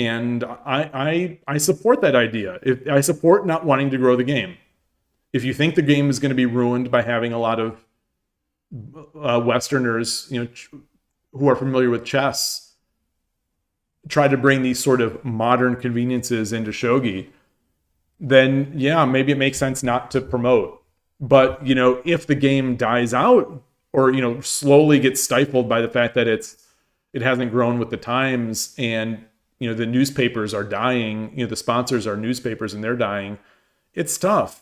I support that idea. I support not wanting to grow the game. If you think the game is going to be ruined by having a lot of Westerners, who are familiar with chess, try to bring these sort of modern conveniences into Shogi, then yeah, maybe it makes sense not to promote. But, if the game dies out or, slowly gets stifled by the fact that it hasn't grown with the times and, the newspapers are dying, the sponsors are newspapers and they're dying, it's tough.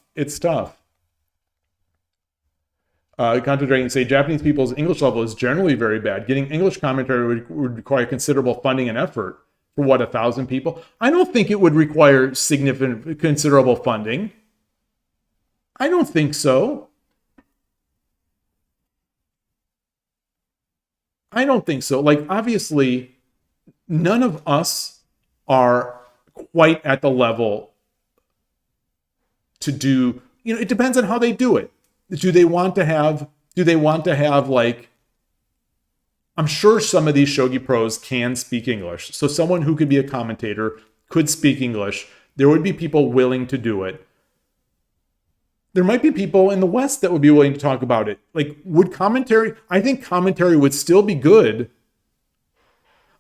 Contra Dragon say Japanese people's English level is generally very bad. Getting English commentary would require considerable funding and effort. For what, 1,000 people? I don't think it would require significant, considerable funding. I don't think so. I don't think so. Like, obviously, none of us are quite at the level to do, you know, it depends on how they do it. Do they want to have like, I'm sure some of these shogi pros can speak English. So someone who could be a commentator could speak English. There would be people willing to do it. There might be people in the West that would be willing to talk about it. Like, would commentary, I think commentary would still be good.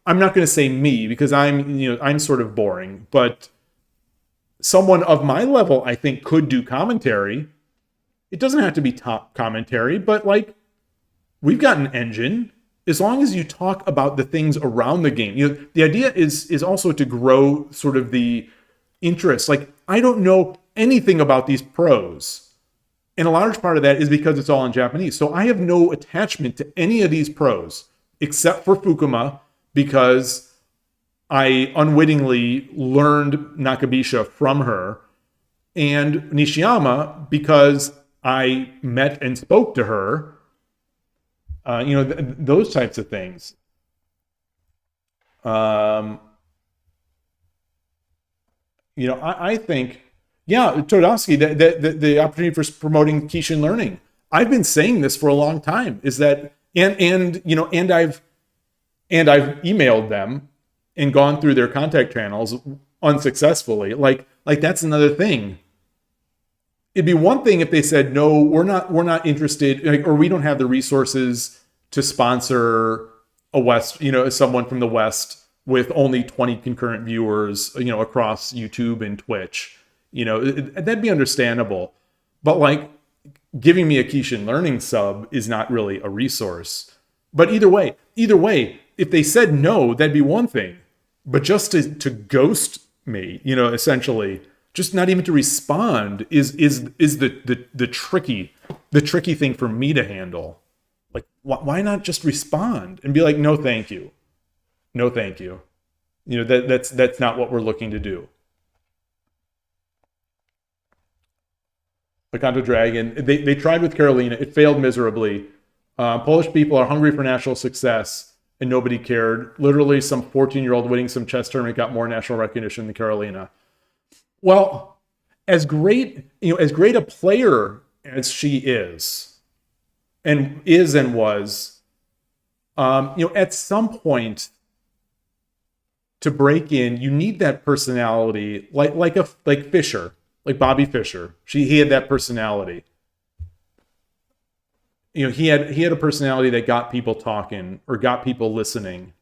I'm not going to say me because I'm sort of boring, but someone of my level, I think, could do commentary. It doesn't have to be top commentary, but like, we've got an engine. As long as you talk about the things around the game, you know, the idea is also to grow sort of the interest. Like, I don't know anything about these pros, and a large part of that is because it's all in Japanese. So I have no attachment to any of these pros except for Fukuma, because I unwittingly learned Nakabisha from her, and Nishiyama because I met and spoke to her. Those types of things. I think, yeah, Todosky, the opportunity for promoting Kishin learning. I've been saying this for a long time. Is that and I've emailed them and gone through their contact channels unsuccessfully. Like that's another thing. It'd be one thing if they said, no, we're not interested, or we don't have the resources to sponsor someone from the West with only 20 concurrent viewers, across YouTube and Twitch. That'd be understandable. But like, giving me a Kishin learning sub is not really a resource. But either way, if they said no, that'd be one thing. But just to ghost me, essentially, just not even to respond is the tricky thing for me to handle. Like, why not just respond and be like, no, thank you. No, thank you. That's not what we're looking to do. Picanto Dragon, they tried with Carolina. It failed miserably. Polish people are hungry for national success, and nobody cared. Literally, some 14-year-old winning some chess tournament got more national recognition than Carolina. Well, as great a player as she is and was, at some point to break in, you need that personality, like Fischer, like Bobby Fischer. He had that personality. He had a personality that got people talking or got people listening.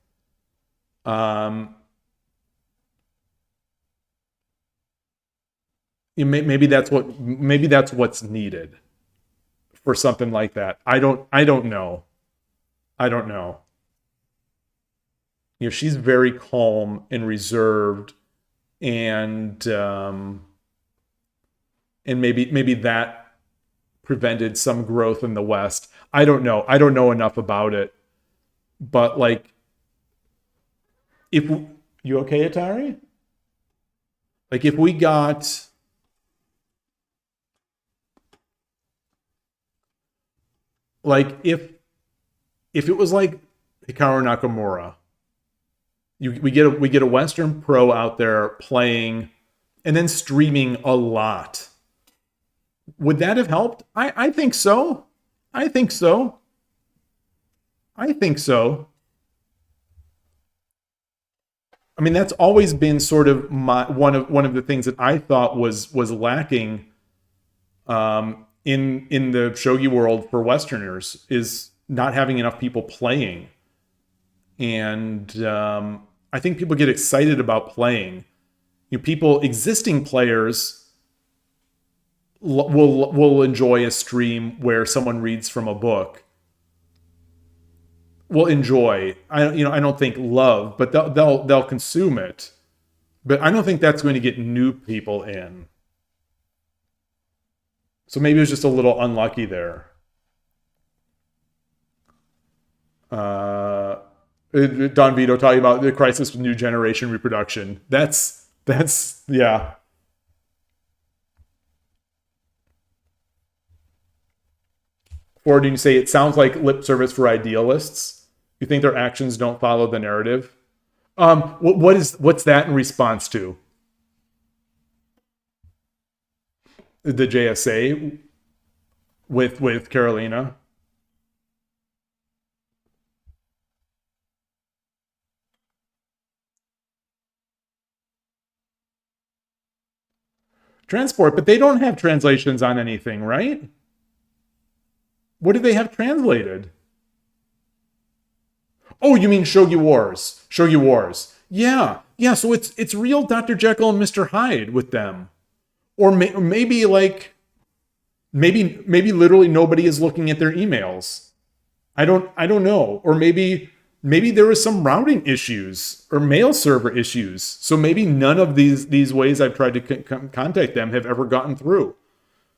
Maybe that's what's needed for something like that. I don't know. She's very calm and reserved, and maybe that prevented some growth in the West. I don't know enough about it, but like, you okay, Atari? Like, if we got, like, if it was like Hikaru Nakamura, we get a Western pro out there playing and then streaming a lot, would that have helped? I think so. I think so. I mean, that's always been sort of one of the things that I thought was lacking in the shogi world for Westerners, is not having enough people playing. And I think people get excited about playing. Existing players will enjoy a stream where someone reads from a book. Will enjoy. I don't think love, but they'll consume it. But I don't think that's going to get new people in. So maybe it was just a little unlucky there. Don Vito talking about the crisis with new generation reproduction. That's yeah. Or do you say it sounds like lip service for idealists? You think their actions don't follow the narrative? What's that in response to? The JSA with Carolina? Transport, but they don't have translations on anything, right? What do they have translated? Oh, you mean Shogi Wars. Shogi Wars. Yeah. Yeah, so it's real Dr. Jekyll and Mr. Hyde with them. Or maybe like maybe literally nobody is looking at their emails. I don't know. Or maybe there was some routing issues or mail server issues. So maybe none of these ways I've tried to contact them have ever gotten through.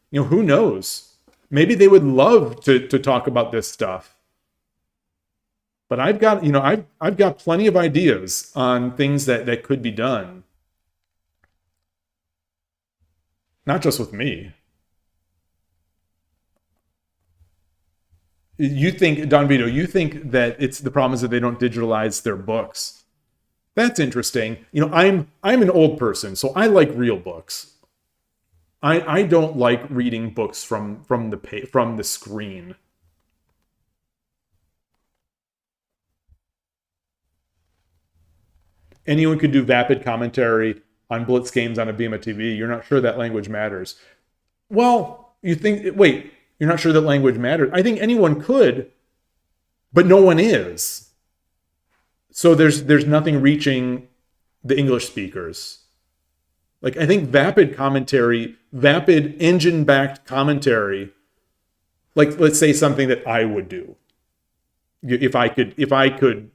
You know, who knows? Maybe they would love to talk about this stuff. But I've got plenty of ideas on things that could be done. Not just with me. You think, Don Vito, you think that it's the problem is that they don't digitalize their books. That's interesting. You know, I'm an old person, so I like real books. I don't like reading books from the screen. Anyone could do vapid commentary on Blitz games on a Beam of TV. You're not sure that language matters. Well, wait, you're not sure that language matters. I think anyone could, but no one is. So there's nothing reaching the English speakers. Like, I think vapid commentary, vapid engine-backed commentary, like, let's say something that I would do. If I could,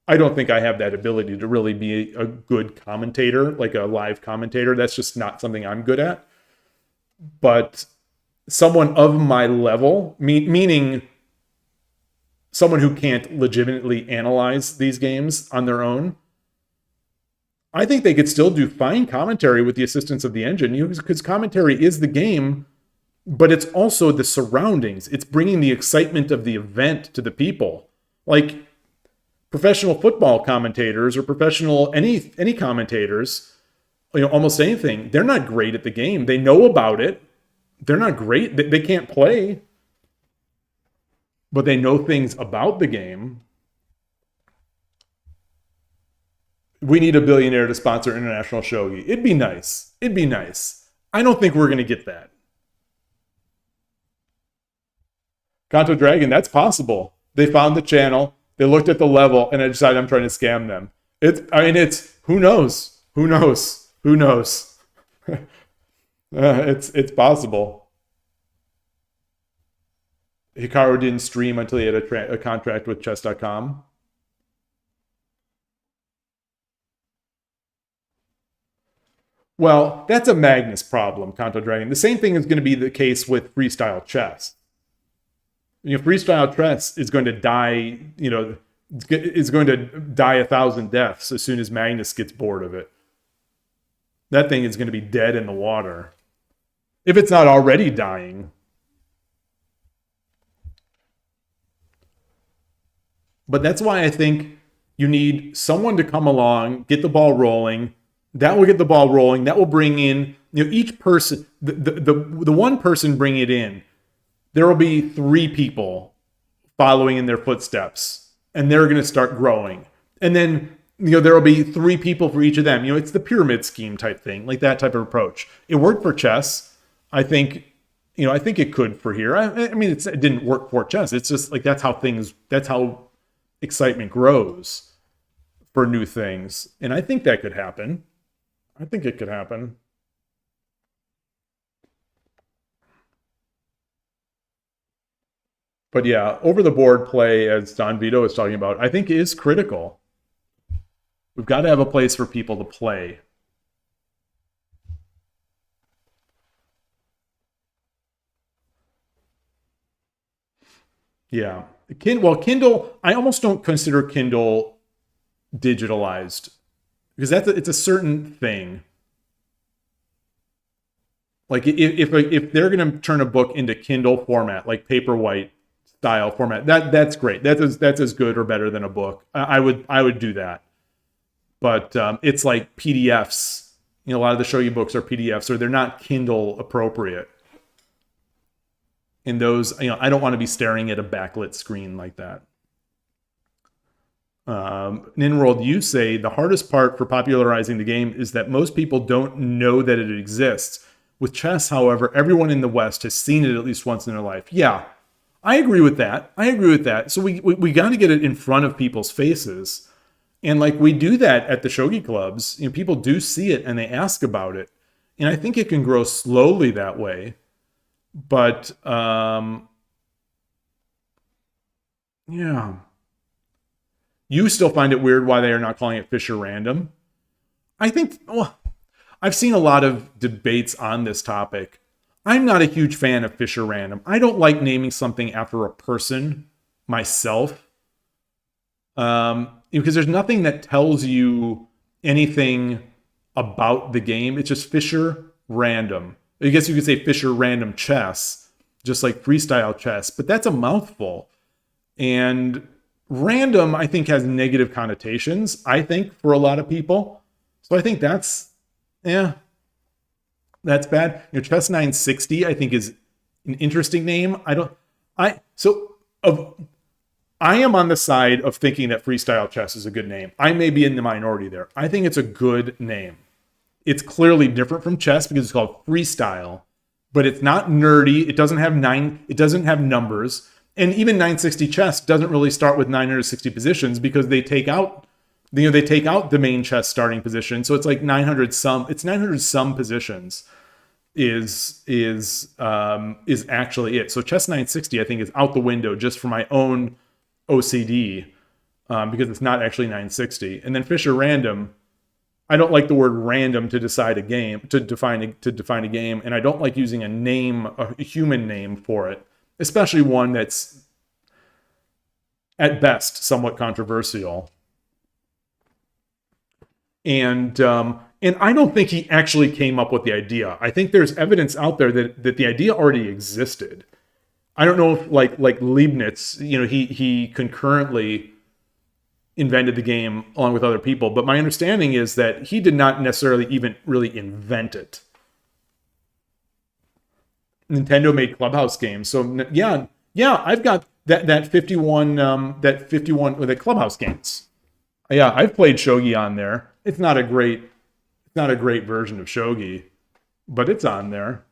I don't think I have that ability to really be a good commentator, like a live commentator. That's just not something I'm good at. But someone of my level, meaning someone who can't legitimately analyze these games on their own, I think they could still do fine commentary with the assistance of the engine, because commentary is the game, but it's also the surroundings. It's bringing the excitement of the event to the people. Like professional football commentators or professional any commentators, you know, almost anything, they're not great at the game. They know about it. They're not great. They can't play, but they know things about the game. We need a billionaire to sponsor International Shogi. It'd be nice. It'd be nice. I don't think we're going to get that. Kanto Dragon, that's possible. They found the channel, they looked at the level, and I decided I'm trying to scam them. It's who knows? Who knows? Who knows? It's possible. Hikaru didn't stream until he had a contract with chess.com. Well, that's a Magnus problem, Kanto Dragon. The same thing is going to be the case with freestyle chess. You know, freestyle chess is going to die, you know, is going to die 1,000 deaths as soon as Magnus gets bored of it. That thing is going to be dead in the water. If it's not already dying. But that's why I think you need someone to come along, get the ball rolling. That will get the ball rolling. That will bring in, you know, each person, the one person bring it in. There will be 3 people following in their footsteps, and they're going to start growing. And then, you know, there will be 3 people for each of them. You know, it's the pyramid scheme type thing, like that type of approach. It worked for chess. I think, you know, I think it could for here. I mean, it didn't work for chess. It's just like that's how excitement grows for new things. And I think that could happen. I think it could happen. But yeah, over the board play, as Don Vito is talking about, I think is critical. We've got to have a place for people to play. Yeah, Kindle, I almost don't consider Kindle digitalized because it's a certain thing. Like if they're going to turn a book into Kindle format, like Paperwhite style format, that's great. That's as good or better than a book. I would do that. But it's like PDFs. A lot of the Shogi books are PDFs, or they're not Kindle appropriate. And those, I don't want to be staring at a backlit screen like that. Ninworld, you say the hardest part for popularizing the game is that most people don't know that it exists. With chess, however, everyone in the West has seen it at least once in their life. Yeah, I agree with that. So we got to get it in front of people's faces. And like we do that at the Shogi clubs. People do see it and they ask about it. And I think it can grow slowly that way. But, yeah. You still find it weird why they are not calling it Fisher Random? I think... I've seen a lot of debates on this topic. I'm not a huge fan of Fisher Random. I don't like naming something after a person myself. Because there's nothing that tells you anything about the game. It's just Fisher Random. I guess you could say Fisher Random Chess, just like freestyle chess, but that's a mouthful. And random, I think, has negative connotations, I think, for a lot of people. So I think that's bad. Chess 960, I think, is an interesting name. I am on the side of thinking that freestyle chess is a good name. I may be in the minority there. I think it's a good name. It's clearly different from chess because it's called freestyle, but it's not nerdy. It doesn't have numbers. And even 960 chess doesn't really start with 960 positions because they take out the main chess starting position. So it's like 900 some. It's 900 some positions is actually it. So chess 960, I think, is out the window just for my own OCD because it's not actually 960. And then Fisher Random, I don't like the word random to decide a game, to define a game, and I don't like using a human name for it, especially one that's at best somewhat controversial. And I don't think he actually came up with the idea. I think there's evidence out there that the idea already existed. I don't know if like Leibniz, he concurrently invented the game along with other people, but my understanding is that he did not necessarily even really invent it. Nintendo made Clubhouse games, so yeah, I've got that 51 with the Clubhouse games. Yeah, I've played Shogi on there. It's not a great version of Shogi, but it's on there.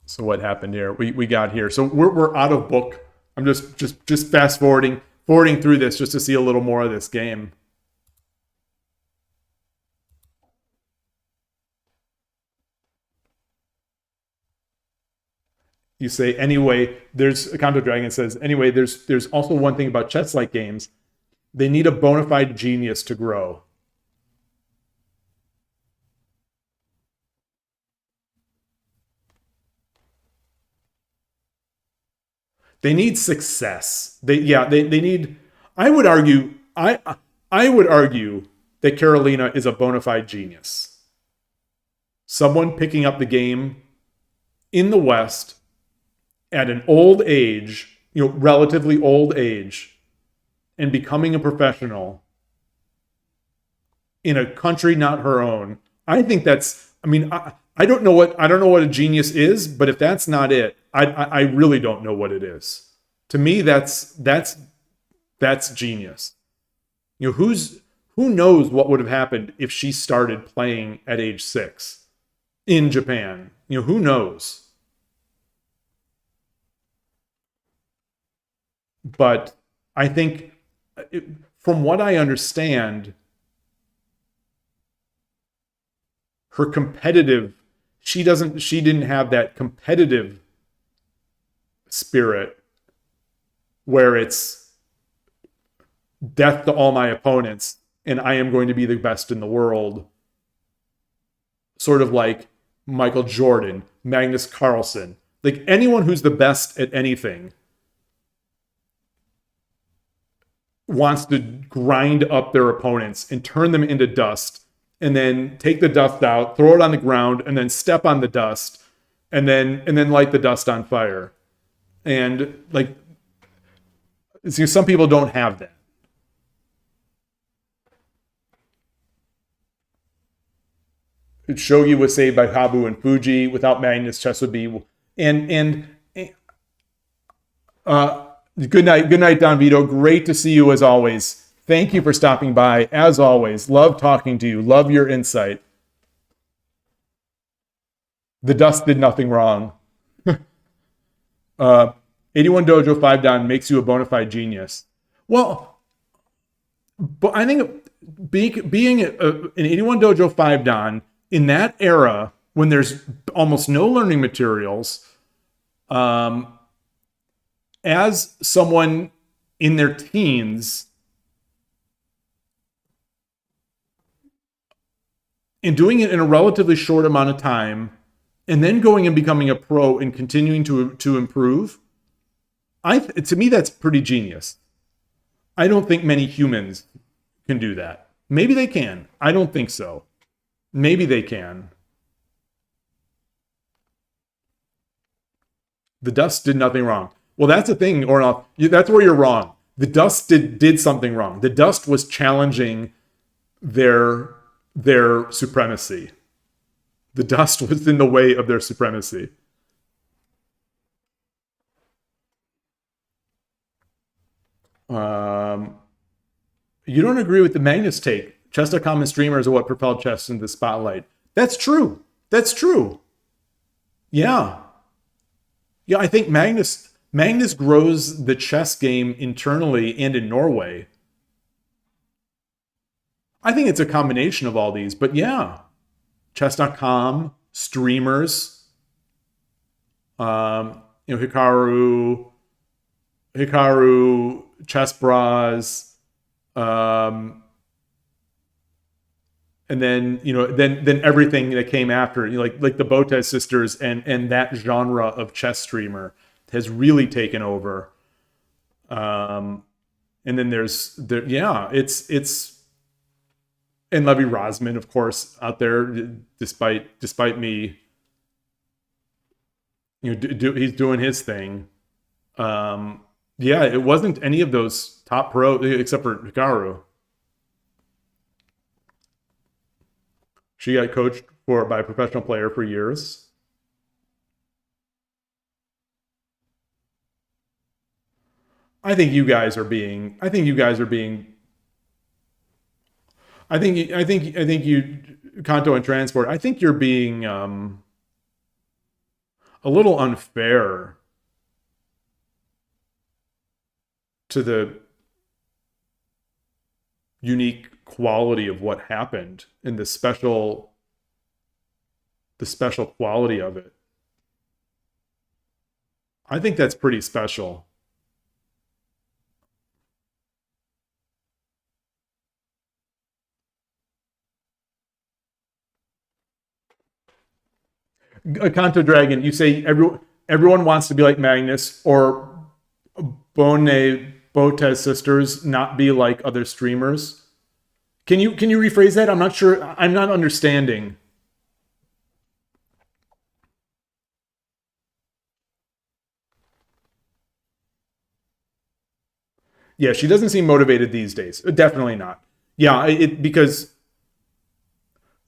So what happened here? We got here. So we're out of book. I'm just fast forwarding through this just to see a little more of this game. You say, anyway, there's Kanto Dragon says, anyway, there's also one thing about chess-like games. They need a bona fide genius to grow. They need success. They need. I would argue that Carolina is a bona fide genius. Someone picking up the game in the West at an old age, relatively old age, and becoming a professional in a country not her own. I think that's. I mean, I don't know what a genius is, but if that's not it, I really don't know what it is. To me, that's genius. Who knows what would have happened if she started playing at age 6 in Japan? Who knows? But I think, from what I understand, her she didn't have that competitive spirit where it's death to all my opponents and I am going to be the best in the world. sort of like Michael Jordan, Magnus Carlsen, like anyone who's the best at anything wants to grind up their opponents and turn them into dust, and then take the dust out, throw it on the ground, and then step on the dust, and then light the dust on fire. And like, see, some people don't have that. Shogi was saved by Habu and Fuji. Without Magnus, chess would be. And good night, Don Vito. Great to see you as always. Thank you for stopping by as always. Love talking to you. Love your insight. The dust did nothing wrong. 81 Dojo 5 down makes you a bona fide genius. Well, but I think being an 81 Dojo 5 down in that era when there's almost no learning materials, as someone in their teens and doing it in a relatively short amount of time, and then going and becoming a pro and continuing to improve, to me, that's pretty genius. I don't think many humans can do that. Maybe they can. I don't think so. Maybe they can. The dust did nothing wrong. Well, that's the thing, Ornoff. That's where you're wrong. The dust did something wrong. The dust was challenging their supremacy. The dust was in the way of their supremacy. You don't agree with the Magnus take. Chess.com and streamers are what propelled chess into the spotlight. That's true. That's true. Yeah. Yeah, I think Magnus grows the chess game internally and in Norway. I think it's a combination of all these, but yeah. Chess.com, streamers, Hikaru, Chess Bras, and then then everything that came after, like the Botez sisters and that genre of chess streamer has really taken over. And then it's and Levy Rosman, of course, out there, despite me, he's doing his thing. Yeah, it wasn't any of those top pro except for Hikaru. She got coached by a professional player for years. I think you Kanto and Transport, I think you're being a little unfair to the unique quality of what happened and the special quality of it. I think that's pretty special. Kanto Dragon, you say everyone wants to be like Magnus, or Botez sisters not be like other streamers. Can you rephrase that? I'm not sure. I'm not understanding. Yeah, she doesn't seem motivated these days. Definitely not. Yeah, because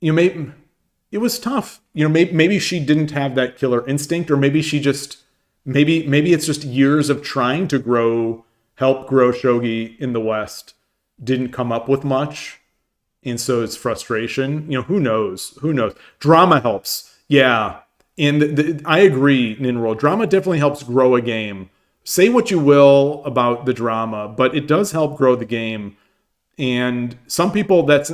it was tough. Maybe she didn't have that killer instinct, or maybe she just maybe it's just years of trying to help grow shogi in the West didn't come up with much, and so it's frustration. Who knows? Drama helps. Yeah, and I agree, Ninroll. Drama definitely helps grow a game. Say what you will about the drama, but it does help grow the game. And for some people, that's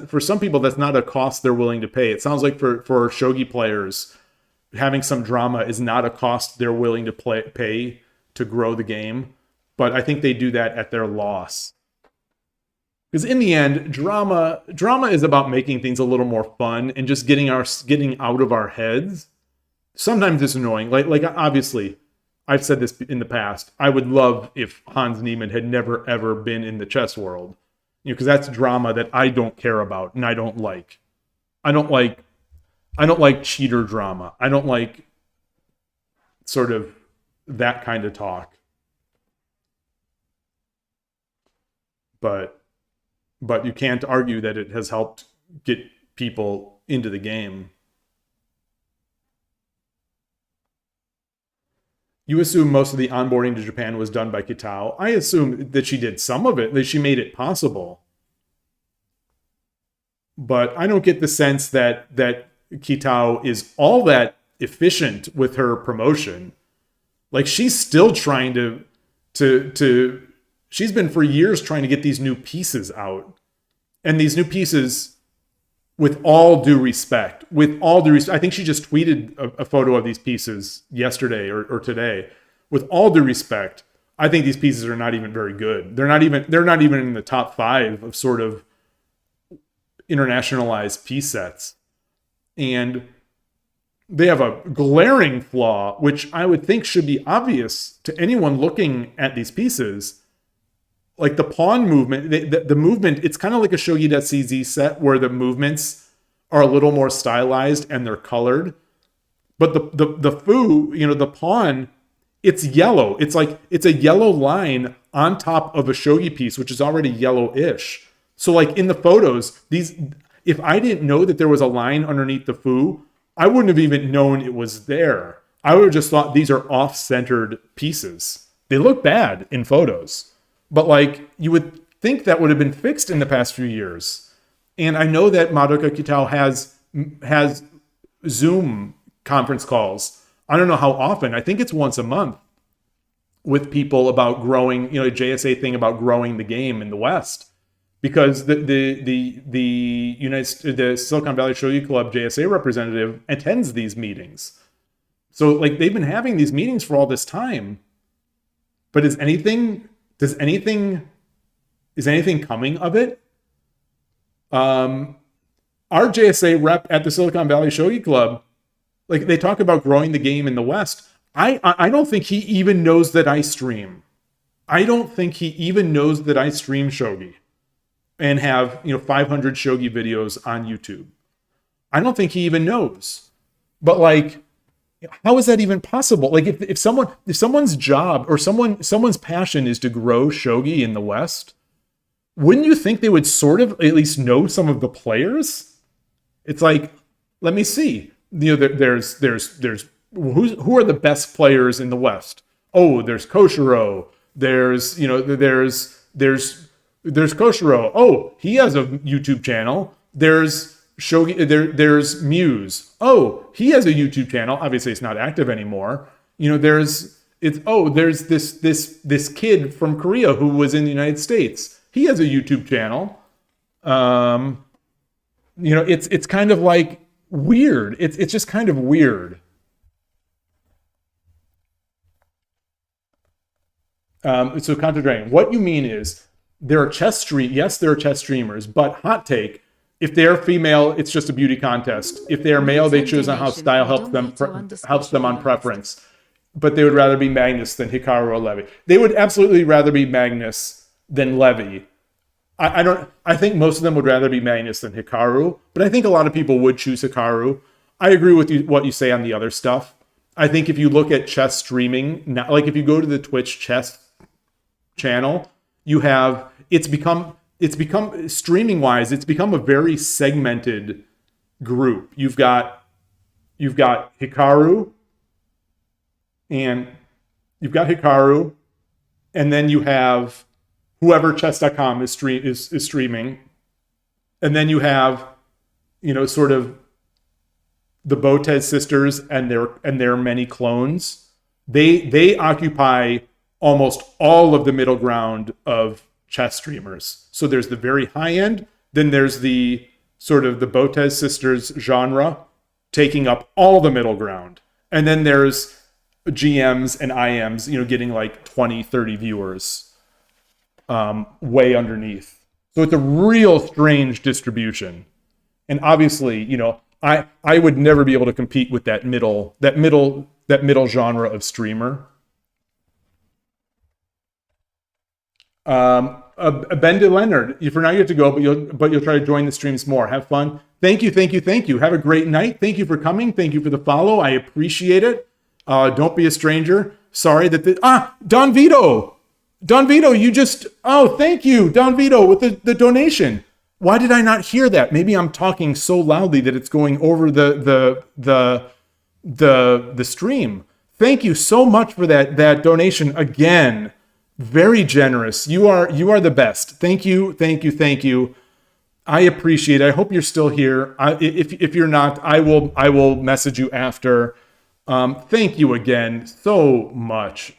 not a cost they're willing to pay. It sounds like for shogi players, having some drama is not a cost they're willing to pay to grow the game. But I think they do that at their loss. Because in the end, drama is about making things a little more fun and just getting out of our heads. Sometimes it's annoying. Like obviously, I've said this in the past. I would love if Hans Niemann had never ever been in the chess world, because that's drama that I don't care about and I don't like. I don't like cheater drama. I don't like sort of that kind of talk. But you can't argue that it has helped get people into the game. You assume most of the onboarding to Japan was done by Kitao. I assume that she did some of it, that she made it possible. But I don't get the sense that Kitao is all that efficient with her promotion. Like, she's still trying to she's been for years trying to get these new pieces out. And these new pieces, with all due respect, I think she just tweeted a photo of these pieces yesterday or today. With all due respect, I think these pieces are not even very good. They're not even in the top 5 of sort of internationalized piece sets. And they have a glaring flaw, which I would think should be obvious to anyone looking at these pieces. Like the pawn movement, the movement, it's kind of like a Shogi Dad CZ set where the movements are a little more stylized and they're colored. But the foo, the pawn, it's yellow. It's a yellow line on top of a shogi piece, which is already yellowish. So like in the photos, if I didn't know that there was a line underneath the foo, I wouldn't have even known it was there. I would have just thought these are off-centered pieces. They look bad in photos. But like, you would think that would have been fixed in the past few years. And I know that Madoka Kitao has Zoom conference calls. I don't know how often. I think it's once a month with people about growing, JSA thing about growing the game in the West. Because the Silicon Valley Shogi Club JSA representative attends these meetings. So like, they've been having these meetings for all this time. But is anything coming of it? Our JSA rep at the Silicon Valley Shogi Club, like, they talk about growing the game in the West. I don't think he even knows that I stream. I don't think he even knows that I stream Shogi and have 500 Shogi videos on YouTube. I don't think he even knows. But like, how is that even possible? Like, if someone's job or someone's passion is to grow Shogi in the West, wouldn't you think they would sort of at least know some of the players? It's like, let me see. There's who are the best players in the West? Oh, there's Koshiro. There's Koshiro. Oh, he has a YouTube channel. There's Shogi. There's Muse. Oh, he has a YouTube channel. Obviously, it's not active anymore. There's this kid from Korea who was in the United States. He has a YouTube channel. It's kind of like weird. It's just kind of weird. So Counter Dragon, what you mean is there are chess streamers, but hot take. If they're female, it's just a beauty contest. If they are male, they choose on how style helps them on preference. But they would rather be Magnus than Hikaru or Levy. They would absolutely rather be Magnus than Levy. I think most of them would rather be Magnus than Hikaru, but I think a lot of people would choose Hikaru. I agree with what you say on the other stuff. I think if you look at chess streaming, like if you go to the Twitch chess channel, it's become streaming wise, it's become a very segmented group. You've got Hikaru, and then you have whoever chess.com is streaming, and then you have sort of the Botez sisters and their many clones. They occupy almost all of the middle ground of chess streamers. So there's the very high end, then there's the sort of the Botez sisters genre taking up all the middle ground. And then there's GMs and IMs, getting like 20, 30 viewers way underneath. So it's a real strange distribution. And obviously, you know, I would never be able to compete with that middle genre of streamer. Ben Leonard, for now you have to go, but you'll try to join the streams more. Have fun. Thank you. Have a great night. Thank you for coming. Thank you for the follow. I appreciate it. Don't be a stranger. Sorry that Don Vito, you just thank you, Don Vito, with the donation. Why did I not hear that? Maybe I'm talking so loudly that it's going over the stream. Thank you so much for that donation again. Very generous. You are the best. Thank you. I appreciate it. I hope you're still here. If you're not, I will message you after. Thank you again so much.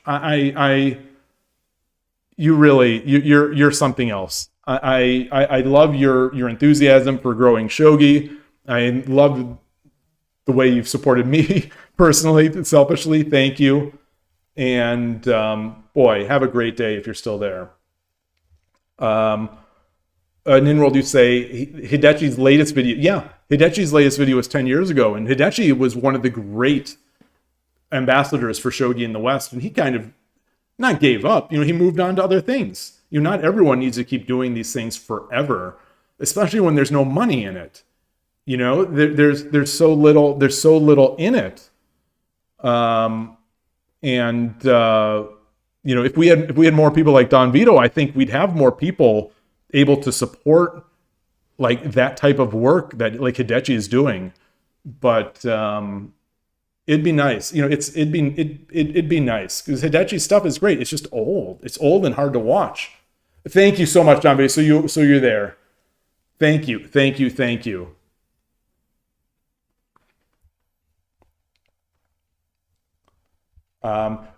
You're something else. I love your enthusiasm for growing shogi. I love the way you've supported me personally, selfishly. Thank you. And boy, have a great day if you're still there. Ninworld, you say Hidechi's latest video. Yeah, Hidechi's latest video was 10 years ago, and Hidechi was one of the great ambassadors for shogi in the West, and he kind of not gave up. You know, he moved on to other things. You know, not everyone needs to keep doing these things forever, especially when there's no money in it. You know, there's so little in it. You know, if we had more people like Don Vito, I think we'd have more people able to support like that type of work that like Hidechi is doing. But it'd be nice, you know. It'd be nice because Hidechi's stuff is great. It's just old. It's old and hard to watch. Thank you so much, Don Vito. So you're there. Thank you.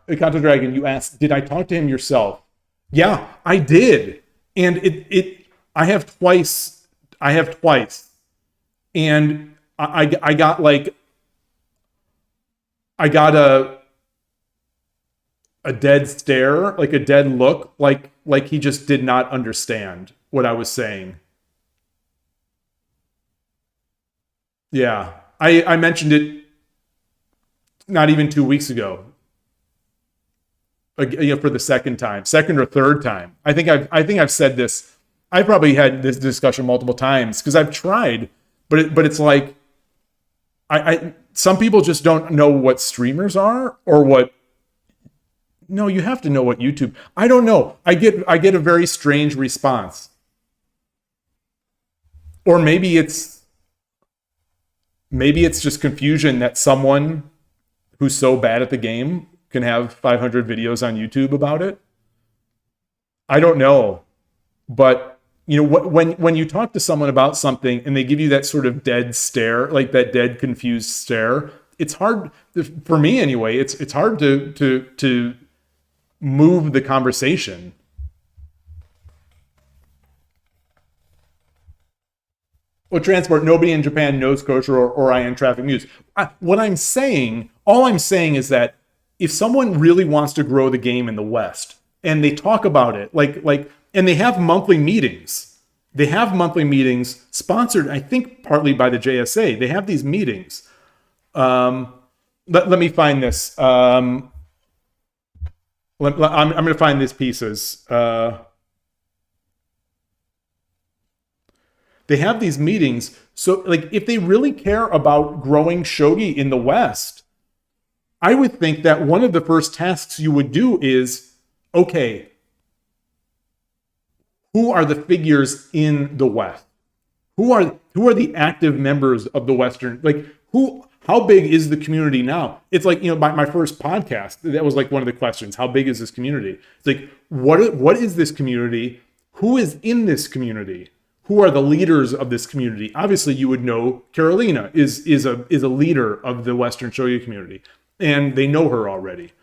Encanto Dragon, you asked, did I talk to him yourself? Yeah, I did. And I have twice. And I got a dead stare, like a dead look, like he just did not understand what I was saying. Yeah, I mentioned it not even 2 weeks ago. You know, for the second or third time. I think I've said this. I probably had this discussion multiple times because I've tried, but it's like some people just don't know what streamers are or what. No, you have to know what YouTube. I don't know. I get a very strange response. Or maybe it's just confusion that someone who's so bad at the game can have 500 videos on YouTube about it. I don't know. But you know, when you talk to someone about something and they give you that sort of dead stare, like that dead confused stare, it's hard for me anyway. It's hard to move the conversation. Well, Transport, nobody in Japan knows kosher or Iron Traffic News. All I'm saying is that if someone really wants to grow the game in the West and they talk about it, and they have monthly meetings, sponsored, I think, partly by the JSA. They have these meetings. Let me find this. I'm going to find these pieces. They have these meetings. So, like, if they really care about growing shogi in the West, I would think that one of the first tasks you would do is, okay, who are the figures in the West? Who are the active members of the Western? Like, how big is the community now? It's like, you know, my first podcast, that was like one of the questions. How big is this community? It's like, what is this community? Who is in this community? Who are the leaders of this community? Obviously, you would know Carolina is a leader of the Western shogi community, and they know her already.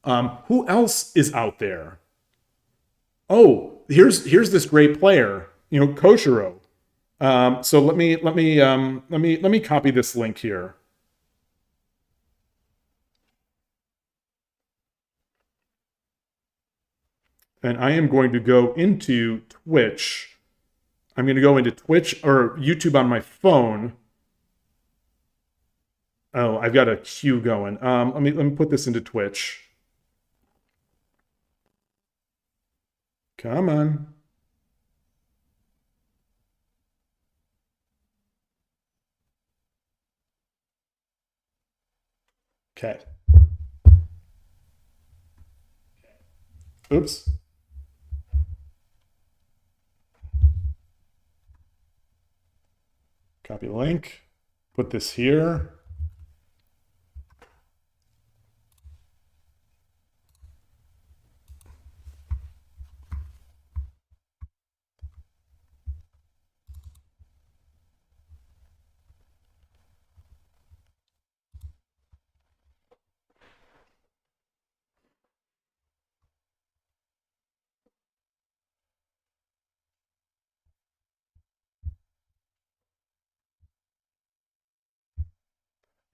Who else is out there? Oh, here's this great player, you know, Koshiro. So let me copy this link here. And I am going to go into Twitch I'm going to go into Twitch or YouTube on my phone. Oh, I've got a queue going. Let me put this into Twitch. Come on. Okay. Oops. Copy link. Put this here.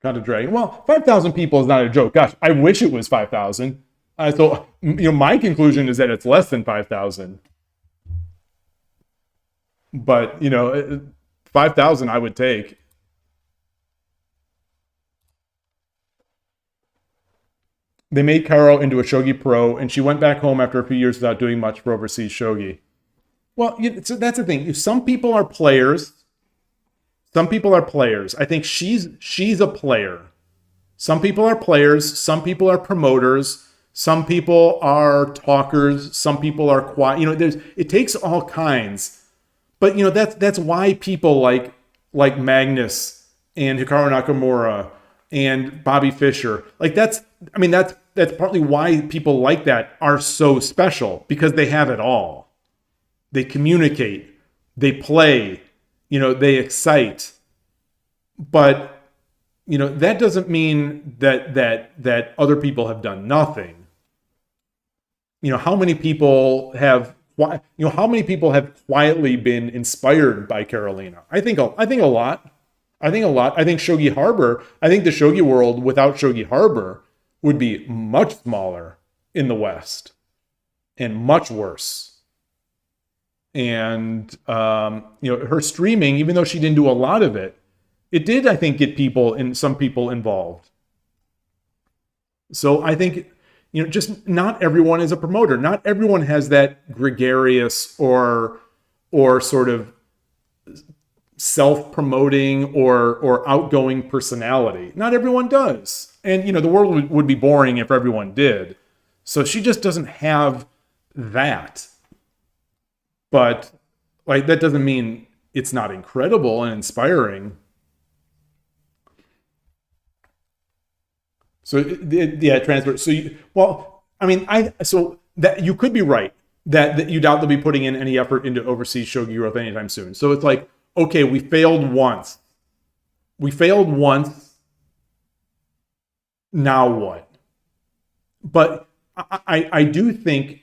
Not a dragon. Well, 5,000 people is not a joke. Gosh, I wish it was 5,000. So, my conclusion is that it's less than 5,000. But, 5,000 I would take. They made Karo into a Shogi pro, and she went back home after a few years without doing much for overseas Shogi. Well, so that's the thing. Some people are players. Some people are players. I think she's a player. Some people are players. Some people are promoters. Some people are talkers. Some people are quiet. It takes all kinds. But that's why people like Magnus and Hikaru Nakamura and Bobby Fischer, that's partly why people like that are so special, because they have it all. They communicate, they play, they excite. But that doesn't mean that other people have done nothing. How many people have quietly been inspired by Carolina? I think a lot. I think Shogi Harbor, I think the Shogi world without Shogi Harbor would be much smaller in the West and much worse. And her streaming, even though she didn't do a lot of it, it did, I think, get some people involved. So I think, just not everyone is a promoter. Not everyone has that gregarious or sort of self-promoting or outgoing personality. Not everyone does. And, the world would be boring if everyone did. So she just doesn't have that. But that doesn't mean it's not incredible and inspiring. So transfer. So that you could be right that you doubt they'll be putting in any effort into overseas Shogi growth anytime soon. So it's okay, we failed once. Now what? But I do think,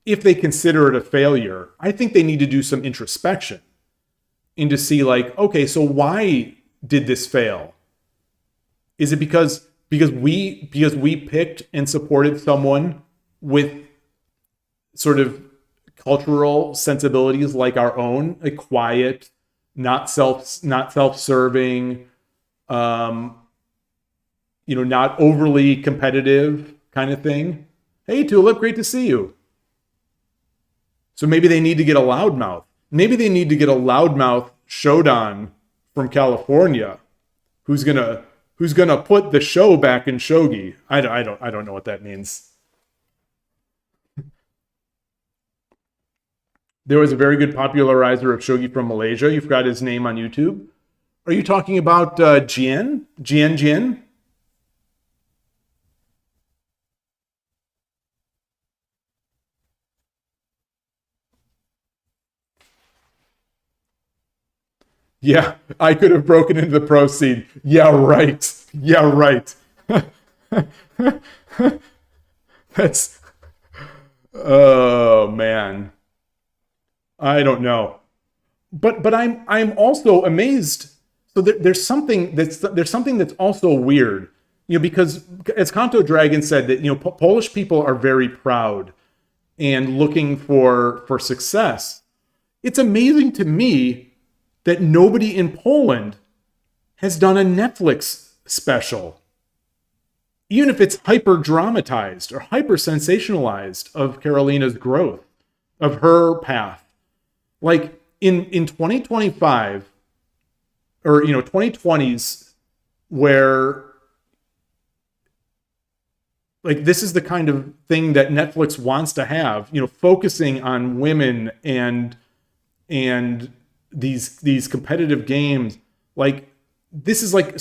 if they consider it a failure, I think they need to do some introspection and to see okay, so why did this fail? Is it because we picked and supported someone with sort of cultural sensibilities like our own, a quiet, not self-serving, not overly competitive kind of thing? Hey, Tulip, great to see you. So maybe they need to get a loudmouth. Maybe they need to get a loudmouth Shodan from California, who's gonna put the show back in Shogi. I don't know what that means. There was a very good popularizer of Shogi from Malaysia. You forgot his name on YouTube. Are you talking about Jian? Jian? Yeah, I could have broken into the pro scene. Yeah, right. That's... Oh, man. I don't know. But I'm also amazed. So there's something that's also weird. Because as Kanto Dragon said, that Polish people are very proud and looking for success. It's amazing to me that nobody in Poland has done a Netflix special, even if it's hyper dramatized or hyper sensationalized, of Karolina's growth, of her path. Like in 2025 or 2020s, where like this is the kind of thing that Netflix wants to have, focusing on women and these competitive games. Like this is like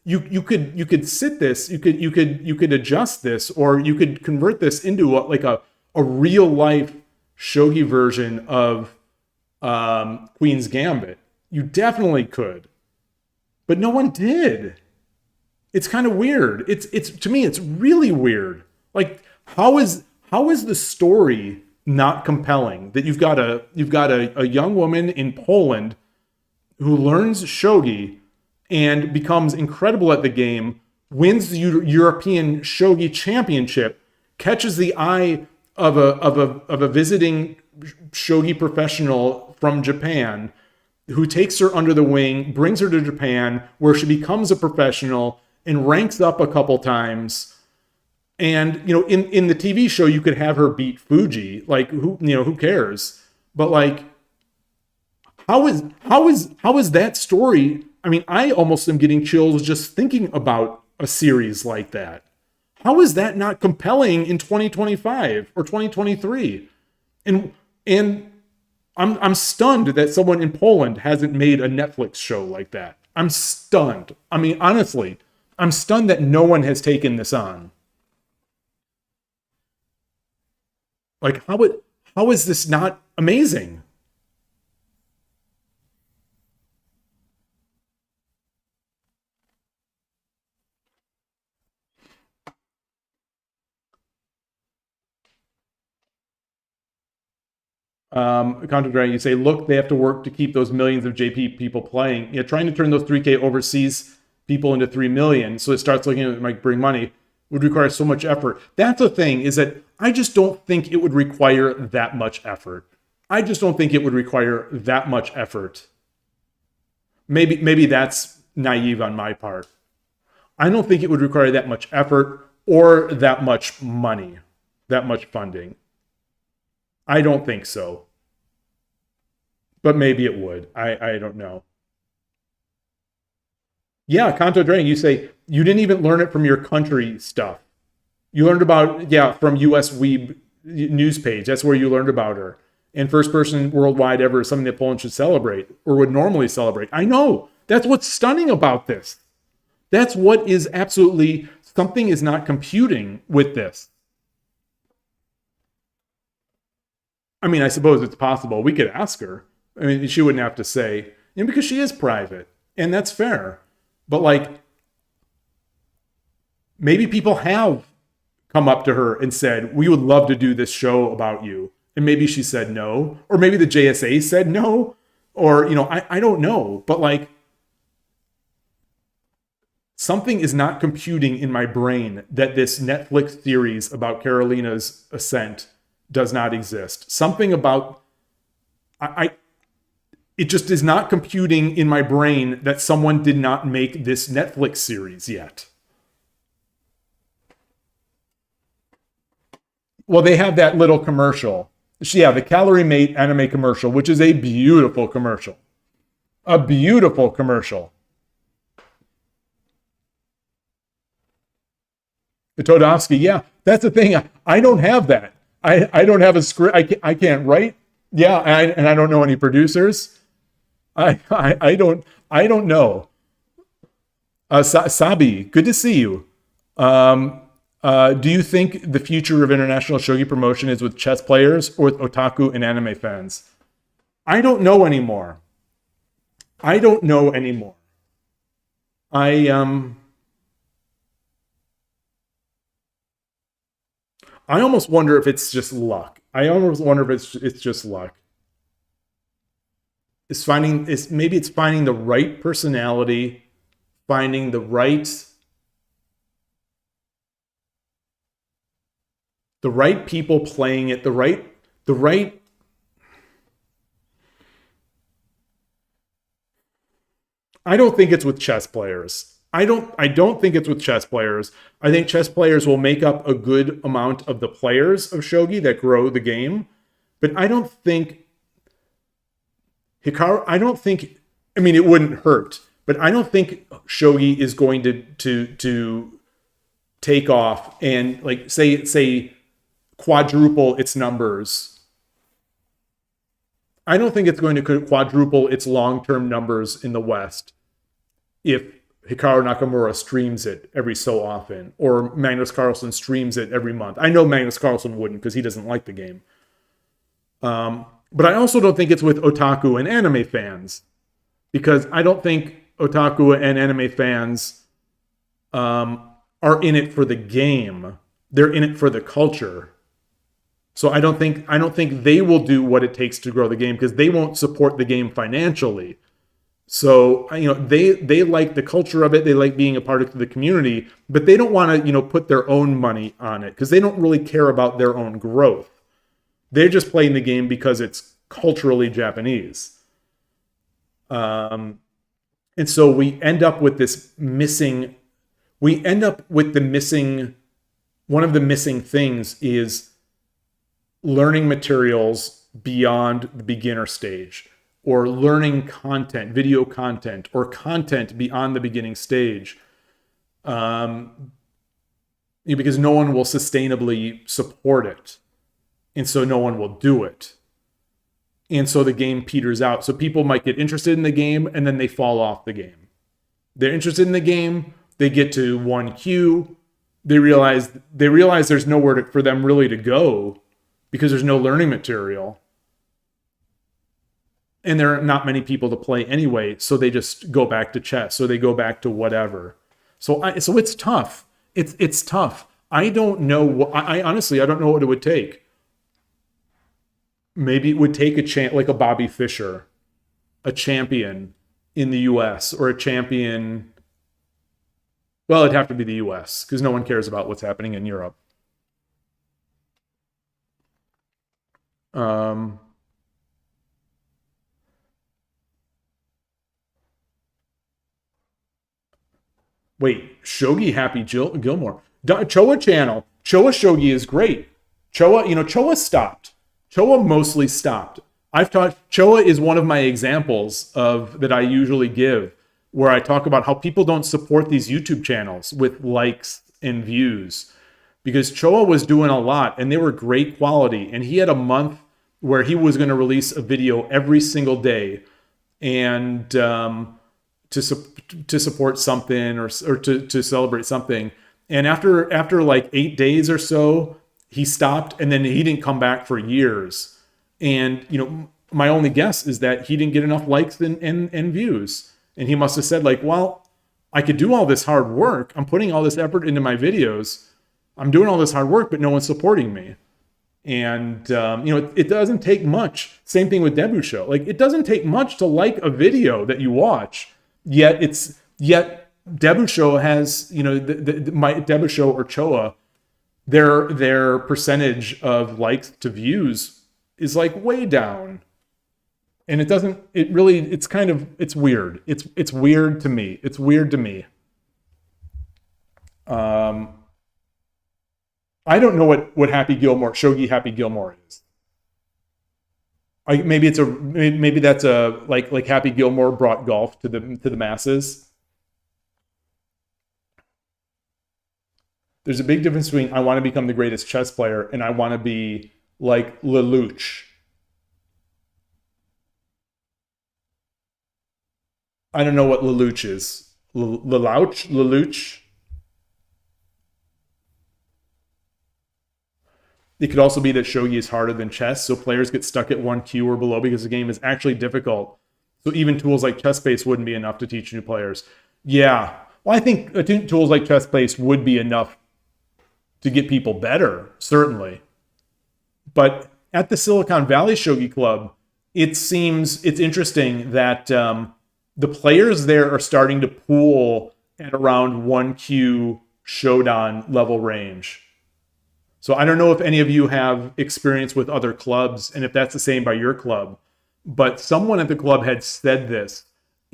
you could sit this, you could adjust this, or you could convert this into a real life shogi version of Queen's Gambit. You definitely could, but no one did. It's kind of weird. It's to me, it's really weird. Like how is the story not compelling? That you've got a young woman in Poland who learns shogi and becomes incredible at the game, wins the European Shogi Championship, catches the eye of a visiting shogi professional from Japan, who takes her under the wing, brings her to Japan, where she becomes a professional and ranks up a couple times. And in the TV show, you could have her beat Fuji. Like who cares? But like, how is that story? I mean, I almost am getting chills just thinking about a series like that. How is that not compelling in 2025 or 2023? And I'm stunned that someone in Poland hasn't made a Netflix show like that. I'm stunned. I mean, honestly, I'm stunned that no one has taken this on. Like, how is this not amazing? Contra Dragon, you say, look, they have to work to keep those millions of JP people playing. Trying to turn those 3K overseas people into 3 million, so it starts looking at it might bring money, would require so much effort. That's the thing, is that I just don't think it would require that much effort. I just don't think it would require that much effort. Maybe that's naive on my part. I don't think it would require that much effort or that much money, that much funding. I don't think so. But maybe it would. I don't know. Yeah, Kanto Drain, you say you didn't even learn it from your country stuff. You learned about, from US Weeb news page. That's where you learned about her. And first person worldwide ever is something that Poland should celebrate, or would normally celebrate. I know. That's what's stunning about this. That's what is absolutely, something is not computing with this. I mean, I suppose it's possible. We could ask her. I mean, she wouldn't have to say, because she is private, and that's fair. But like, maybe people have come up to her and said, we would love to do this show about you. And maybe she said no, or maybe the JSA said no, or, I don't know. But like, something is not computing in my brain that this Netflix series about Karolina's ascent does not exist. Something about, it just is not computing in my brain that someone did not make this Netflix series yet. Well, they have that little commercial. Yeah, the Calorie Mate anime commercial, which is a beautiful commercial. A beautiful commercial. The Todovsky, yeah, that's the thing. I don't have that. I don't have a script. I can't write. Yeah, and I don't know any producers. I don't know. Sabi, good to see you. Do you think the future of international shogi promotion is with chess players or with otaku and anime fans? I don't know anymore. I almost wonder if it's just luck. I almost wonder if it's just luck. Maybe it's finding the right personality, finding the right people playing it, the right I don't think it's with chess players. I don't think it's with chess players. I think chess players will make up a good amount of the players of shogi that grow the game, but I don't think I mean, it wouldn't hurt, but I don't think shogi is going to take off and like say quadruple its numbers. I don't think it's going to quadruple its long-term numbers in the West if Hikaru Nakamura streams it every so often, or Magnus Carlsen streams it every month. I know Magnus Carlsen wouldn't because he doesn't like the game. But I also don't think it's with otaku and anime fans, because I don't think otaku and anime fans are in it for the game. They're in it for the culture. So I don't think they will do what it takes to grow the game, because they won't support the game financially. So, you know, they like the culture of it. They like being a part of the community, but they don't want to, you know, put their own money on it because they don't really care about their own growth. They're just playing the game because it's culturally Japanese. And so we end up with this missing, one of the missing things is learning materials beyond the beginner stage, or learning content, video content, or content beyond the beginning stage. Because no one will sustainably support it. And so no one will do it. And so the game peters out. So people might get interested in the game and then they fall off the game. They're interested in the game, they get to 1Q, they realize there's nowhere for them really to go because there's no learning material. And there are not many people to play anyway, so they just go back to chess, so they go back to whatever. So it's tough. It's tough. I don't know. I honestly don't know what it would take. Maybe it would take like a Bobby Fischer, a champion in the U.S. or a champion. Well, it'd have to be the U.S. because no one cares about what's happening in Europe. Wait, Shogi Happy Gilmore. Choa channel. Choa Shogi is great. Choa stopped. Choa mostly stopped. Choa is one of my examples of that I usually give, where I talk about how people don't support these YouTube channels with likes and views. Because Choa was doing a lot and they were great quality. And he had a month where he was going to release a video every single day. And to support something or to celebrate something. And after like 8 days or so, he stopped and then he didn't come back for years. And, you know, my only guess is that he didn't get enough likes and views. And he must have said like, well, I could do all this hard work. I'm putting all this effort into my videos. I'm doing all this hard work, but no one's supporting me. And, it doesn't take much. Same thing with Debusho. Like, it doesn't take much to like a video that you watch. Yet Debusho has, my Debusho or Choa, their percentage of likes to views is like way down. And it's weird. It's weird to me. It's weird to me. I don't know what Shogi Happy Gilmore is. Maybe that's a like Happy Gilmore brought golf to the masses. There's a big difference between I want to become the greatest chess player and I want to be like Lelouch. I don't know what Lelouch is. Lelouch. It could also be that shogi is harder than chess, so players get stuck at 1Q or below because the game is actually difficult. So even tools like ChessBase wouldn't be enough to teach new players. Yeah. Well, I think tools like ChessBase would be enough to get people better, certainly. But at the Silicon Valley Shogi Club, it's interesting that the players there are starting to pool at around 1Q Shodan level range. So I don't know if any of you have experience with other clubs and if that's the same by your club, but someone at the club had said this,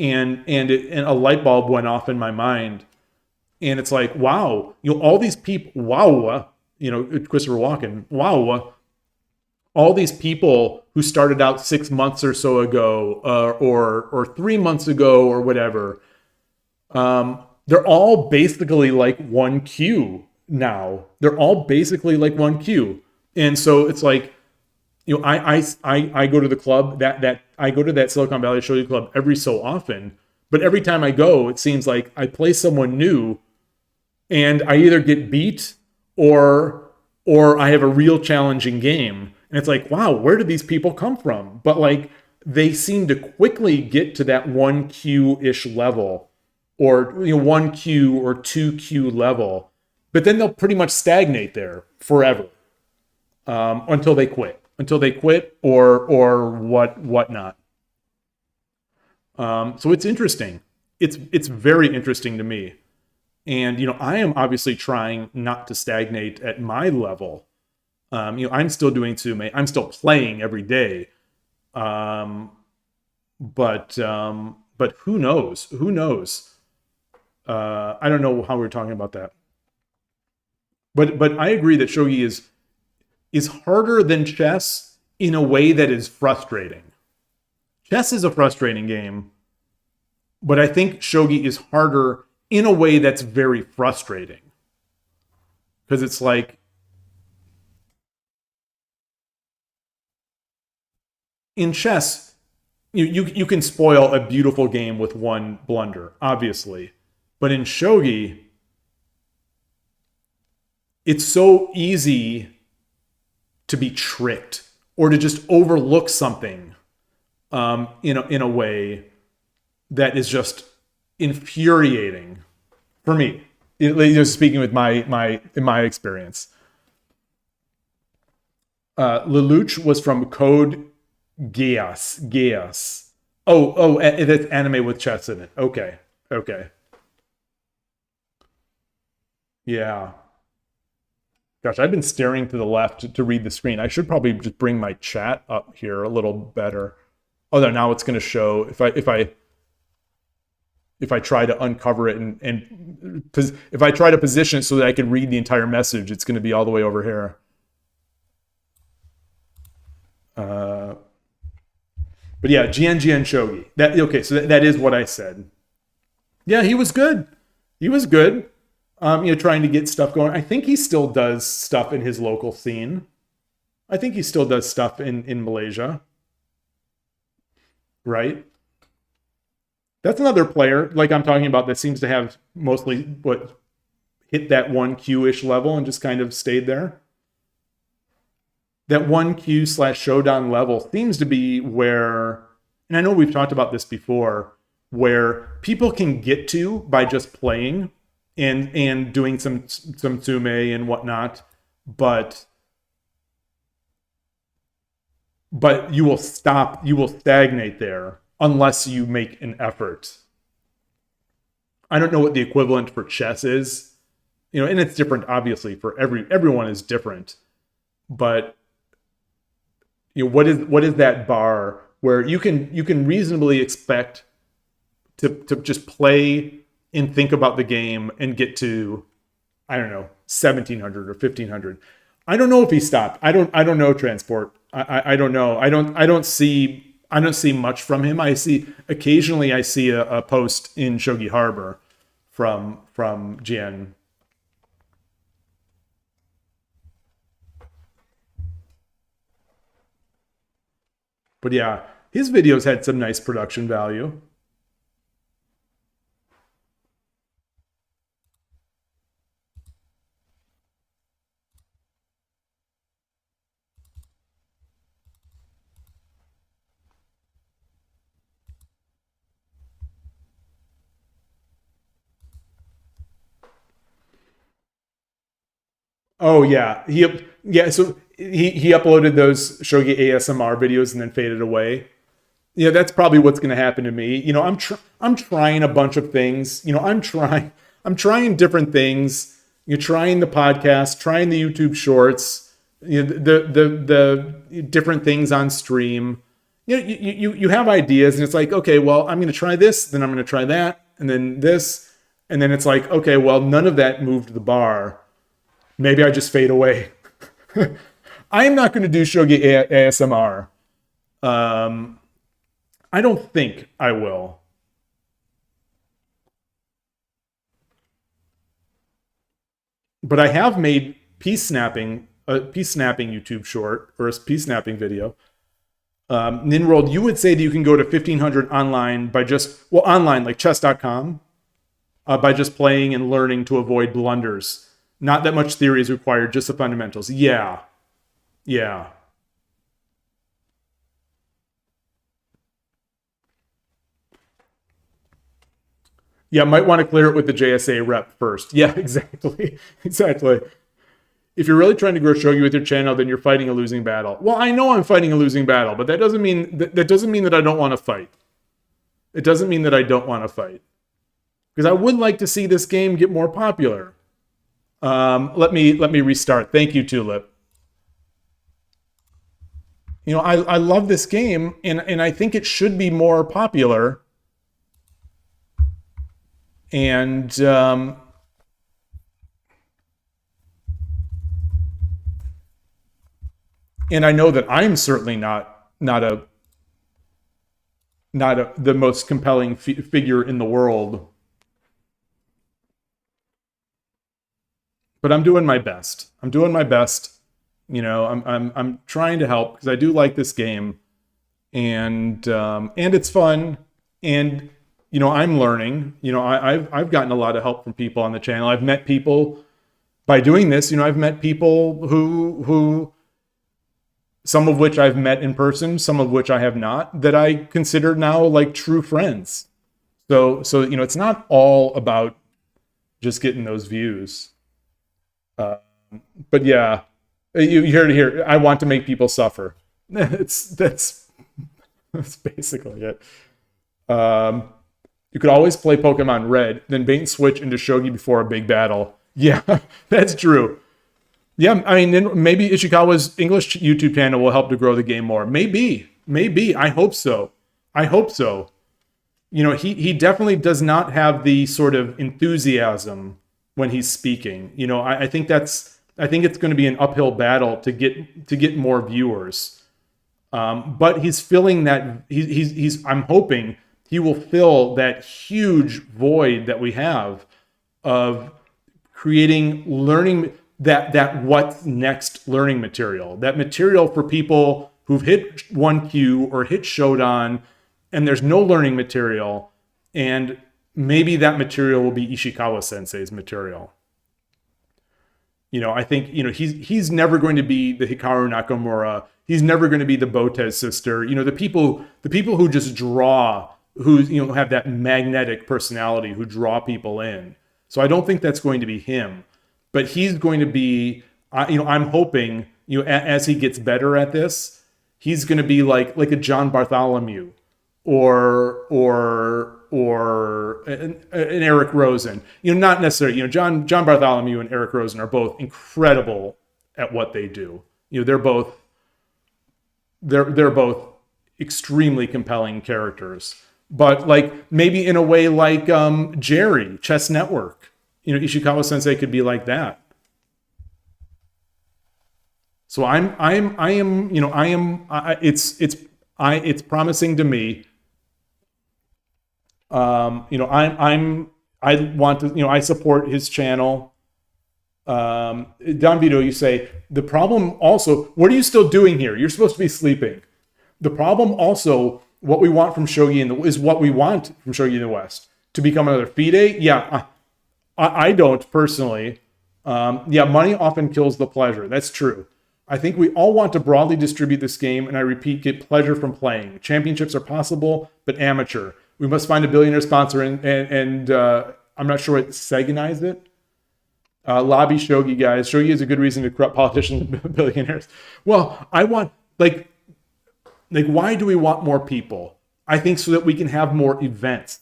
and a light bulb went off in my mind, and it's like, wow, all these people, wow, Christopher Walken, wow, all these people who started out 6 months or so ago, or 3 months ago, or whatever, they're all basically like one queue now. They're all basically like one queue, and so it's like, I go to the club I go to that Silicon Valley Shogi Club every so often, but every time I go, it seems like I play someone new, and I either get beat or I have a real challenging game, and it's like, wow, where did these people come from? But like, they seem to quickly get to that 1Q-ish level, or 1Q or 2Q level, but then they'll pretty much stagnate there forever, until they quit. Or whatnot. So it's interesting. It's very interesting to me. And, I am obviously trying not to stagnate at my level. I'm still doing Tsume. I'm still playing every day. But who knows? Who knows? I don't know how we're talking about that. But I agree that Shogi is harder than chess in a way that is frustrating. Chess is a frustrating game, but I think Shogi is harder in a way that's very frustrating. Because it's like, in chess, you can spoil a beautiful game with one blunder, obviously. But in Shogi, it's so easy to be tricked or to just overlook something in a way that is just infuriating for me. Speaking with my experience. Lelouch was from Code Geass. Oh, it's anime with chess in it. Okay. Yeah. Gosh, I've been staring to the left to read the screen. I should probably just bring my chat up here a little better. Oh, no, now it's going to show if I try to uncover it and if I try to position it so that I can read the entire message, it's going to be all the way over here. But yeah, Jian Shogi. So that is what I said. Yeah, he was good. Trying to get stuff going. I think he still does stuff in his local scene. I think he still does stuff in Malaysia. Right? That's another player, like I'm talking about, that seems to have mostly hit that 1Q-ish level and just kind of stayed there. That 1Q/Shodan level seems to be where, and I know we've talked about this before, where people can get to by just playing and doing some tsume and whatnot, but you will stagnate there unless you make an effort. I don't know what the equivalent for chess is, and it's different obviously for everyone is different, but what is that bar where you can reasonably expect to just play and think about the game and get to, I don't know, 1700 or 1500. I don't know if he stopped. I don't know Transport. I don't know. I don't see much from him. Occasionally I see a post in Shogi Harbor from Jian. But yeah, his videos had some nice production value. Oh yeah, So he uploaded those Shogi ASMR videos and then faded away. That's probably what's going to happen to me. I'm trying a bunch of things. I'm trying different things. You're trying the podcast, trying the YouTube shorts, the different things on stream. you have ideas, and it's like, okay, well, I'm going to try this, then I'm going to try that, and then this, and then it's like, okay, well, none of that moved the bar. Maybe I just fade away. I am not going to do Shogi ASMR. I don't think I will. But I have made a peace snapping YouTube short, or a peace snapping video. Ninrold, you would say that you can go to 1500 online by online, like chess.com, by just playing and learning to avoid blunders. Not that much theory is required, just the fundamentals. Yeah. Yeah. Yeah, might want to clear it with the JSA rep first. Yeah, exactly. Exactly. If you're really trying to grow shogi with your channel, then you're fighting a losing battle. Well, I know I'm fighting a losing battle, but that doesn't mean that I don't want to fight. It doesn't mean that I don't want to fight. Because I would like to see this game get more popular. Let me restart. Thank you, Tulip. You know, I love this game, and I think it should be more popular. And I know that I'm certainly not the most compelling figure in the world. But I'm doing my best. You know, I'm trying to help because I do like this game, and it's fun, and you know, I'm learning. You know, I've gotten a lot of help from people on the channel. I've met people by doing this. You know, I've met people who some of which I've met in person, some of which I have not, that I consider now like true friends. So you know, it's not all about just getting those views. But yeah, you hear it here. I want to make people suffer. That's basically it. You could always play Pokemon Red, then bait and switch into Shogi before a big battle. Yeah, that's true. Yeah, I mean, maybe Ishikawa's English YouTube channel will help to grow the game more. Maybe. I hope so. You know, he definitely does not have the sort of enthusiasm when he's speaking. You know, I think it's going to be an uphill battle to get more viewers. But he's filling that. I'm hoping he will fill that huge void that we have of creating learning, that what's next learning material, that material for people who've hit 1Q or hit Shodan and there's no learning material, and maybe that material will be Ishikawa Sensei's material. You know, I think, you know, he's never going to be the Hikaru Nakamura. He's never going to be the Botez sister. You know, the people who just draw, who, you know, have that magnetic personality, who draw people in. So I don't think that's going to be him, but he's going to be, you know, I'm hoping, you know, as he gets better at this, he's going to be like a John Bartholomew or an Eric Rosen. You know, not necessarily, you know, John Bartholomew and Eric Rosen are both incredible at what they do. You know, they're both extremely compelling characters. But like maybe in a way like Jerry, Chess Network. You know, Ishikawa Sensei could be like that. So it's promising to me. You know, I want to, you know, I support his channel. Don Vito, you say the problem also, what are you still doing here? You're supposed to be sleeping. The problem also, what we want from Shogi is what we want from Shogi in the West, to become another FIDE. Yeah, I don't personally. Yeah, money often kills the pleasure. That's true. I think we all want to broadly distribute this game, and I repeat, get pleasure from playing. Championships are possible, but amateur. We must find a billionaire sponsor, and I'm not sure what Saganized it. Lobby Shogi, guys. Shogi is a good reason to corrupt politicians and billionaires. Well, I want, like, why do we want more people? I think so that we can have more events,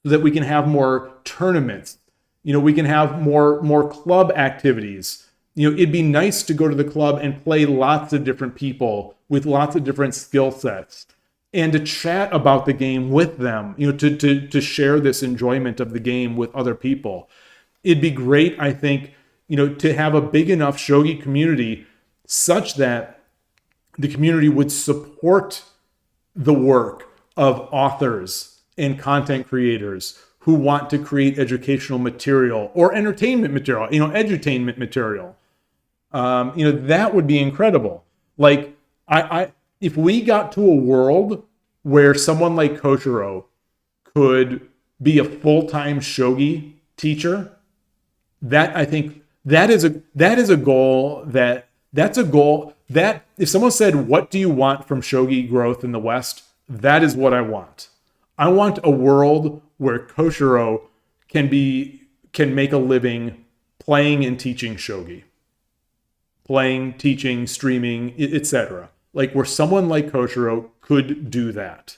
so that we can have more tournaments. You know, we can have more club activities. You know, it'd be nice to go to the club and play lots of different people with lots of different skill sets. and to chat about the game with them, to share this enjoyment of the game with other people. It'd be great, I think, to have a big enough shogi community such that the community would support the work of authors and content creators who want to create educational material or entertainment material, edutainment material. That would be incredible. Like, if we got to a world where someone like Koshiro could be a full-time shogi teacher, I think that is a goal that if someone said, what do you want from shogi growth in the West? That is what I want. I want a world where Koshiro can make a living playing and teaching shogi. Playing, teaching, streaming, etc. Like where someone like Koshiro could do that.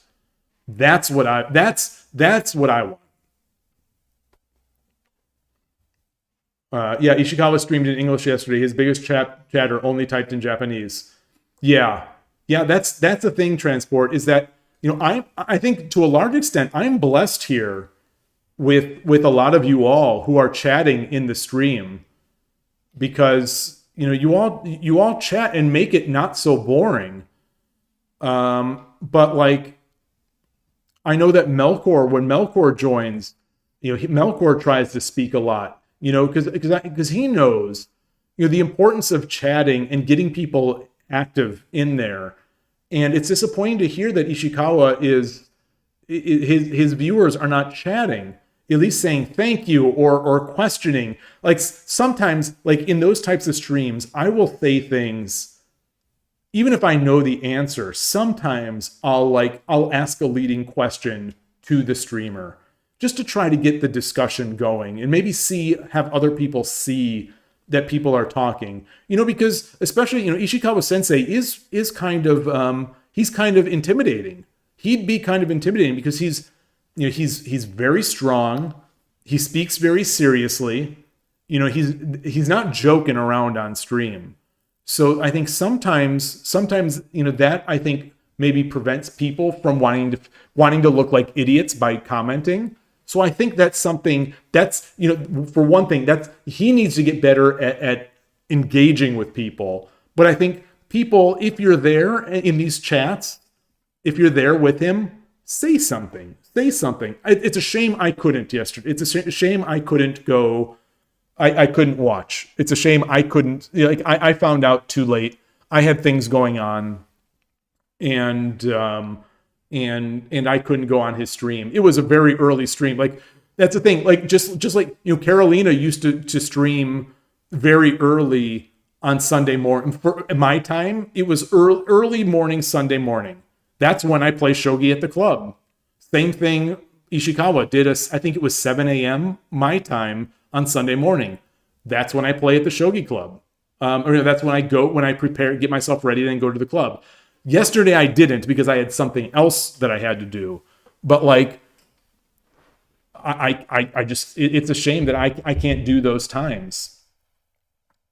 That's what I want. Ishikawa streamed in English yesterday. His biggest chatter only typed in Japanese. Yeah, that's the thing, Transport, is that, I think to a large extent, I'm blessed here with a lot of you all who are chatting in the stream, because, you all chat and make it not so boring. But like, I know that Melkor, when Melkor joins, Melkor tries to speak a lot, because he knows, the importance of chatting and getting people active in there. And it's disappointing to hear that Ishikawa his viewers are not chatting, at least saying thank you or questioning. Like sometimes, like in those types of streams, I will say things, even if I know the answer. Sometimes I'll ask a leading question to the streamer just to try to get the discussion going and maybe have other people see that people are talking, because especially, Ishikawa sensei is kind of, he's kind of intimidating. He'd be kind of intimidating because he's very strong. He speaks very seriously. He's not joking around on stream. So I think sometimes, that I think maybe prevents people from wanting to look like idiots by commenting. So I think that's something that's, for one thing, he needs to get better at engaging with people. But I think people, if you're there in these chats, if you're there with him, say something. It's a shame I couldn't yesterday. It's a shame I couldn't go. I couldn't watch. It's a shame I couldn't. I found out too late. I had things going on, and I couldn't go on his stream. It was a very early stream. Like, that's the thing. Like, just like, Carolina used to stream very early on Sunday morning. For my time, it was early morning Sunday morning. That's when I play shogi at the club. Same thing Ishikawa did. I think it was 7 a.m. my time on Sunday morning. That's when I play at the shogi club. Or that's when I prepare, get myself ready, then go to the club. Yesterday I didn't because I had something else that I had to do. But like, I just, it's a shame that I can't do those times.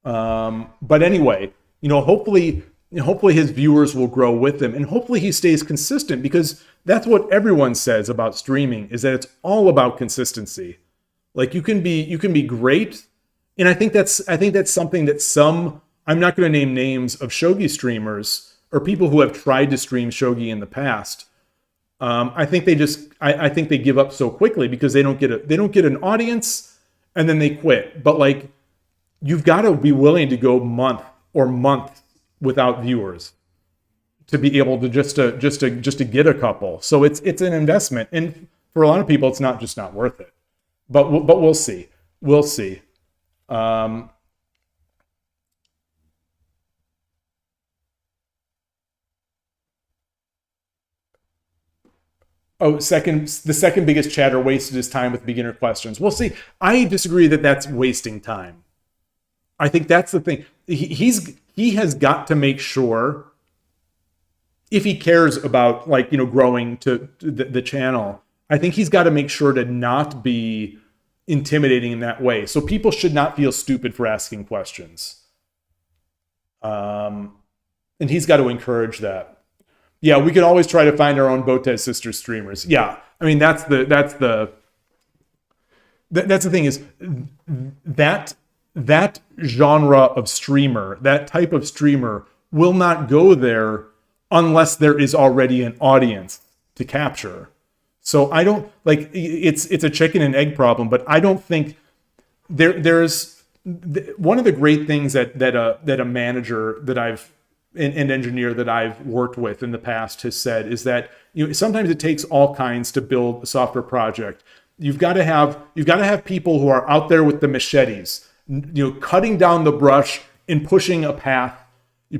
But anyway, hopefully his viewers will grow with him, and hopefully he stays consistent, because that's what everyone says about streaming, is that it's all about consistency. Like, you can be great. And I think that's something that I'm not going to name names of shogi streamers or people who have tried to stream shogi in the past. I think they give up so quickly because they don't get an audience, and then they quit. But like, you've got to be willing to go months without viewers to be able to just to get a couple. So it's an investment, and for a lot of people, it's not worth it. But we'll see. We'll see. The second biggest chatter wasted his time with beginner questions. Well, see, I disagree that that's wasting time. I think that's the thing. He has got to make sure, if he cares about growing to the channel, I think he's got to make sure to not be intimidating in that way. So people should not feel stupid for asking questions. And he's got to encourage that. Yeah, we can always try to find our own Botez Sisters streamers. Yeah, I mean that's the thing is that genre of streamer, that type of streamer will not go there unless there is already an audience to capture. So I don't like it's a chicken and egg problem, but I don't think there's one of the great things that a manager that I've an engineer that I've worked with in the past has said is that sometimes it takes all kinds to build a software project. You've got to have people who are out there with the machetes, cutting down the brush and pushing a path,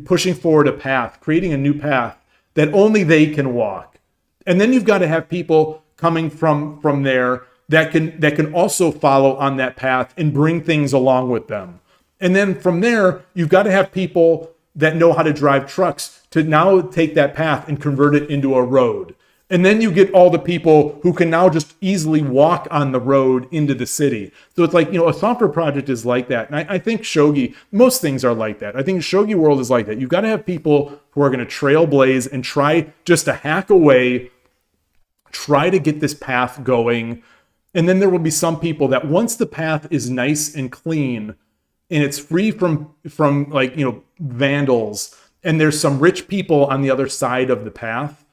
pushing forward a path, creating a new path that only they can walk. And then you've got to have people coming from there that can also follow on that path and bring things along with them. And then from there, you've got to have people that know how to drive trucks to now take that path and convert it into a road. And then you get all the people who can now just easily walk on the road into the city. So it's like, a software project is like that. And I think Shogi, most things are like that. I think Shogi World is like that. You've got to have people who are going to trailblaze and try just to hack away, try to get this path going. And then there will be some people that once the path is nice and clean and it's free from vandals, and there's some rich people on the other side of the path,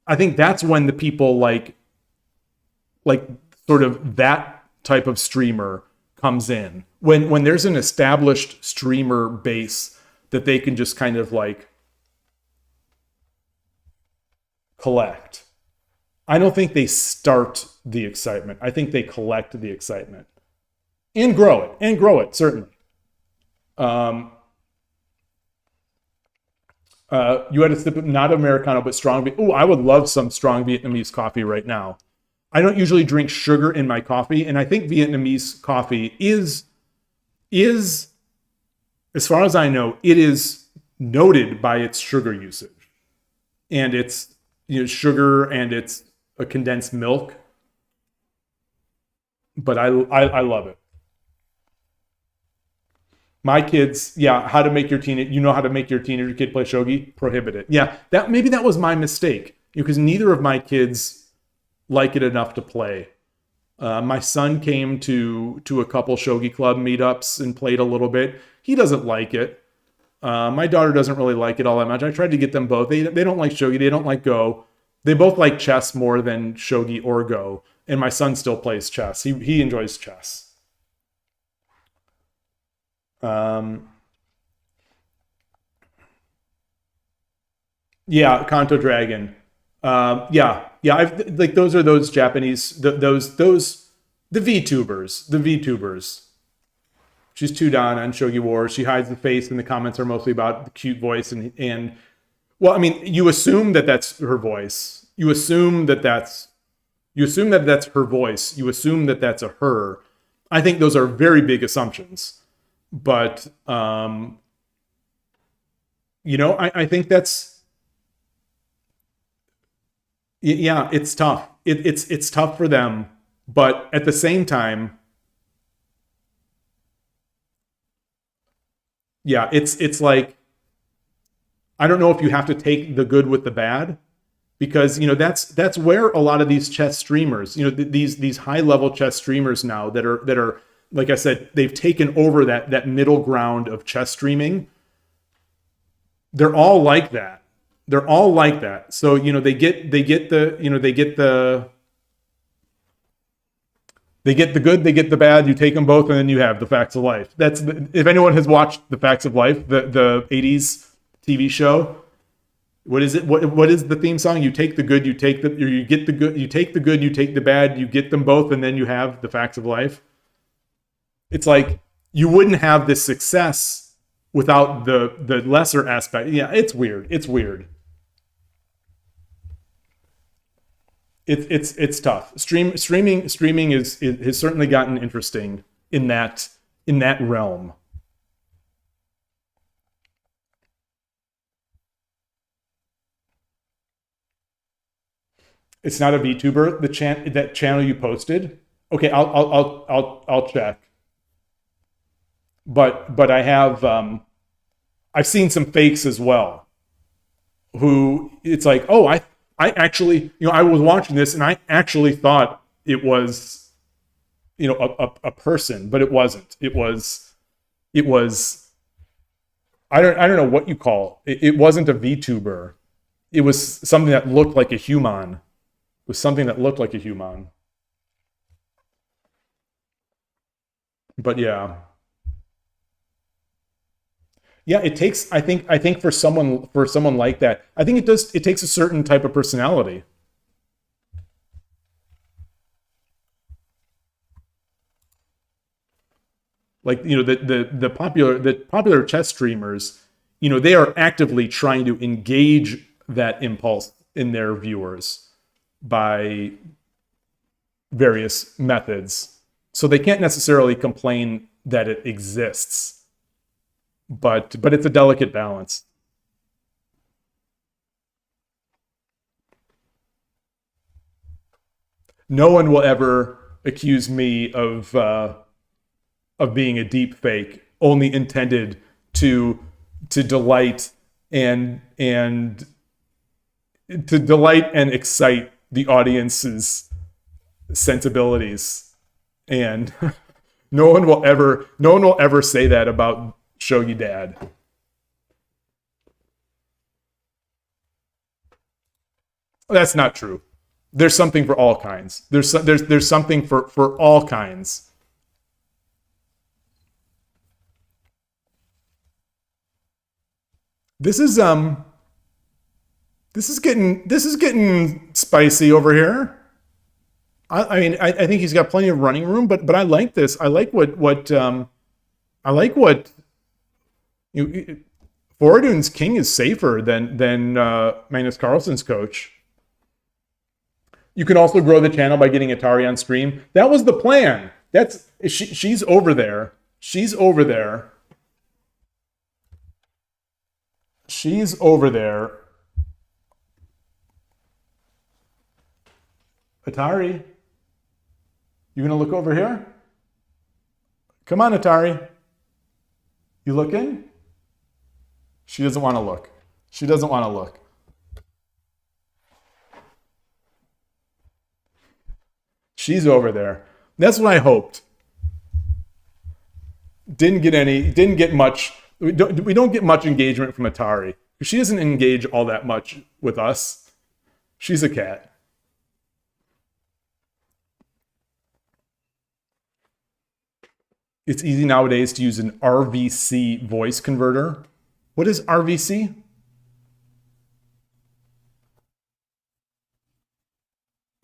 I think that's when the people like sort of that type of streamer comes in. When there's an established streamer base that they can just kind of like collect. I don't think they start the excitement. I think they collect the excitement and grow it, certainly. You had a sip of not Americano, but strong. Oh, I would love some strong Vietnamese coffee right now. I don't usually drink sugar in my coffee, and I think Vietnamese coffee is, as far as I know, it is noted by its sugar usage, and it's sugar and it's a condensed milk. But I love it. My kids, how to make your how to make your teenager kid play shogi? Prohibit it. Yeah, maybe that was my mistake, because neither of my kids like it enough to play. My son came to a couple shogi club meetups and played a little bit. He doesn't like it. My daughter doesn't really like it all that much. I tried to get them both. They don't like shogi. They don't like go. They both like chess more than shogi or go. And my son still plays chess. He enjoys chess. Kanto Dragon. I've like those are those Japanese the VTubers. She's Tudan on Shogi Wars. She hides the face, and the comments are mostly about the cute voice and well, I mean, you assume that that's her voice. You assume that that's her voice. You assume that that's a her. I think those are very big assumptions. But I think that's it's tough. It's tough for them, but at the same time, it's like, I don't know if you have to take the good with the bad, because that's where a lot of these chess streamers, these high level chess streamers now that are like I said, they've taken over that middle ground of chess streaming. They're all like that. So, they get the good, they get the bad, you take them both, and then you have the Facts of Life. If anyone has watched the Facts of Life, the 80s TV show, what is it? What is the theme song? You take the good, you get the good, you take the good, you take the bad, you get them both, and then you have the Facts of Life. It's like you wouldn't have this success without the lesser aspect. Yeah, it's weird. It's tough. Streaming has certainly gotten interesting in that realm. It's not a VTuber. That channel you posted. Okay, I'll check. But I have I've seen some fakes as well. who it's like, oh, I actually, I was watching this and I actually thought it was, a person, but it wasn't. It was, I don't know what you call it. It wasn't a VTuber. It was something that looked like a human. It was something that looked like a human. But yeah. Yeah, it takes, I think for someone like that, I think it takes a certain type of personality. Like, the popular chess streamers, they are actively trying to engage that impulse in their viewers by various methods. So they can't necessarily complain that it exists. But it's a delicate balance. No one will ever accuse me of being a deep fake, only intended to delight and excite the audience's sensibilities. And no one will ever say that about Shogi Dad. That's not true. There's something for all kinds. There's something for all kinds. This is getting spicy over here. I mean, I think he's got plenty of running room, but I like this. I like what Foradun's king is safer than Magnus Carlsen's coach. You can also grow the channel by getting Atari on stream. That was the plan. She's over there. She's over there. She's over there. Atari, you gonna look over here? Come on, Atari. You looking? She doesn't want to look. She doesn't want to look. She's over there. That's what I hoped. Didn't get much. We don't get much engagement from Atari. She doesn't engage all that much with us. She's a cat. It's easy nowadays to use an RVC voice converter. What is RVC?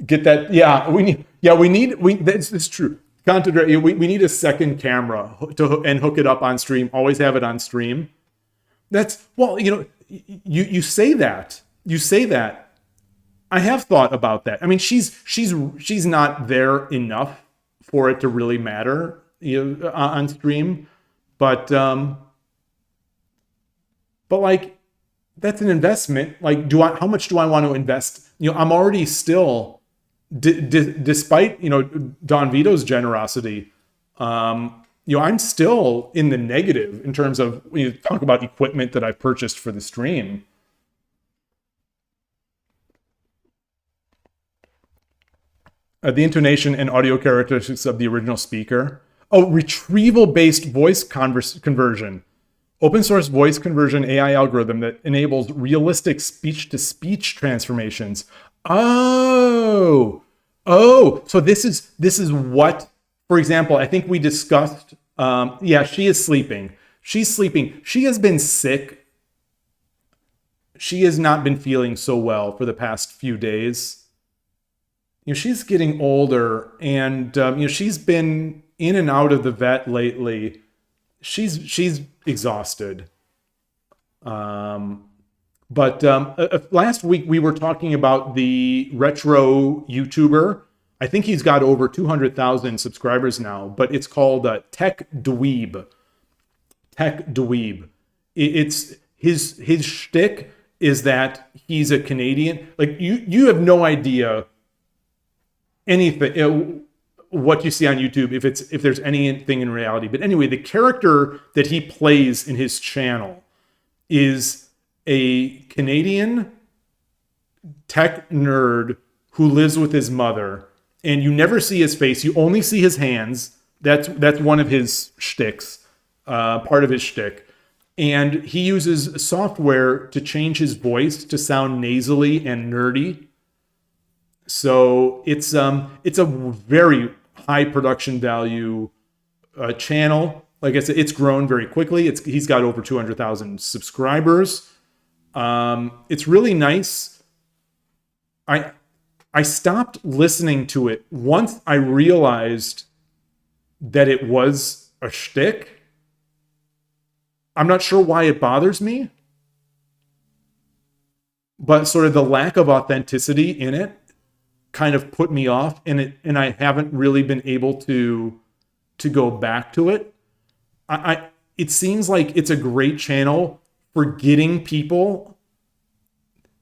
Get that? Yeah, that's true. We need a second camera and hook it up on stream. Always have it on stream. You say that. You say that. I have thought about that. I mean, she's not there enough for it to really matter, on stream, but like, that's an investment. Like, how much do I want to invest? I'm already still, despite Don Vito's generosity, I'm still in the negative in terms of when you talk about equipment that I purchased for the stream. The intonation and audio characteristics of the original speaker. Oh, retrieval-based voice conversion. Open source voice conversion AI algorithm that enables realistic speech-to-speech transformations. Oh, so this is what, for example, I think we discussed, she is sleeping. She's sleeping. She has been sick. She has not been feeling so well for the past few days. She's getting older, and she's been in and out of the vet lately. She's exhausted. But last week we were talking about the retro YouTuber. I think he's got over 200,000 subscribers now, but it's called Tech Dweeb. Tech Dweeb. It's his shtick is that he's a Canadian. Like, you have no idea anything what you see on YouTube if there's anything in reality. But anyway, the character that he plays in his channel is a Canadian tech nerd who lives with his mother, and you never see his face. You only see his hands. That's one of his shticks, part of his shtick. And he uses software to change his voice to sound nasally and nerdy. So it's a very high production value channel. Like I said, it's grown very quickly. He's got over 200,000 subscribers. It's really nice. I stopped listening to it once I realized that it was a shtick. I'm not sure why it bothers me, but sort of the lack of authenticity in it kind of put me off, and I haven't really been able to go back to it. It seems like it's a great channel for getting people.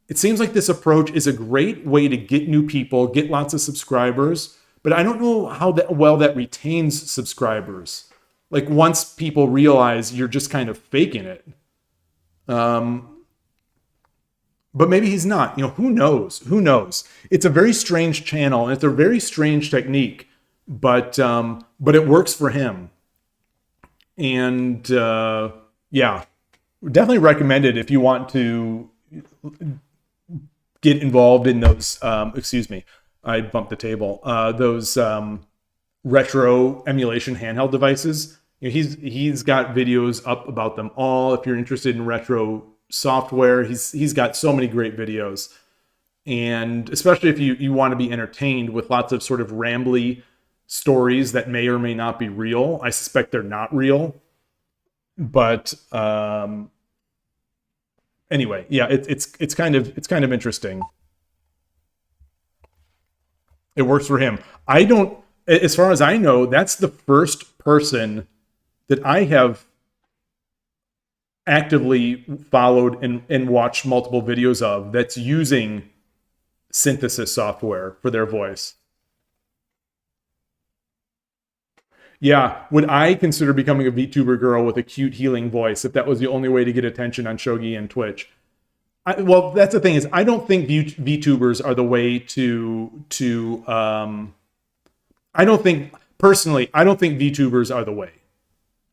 It seems like this approach is a great way to get new people, get lots of subscribers, but I don't know how well that retains subscribers. Like once people realize you're just kind of faking it. But maybe he's not. Who knows? Who knows? It's a very strange channel, and it's a very strange technique, but it works for him. And yeah, definitely recommend it if you want to get involved in those. Excuse me, I bumped the table. Those retro emulation handheld devices. He's got videos up about them all. If you're interested in retro software, he's got so many great videos. And especially if you want to be entertained with lots of sort of rambly stories that may or may not be real. I suspect they're not real. But anyway, yeah, it's kind of interesting. It works for him. As far as I know, that's the first person that I have actively followed and watched multiple videos of that's using synthesis software for their voice. Yeah, would I consider becoming a VTuber girl with a cute healing voice if that was the only way to get attention on Shogi and Twitch? Well, that's the thing is I don't think VTubers are the way to I don't think VTubers are the way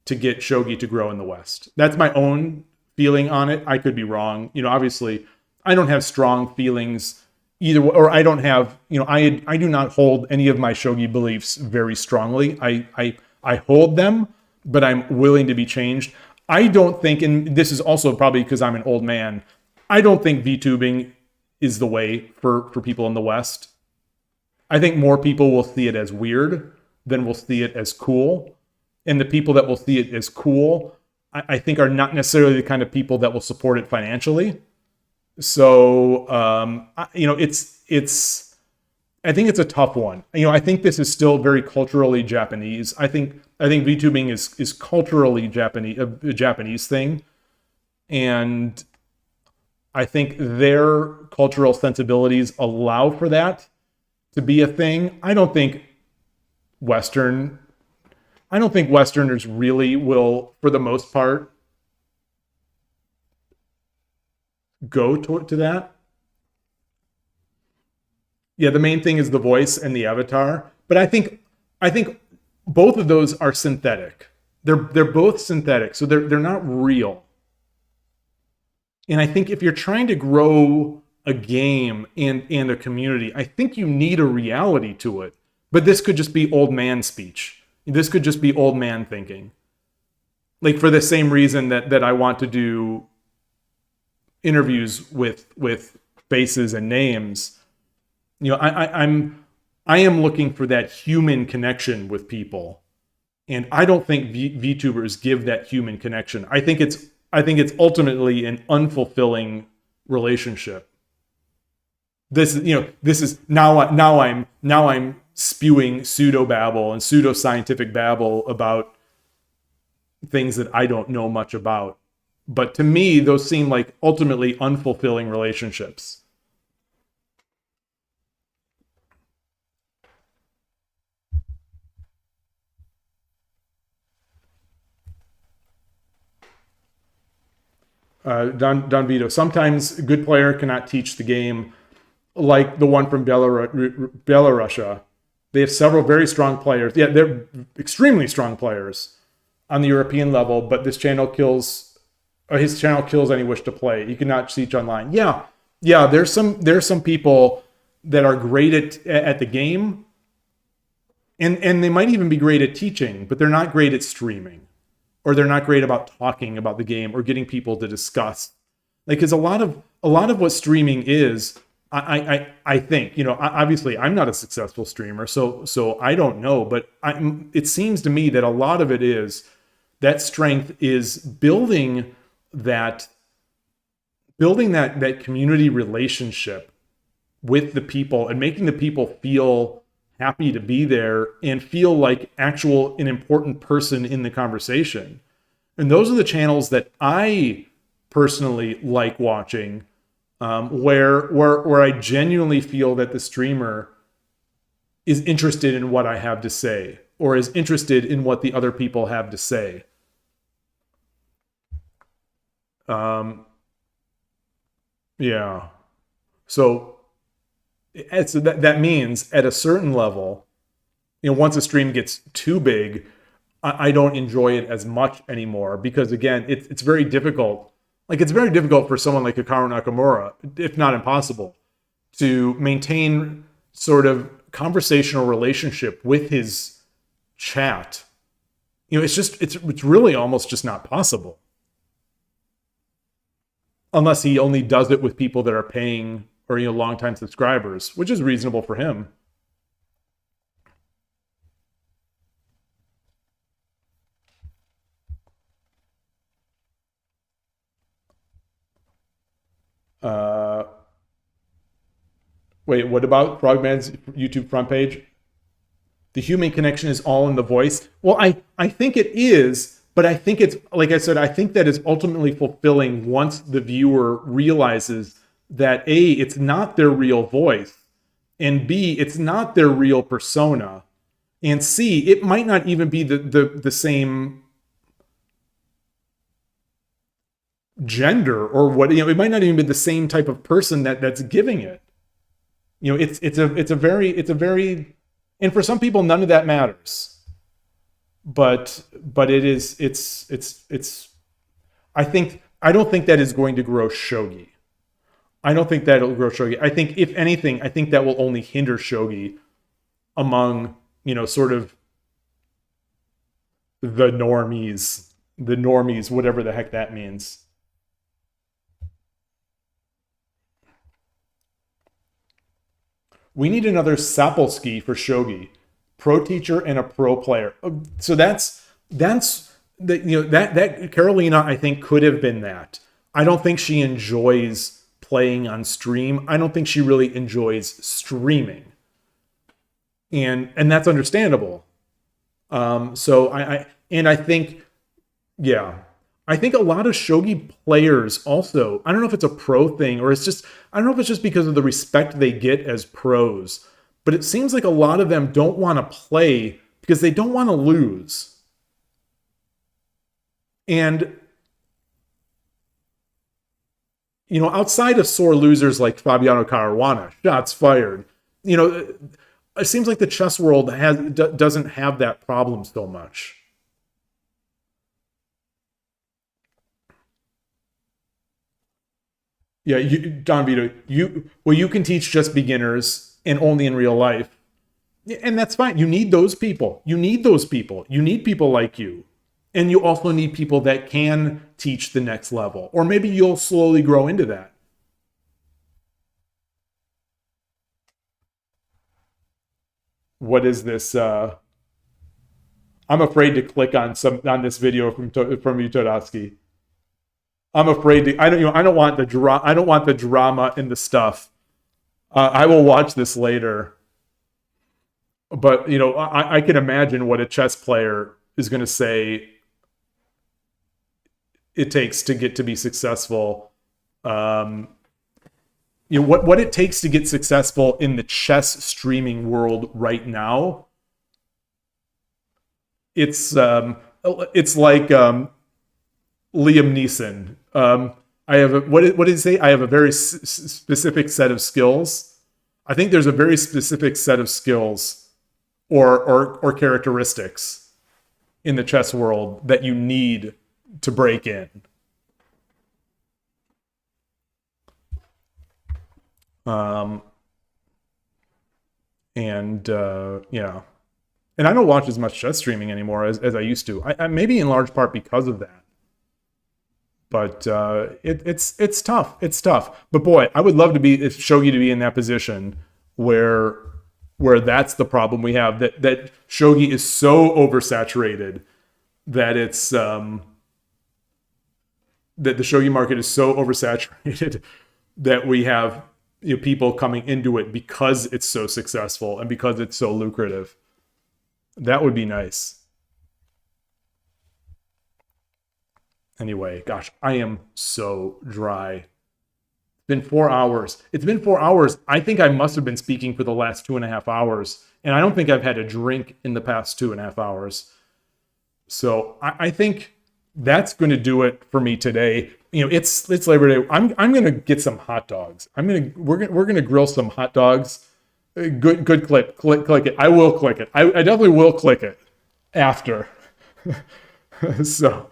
to get Shogi to grow in the West. That's my own feeling on it. I could be wrong. Obviously, I don't have strong feelings either, or I don't have, I do not hold any of my Shogi beliefs very strongly. I hold them, but I'm willing to be changed. I don't think, and this is also probably because I'm an old man, I don't think VTubing is the way for people in the West. I think more people will see it as weird than will see it as cool. And the people that will see it as cool, I think are not necessarily the kind of people that will support it financially. So, I think it's a tough one. I think this is still very culturally Japanese. I think VTubing is culturally Japanese, a Japanese thing. And I think their cultural sensibilities allow for that to be a thing. I don't think Westerners really will, for the most part, go to that. Yeah, the main thing is the voice and the avatar. But I think both of those are synthetic. They're both synthetic, so they're not real. And I think if you're trying to grow a game and a community, I think you need a reality to it. But this could just be old man speech. This could just be old man thinking. Like for the same reason that I want to do interviews with faces and names. I am looking for that human connection with people. And I don't think VTubers give that human connection. I think it's ultimately an unfulfilling relationship. This is now I'm spewing pseudo babble and pseudo scientific babble about things that I don't know much about. But to me, those seem like ultimately unfulfilling relationships. Don Vito. Sometimes a good player cannot teach the game, like the one from Belarus. They have several very strong players. Yeah, they're extremely strong players on the European level, but his channel kills any wish to play. You cannot teach online. Yeah. There's some people that are great at the game, and they might even be great at teaching, but they're not great at streaming, or they're not great about talking about the game or getting people to discuss. Like, because a lot of what streaming is, I think, obviously I'm not a successful streamer, so I don't know, but it seems to me that a lot of it is that strength is building that community relationship with the people and making the people feel happy to be there and feel like an important person in the conversation. And those are the channels that I personally like watching, where I genuinely feel that the streamer is interested in what I have to say, or is interested in what the other people have to say. Yeah. So that means at a certain level, once a stream gets too big, I don't enjoy it as much anymore, because again, it's very difficult. Like, it's very difficult for someone like Hikaru Nakamura, if not impossible, to maintain sort of conversational relationship with his chat. It's really almost just not possible. Unless he only does it with people that are paying or, longtime subscribers, which is reasonable for him. Wait, what about Frogman's YouTube front page? The human connection is all in the voice. Well, I think it is, but I think it's, like I said, I think that is ultimately fulfilling once the viewer realizes that A, it's not their real voice, and B, it's not their real persona, and C, it might not even be the same gender, or what, it might not even be the same type of person that's giving it. It's a very, and for some people none of that matters. But it's I don't think that is going to grow Shogi. I don't think that'll grow Shogi. I think, if anything, I think that will only hinder Shogi among, sort of the normies, whatever the heck that means. We need another Sapolsky for Shogi, pro teacher and a pro player. So that's that Carolina, I think, could have been that. I don't think she enjoys playing on stream. I don't think she really enjoys streaming, and that's understandable. So I think, yeah, I think a lot of Shogi players also, I don't know if it's a pro thing, or I don't know if it's just because of the respect they get as pros, but it seems like a lot of them don't want to play because they don't want to lose. And, outside of sore losers like Fabiano Caruana, shots fired, it seems like the chess world doesn't have that problem so much. Yeah, Don Vito, you can teach just beginners and only in real life. And that's fine. You need those people. You need people like you. And you also need people that can teach the next level. Or maybe you'll slowly grow into that. What is this? I'm afraid to click on this video from Utodowski. I'm afraid to. I don't want the drama and the stuff. I will watch this later. But I can imagine what a chess player is going to say it takes to get to be successful. What it takes to get successful in the chess streaming world right now. It's like Liam Neeson. what did it say? I have a very specific set of skills. I think there's a very specific set of skills or characteristics in the chess world that you need to break in. Yeah. And I don't watch as much chess streaming anymore as I used to. I maybe in large part because of that. But it's tough. It's tough. But boy, I would love to be Shogi to be in that position where that's the problem we have. That Shogi is so oversaturated that it's that the Shogi market is so oversaturated that we have people coming into it because it's so successful and because it's so lucrative. That would be nice. Anyway, gosh, I am so dry. It's been 4 hours. It's been 4 hours. I think I must have been speaking for the last 2.5 hours. And I don't think I've had a drink in the past 2.5 hours. So I think that's going to do it for me today. It's Labor Day. I'm going to get some hot dogs. We're going to grill some hot dogs. Good click it. I will click it. I definitely will click it after. So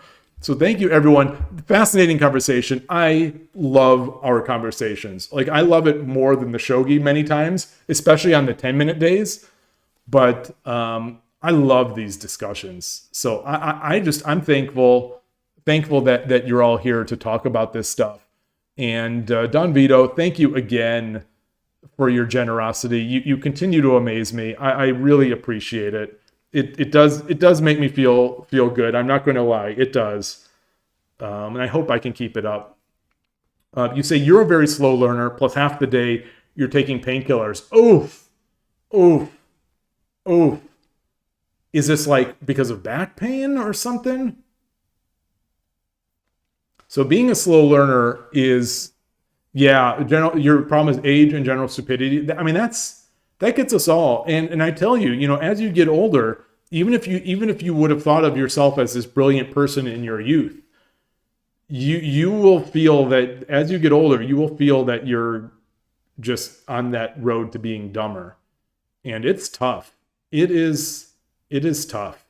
thank you, everyone. Fascinating conversation. I love our conversations. Like, I love it more than the Shogi many times, especially on the 10-minute days. But I love these discussions. So I'm thankful that you're all here to talk about this stuff. And Don Vito, thank you again for your generosity. You continue to amaze me. I really appreciate it. It does make me feel good. I'm not going to lie. It does. And I hope I can keep it up. You say you're a very slow learner, plus half the day you're taking painkillers. Oof. Is this like because of back pain or something? So being a slow learner is, your problem is age and general stupidity. I mean, that gets us all. And I tell you, as you get older, even if you would have thought of yourself as this brilliant person in your youth, you will feel that as you get older, you will feel that you're just on that road to being dumber. And it's tough. It is tough.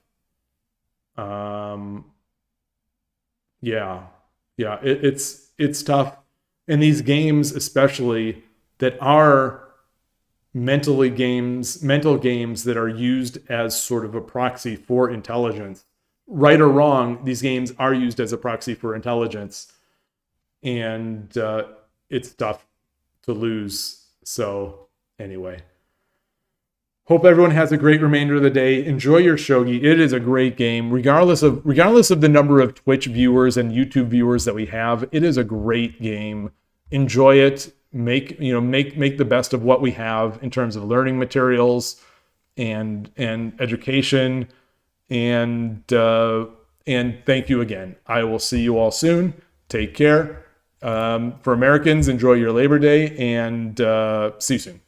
It's tough. And these games, especially, that are mental games that are used as sort of a proxy for intelligence. Right or wrong, these games are used as a proxy for intelligence. And it's tough to lose. So anyway, hope everyone has a great remainder of the day. Enjoy your Shogi. It is a great game. Regardless of the number of Twitch viewers and YouTube viewers that we have, it is a great game. Enjoy it. Make the best of what we have in terms of learning materials and education. And thank you again. I will see you all soon. Take care. For Americans, enjoy your Labor Day, and see you soon.